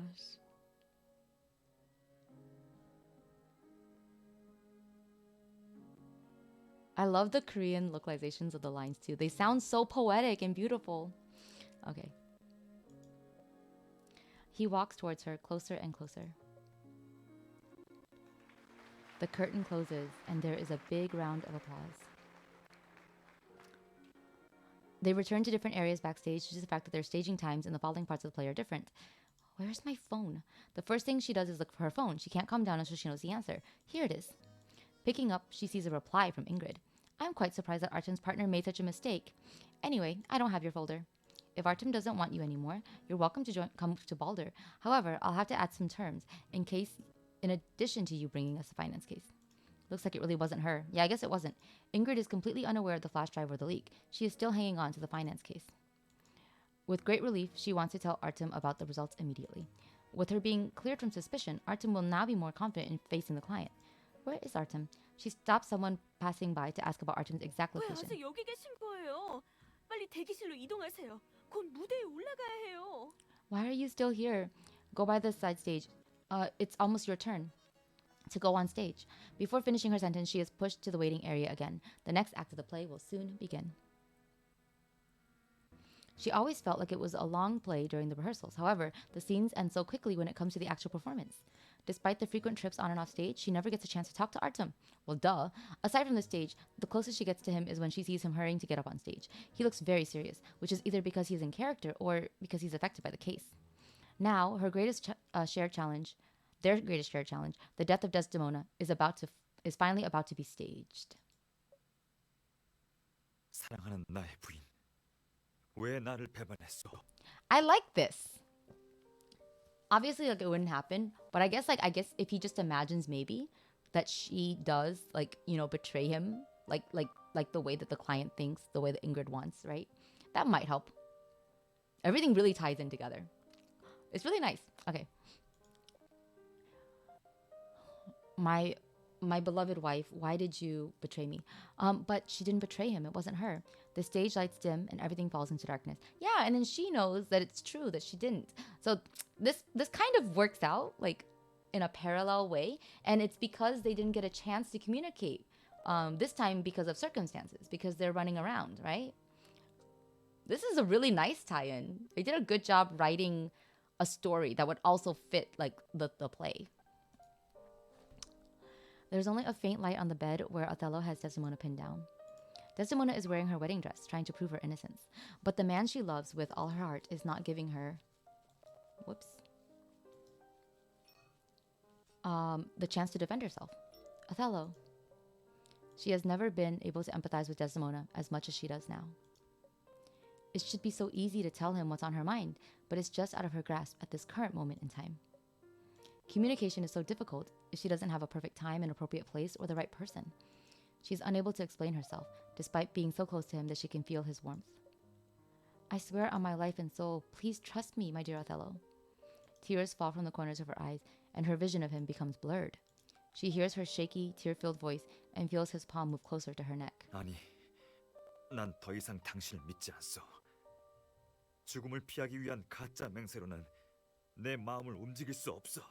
I love the Korean localizations of the lines too. They sound so poetic and beautiful. Okay. He walks towards her, closer and closer. The curtain closes, and there is a big round of applause. They return to different areas backstage due to the fact that their staging times in the following parts of the play are different. Where's my phone? The first thing she does is look for her phone. She can't calm down until she knows the answer. Here it is. Picking up, she sees a reply from Ingrid. I'm quite surprised that Artem's partner made such a mistake. Anyway, I don't have your folder. If Artem doesn't want you anymore, you're welcome to come to Balder. However, I'll have to add some terms in addition to you bringing us a finance case. Looks like it really wasn't her. Yeah, I guess it wasn't. Ingrid is completely unaware of the flash drive or the leak. She is still hanging on to the finance case. With great relief, she wants to tell Artem about the results immediately. With her being cleared from suspicion, Artem will now be more confident in facing the client. Where is Artem? She stops someone passing by to ask about Artem's exact 왜 location. 아직 여기 계신 거예요? 빨리 대기실로 이동하세요. 곧 무대에 올라가야 해요. Why are you still here? Go by the side stage. It's almost your turn to go on stage. Before finishing her sentence, she is pushed to the waiting area again. The next act of the play will soon begin. She always felt like it was a long play during the rehearsals. However, the scenes end so quickly when it comes to the actual performance. Despite the frequent trips on and off stage, she never gets a chance to talk to Artem. Well, duh. Aside from the stage, the closest she gets to him is when she sees him hurrying to get up on stage. He looks very serious, which is either because he's in character or because he's affected by the case. Now, her greatest shared challenge, their greatest shared challenge, the death of Desdemona, is finally about to be staged. 사랑하는 나의 부인, 왜 나를 배반했소? I like this. Obviously, like, it wouldn't happen, but I guess if he just imagines maybe that she does, like, you know, betray him, like the way that the client thinks, the way that Ingrid wants, right? That might help. Everything really ties in together. It's really nice. Okay. My beloved wife, why did you betray me? But she didn't betray him. It wasn't her. The stage lights dim and everything falls into darkness. Yeah, and then she knows that it's true that she didn't. So this kind of works out like in a parallel way, and it's because they didn't get a chance to communicate. This time because of circumstances, because they're running around, right? This is a really nice tie-in. They did a good job writing a story that would also fit like the play. There's only a faint light on the bed where Othello has Desdemona pinned down. Desdemona is wearing her wedding dress, trying to prove her innocence. But the man she loves with all her heart is not giving her... the chance to defend herself. Othello. She has never been able to empathize with Desdemona as much as she does now. It should be so easy to tell him what's on her mind, but it's just out of her grasp at this current moment in time. Communication is so difficult if she doesn't have a perfect time and appropriate place or the right person. She's unable to explain herself, despite being so close to him that she can feel his warmth. I swear on my life and soul, please trust me, my dear Othello. Tears fall from the corners of her eyes, and her vision of him becomes blurred. She hears her shaky, tear-filled voice and feels his palm move closer to her neck. 아니, 난 더 이상 당신을 믿지 않소. 죽음을 피하기 위한 가짜 맹세로는 내 마음을 움직일 수 없어.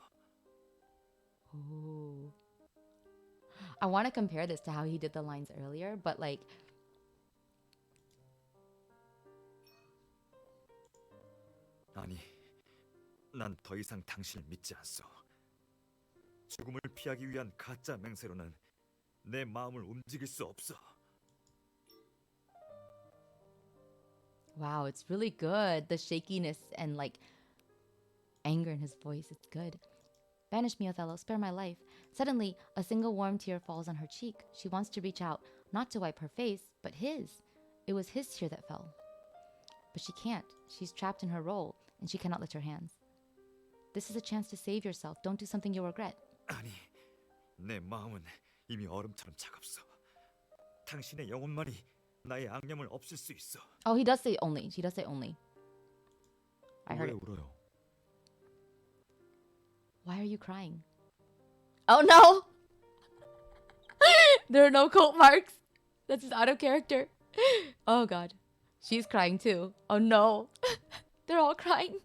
Ooh. I want to compare this to how he did the lines earlier, but like... 아니, 난 더 이상 당신을 믿지 않소. 죽음을 피하기 위한 가짜 맹세로는 내 마음을 움직일 수 없어. Wow, it's really good. The shakiness and like anger in his voice, it's good. Banish me, Othello, spare my life. Suddenly, a single warm tear falls on her cheek. She wants to reach out, not to wipe her face, but his. It was his tear that fell. But she can't. She's trapped in her role, and she cannot lift her hands. This is a chance to save yourself. Don't do something you'll regret. 아니, 내 마음은 이미 얼음처럼 차갑소. 당신의 영혼만이 나의 악념을 없앨 수 있어. Oh, he does say only. He does say only. I heard 왜 it. 울어요? Why are you crying? Oh no! There are no coat marks. That's just out of character. Oh god. She's crying too. Oh no. They're all crying.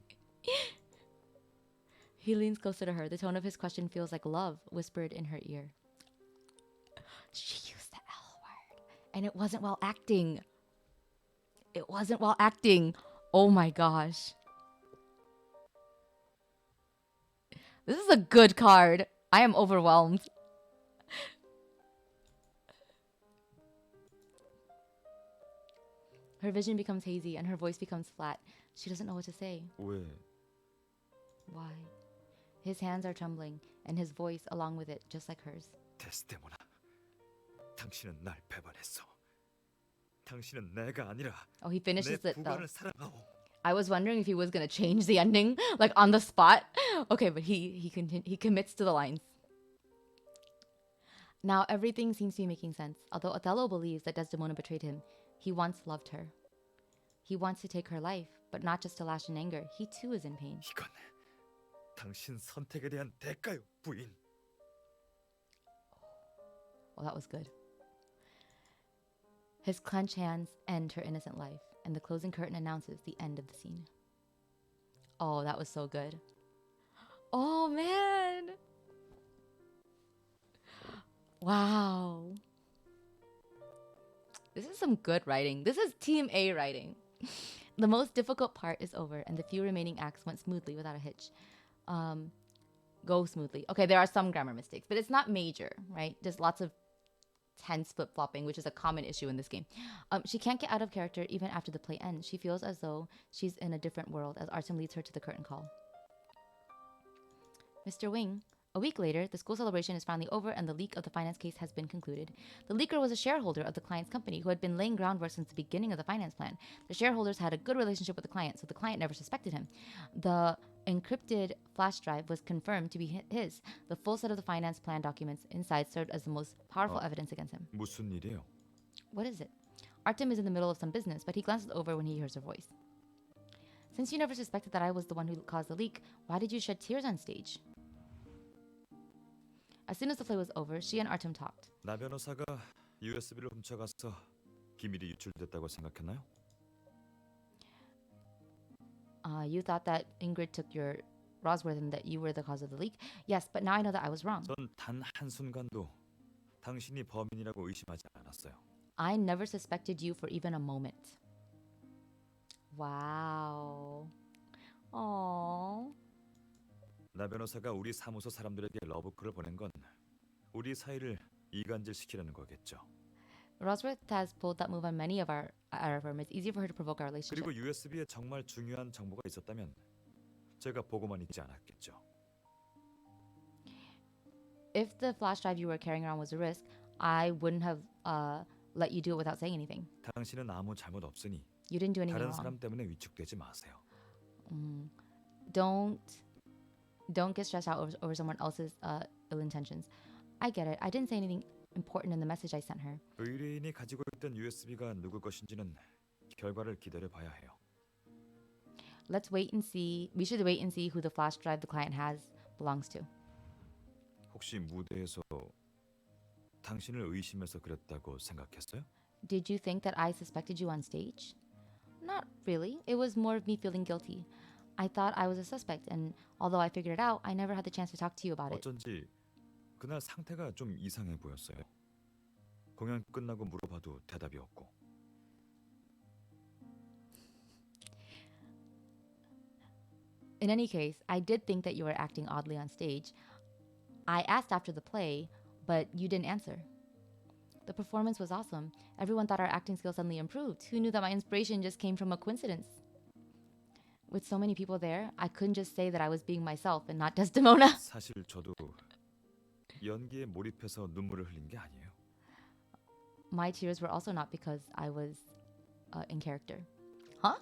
He leans closer to her. The tone of his question feels like love whispered in her ear. She used the L word. And it wasn't while acting. It wasn't while acting. Oh my gosh. This is a good card. I am overwhelmed. Her vision becomes hazy and her voice becomes flat. She doesn't know what to say. 왜? Why? His hands are trembling and his voice along with it, just like hers. 데스데모나, 당신은 날 배반했어. 당신은 내가 아니라 Oh, he 내 finishes it though. 부관을 사랑하오. I was wondering if he was gonna change the ending, like on the spot. Okay, but he commits to the lines. Now everything seems to be making sense. Although Othello believes that Desdemona betrayed him, he once loved her. He wants to take her life, but not just to lash in anger. He too is in pain. 이건 당신 선택에 대한 대가요, 부인. Oh, that was good. His clenched hands end her innocent life, and the closing curtain announces the end of the scene. Oh, that was so good. Oh, man. Wow. This is some good writing. This is Team A writing. The most difficult part is over, and the few remaining acts went smoothly without a hitch. Go smoothly. Okay, there are some grammar mistakes, but it's not major, right? There's lots of tense flip-flopping, which is a common issue in this game. She can't get out of character even after the play ends. She feels as though she's in a different world as Artem leads her to the curtain call. Mr. Wing. A week later, the school celebration is finally over and the leak of the finance case has been concluded. The leaker was a shareholder of the client's company who had been laying groundwork since the beginning of the finance plan. The shareholders had a good relationship with the client, so the client never suspected him. The encrypted flash drive was confirmed to be his. The full set of the finance plan documents inside served as the most powerful evidence against him. 무슨 일이에요? What is it? Artem is in the middle of some business, but he glances over when he hears her voice. Since you never suspected that I was the one who caused the leak, why did you shed tears on stage? As soon as the play was over, she and Artem talked. 나 변호사가 USB를 훔쳐가서 기밀이 유출됐다고 생각했나요? You thought that Ingrid took your Rosworth and that you were the cause of the leak? Yes, but now I know that I was wrong. 전 단 한순간도 당신이 범인이라고 의심하지 않았어요. I never suspected you for even a moment. Wow. Aww. 나 변호사가 우리 사무소 사람들에게 러브콜을 보낸 건 우리 사이를 이간질시키려는 거겠죠. Rosworth has pulled that move on many of our firm. It's easy for her to provoke our relationship. 그리고 USB에 정말 중요한 정보가 있었다면 제가 보고만 있지 않았겠죠. If the flash drive you were carrying around was a risk, I wouldn't have let you do it without saying anything. 당신은 아무 잘못 없으니 You didn't do anything 다른 wrong. 사람 때문에 위축되지 마세요. Don't get stressed out over someone else's ill intentions. I get it. I didn't say anything important in the message I sent her. 의뢰인이 가지고 있던 USB가 누구 것인지는 결과를 기다려 봐야 해요. Let's wait and see. We should wait and see who the flash drive the client has belongs to. 혹시 무대에서 당신을 의심해서 그랬다고 생각했어요? Did you think that I suspected you on stage? Not really. It was more of me feeling guilty. I thought I was a suspect, and although I figured it out, I never had the chance to talk to you about it. 어쩐지 그날 상태가 좀 이상해 보였어요. 공연 끝나고 물어봐도 대답이 없고. In any case, I did think that you were acting oddly on stage. I asked after the play, but you didn't answer. The performance was awesome. Everyone thought our acting skills suddenly improved. Who knew that my inspiration just came from a coincidence? With so many people there, I couldn't just say that I was being myself and not Desdemona. 사실 저도 연기에 몰입해서 눈물을 흘린 게 아니에요. My tears were also not because I was in character. Huh?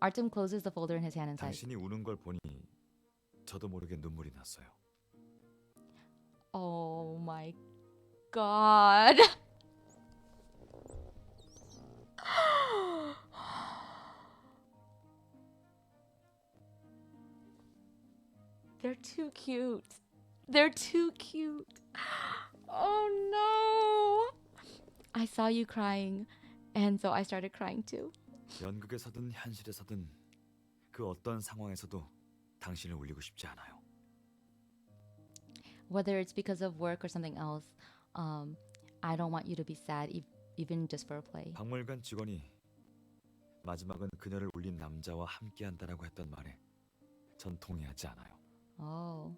Artem closes the folder in his hand and says, 당신이 우는 걸 보니 저도 모르게 눈물이 났어요. "Oh my god." They're too cute. They're too cute. Oh no. I saw you crying, and so I started crying too. 연극에서든 현실에서든 그 어떤 상황에서도 당신을 울리고 싶지 않아요. Whether it's because of work or something else, I don't want you to be sad, even just for a play. 박물관 직원이 마지막은 그녀를 울린 남자와 함께한다라고 했던 말에 전 동의하지 않아요. Oh.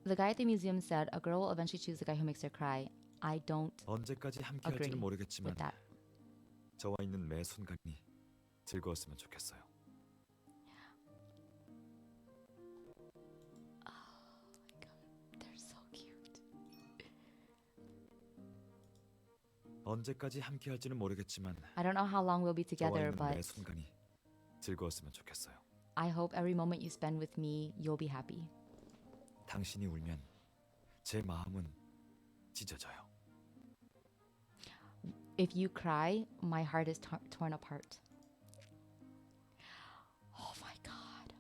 The guy at the museum said a girl will eventually choose the guy who makes her cry. I don't 언제까지 agree 함께할지는 모르겠지만 with that. 저와 있는 매 순간이 즐거웠으면 좋겠어요. They're so cute. 언제까지 함께할지는 모르겠지만 I don't know how long we'll be 저와 together, 있는 매 but 순간이 즐거웠으면 좋겠어요. I hope every moment you spend with me, you'll be happy. 당신이 울면 제 마음은 찢어져요. If you cry, my heart is torn apart. Oh my god.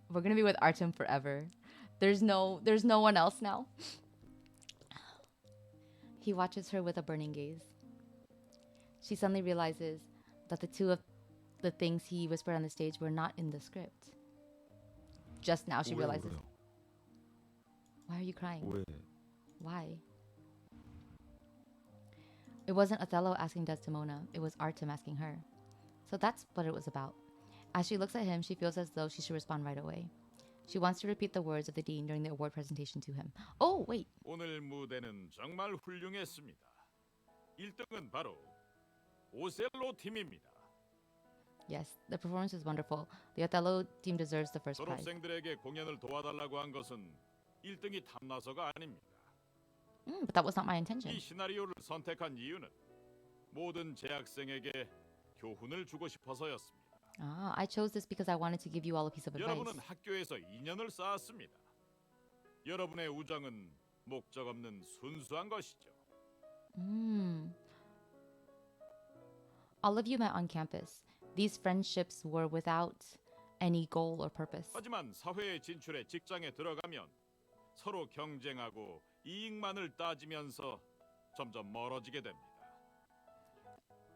We're gonna be with Artem forever. There's no one else now. He watches her with a burning gaze. She suddenly realizes that the two of the things he whispered on the stage were not in the script. Just now she 왜 realizes. 울어요? Why are you crying? 왜? Why? It wasn't Othello asking Desdemona, it was Artem asking her. So that's what it was about. As she looks at him, she feels as though she should respond right away. She wants to repeat the words of the dean during the award presentation to him. Oh, wait. 오늘 무대는 정말 훌륭했습니다. 1등은 바로 오셀로 팀입니다. Yes, the performance was wonderful. The Othello team deserves the first prize. 졸업생들에게 공연을 도와달라고 한 것은 1등이 탐나서가 아닙니다. But that was not my intention. 이 시나리오를 선택한 이유는 모든 재학생에게 교훈을 주고 싶어서였습니다. I chose this because I wanted to give you all a piece of advice. 여러분은 학교에서 인연을 쌓았습니다. 여러분의 우정은 목적 없는 순수한 것이죠. All of you met on campus. These friendships were without any goal or purpose. 하지만 사회에 진출해 직장에 들어가면 서로 경쟁하고 이익만을 따지면서 점점 멀어지게 됩니다.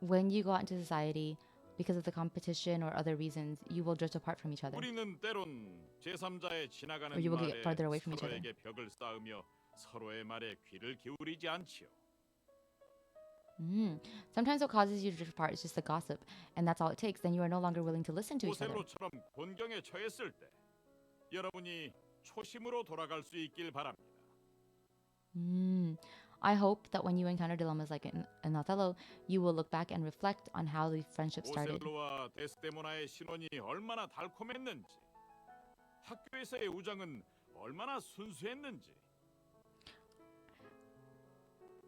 When you go out into society, because of the competition or other reasons, you will drift apart from each other. 우리는 때론 제3자의 지나가는 Or you will 말에 get farther away from each other. 서로에게 벽을 쌓으며 서로의 말에 귀를 기울이지 않지요. Sometimes what causes you to drift apart is just the gossip, and that's all it takes. Then you are no longer willing to listen to each other. 오셀로처럼 곤경에 처했을 때 여러분이 초심으로 돌아갈 수 있길 바랍니다. I hope that when you encounter dilemmas like in Othello, you will look back and reflect on how the friendship started. 오셀로와 데스데모나의 신혼이 얼마나 달콤했는지, 학교에서의 우정은 얼마나 순수했는지.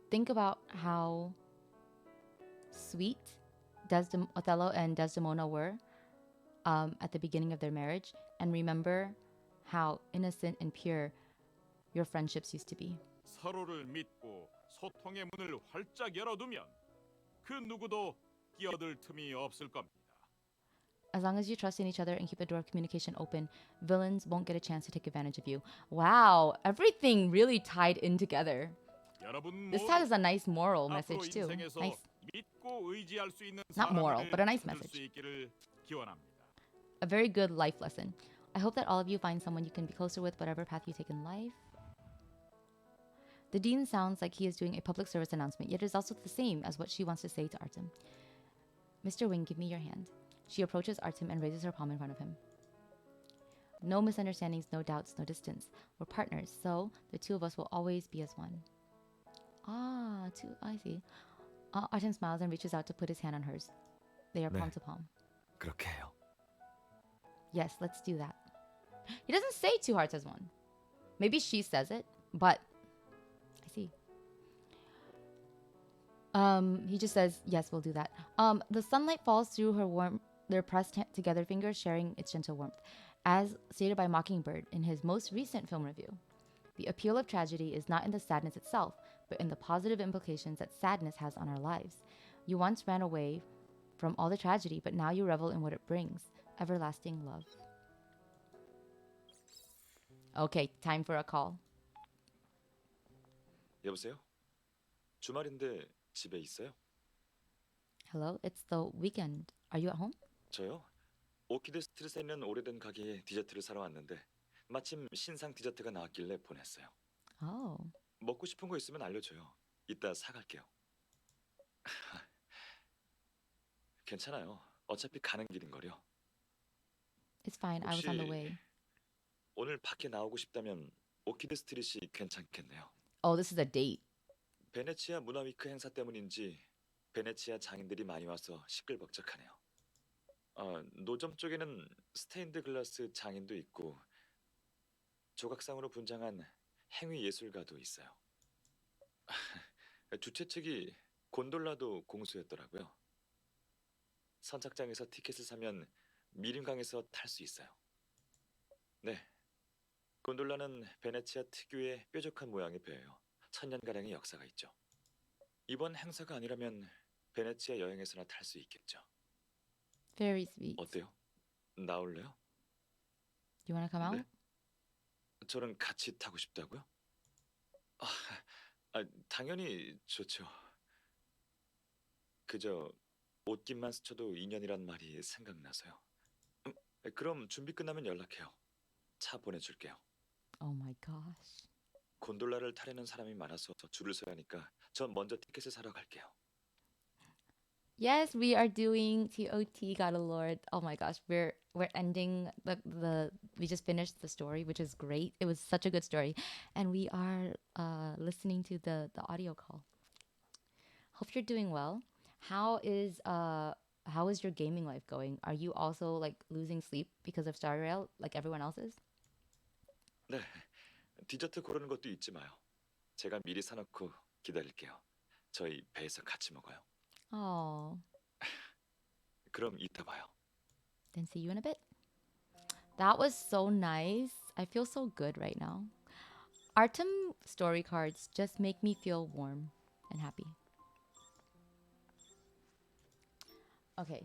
Think about how sweet Othello and Desdemona were at the beginning of their marriage, and remember how innocent and pure your friendships used to be. 서로를 믿고 소통의 문을 활짝 열어두면 그 누구도 끼어들 틈이 없을 겁니다. As long as you trust in each other and keep the door of communication open, villains won't get a chance to take advantage of you. Wow, everything really tied in together. 여러분 This 모두 tag is a nice moral 앞으로 message too. 인생에서 Nice. 믿고 의지할 수 있는 Not moral, 사람을 but a nice 찾을 message. 수 있기를 기원합니다. A very good life lesson. I hope that all of you find someone you can be closer with whatever path you take in life. The dean sounds like he is doing a public service announcement, yet it is also the same as what she wants to say to Artem. Mr. Wing, give me your hand. She approaches Artem and raises her palm in front of him. No misunderstandings, no doubts, no distance. We're partners, so the two of us will always be as one. Ah, two. I see. Artem smiles and reaches out to put his hand on hers. They are 네. palm to palm. 그렇게 해요. Yes, let's do that. He doesn't say two hearts as one. Maybe she says it, but I see. He just says, yes, we'll do that. The sunlight falls through their pressed together fingers, sharing its gentle warmth. As stated by Mockingbird in his most recent film review, the appeal of tragedy is not in the sadness itself, but in the positive implications that sadness has on our lives. You once ran away from all the tragedy, but now you revel in what it brings. Everlasting love. Okay, time for a call. 여보세요? 주말인데 집에 있어요? Hello, it's the weekend. Are you at home? 저요? 오키드 스트릿에 있는 오래된 가게에 디저트를 사러 왔는데 마침 신상 디저트가 나왔길래 보냈어요. Oh, 먹고 싶은 거 있으면 알려줘요. 이따 사갈게요. 괜찮아요. 어차피 가는 길인 거려. it's fine. I was on the 혹시 way. 오늘 밖에 나오고 싶다면 오키드 스트릿이 괜찮겠네요. Oh, this is a date. 베네치아 문화위크 행사 때문인지 베네치아 장인들이 많이 와서 시끌벅적하네요. 노점 쪽에는 스테인드 글라스 장인도 있고 조각상으로 분장한 행위 예술가도 있어요. 주최 측이 곤돌라도 공수했더라고요. 선착장에서 티켓을 사면 미림강에서 탈 수 있어요. 네, 곤돌라는 베네치아 특유의 뾰족한 모양의 배예요. 1000년가량의 역사가 있죠. 이번 행사가 아니라면 베네치아 여행에서나 탈 수 있겠죠. Very sweet. 어때요? 나올래요? You want to come out? 네? 저랑 같이 타고 싶다고요? 당연히 좋죠. 그저 옷깃만 스쳐도 인연이란 말이 생각나서요. 그럼 준비 끝나면 연락해요. 차 보내줄게요. Oh my gosh. 곤돌라를 타려는 사람이 많아서 줄을 서야 하니까 전 먼저 티켓을 사러 갈게요. Yes, we are doing TOT God of Lord. Oh my gosh, we're ending the we just finished the story, which is great. It was such a good story, and we are listening to the audio call. Hope you're doing well. How is your gaming life going? Are you also like losing sleep because of Star Rail like everyone else is? 네, 디저트 고르는 것도 잊지 마요. 제가 미리 사놓고 기다릴게요. 저희 배에서 같이 먹어요. Oh, 그럼 이따 봐요. then see you in a bit. That was so nice. I feel so good right now. Artem story cards just make me feel warm and happy. Okay,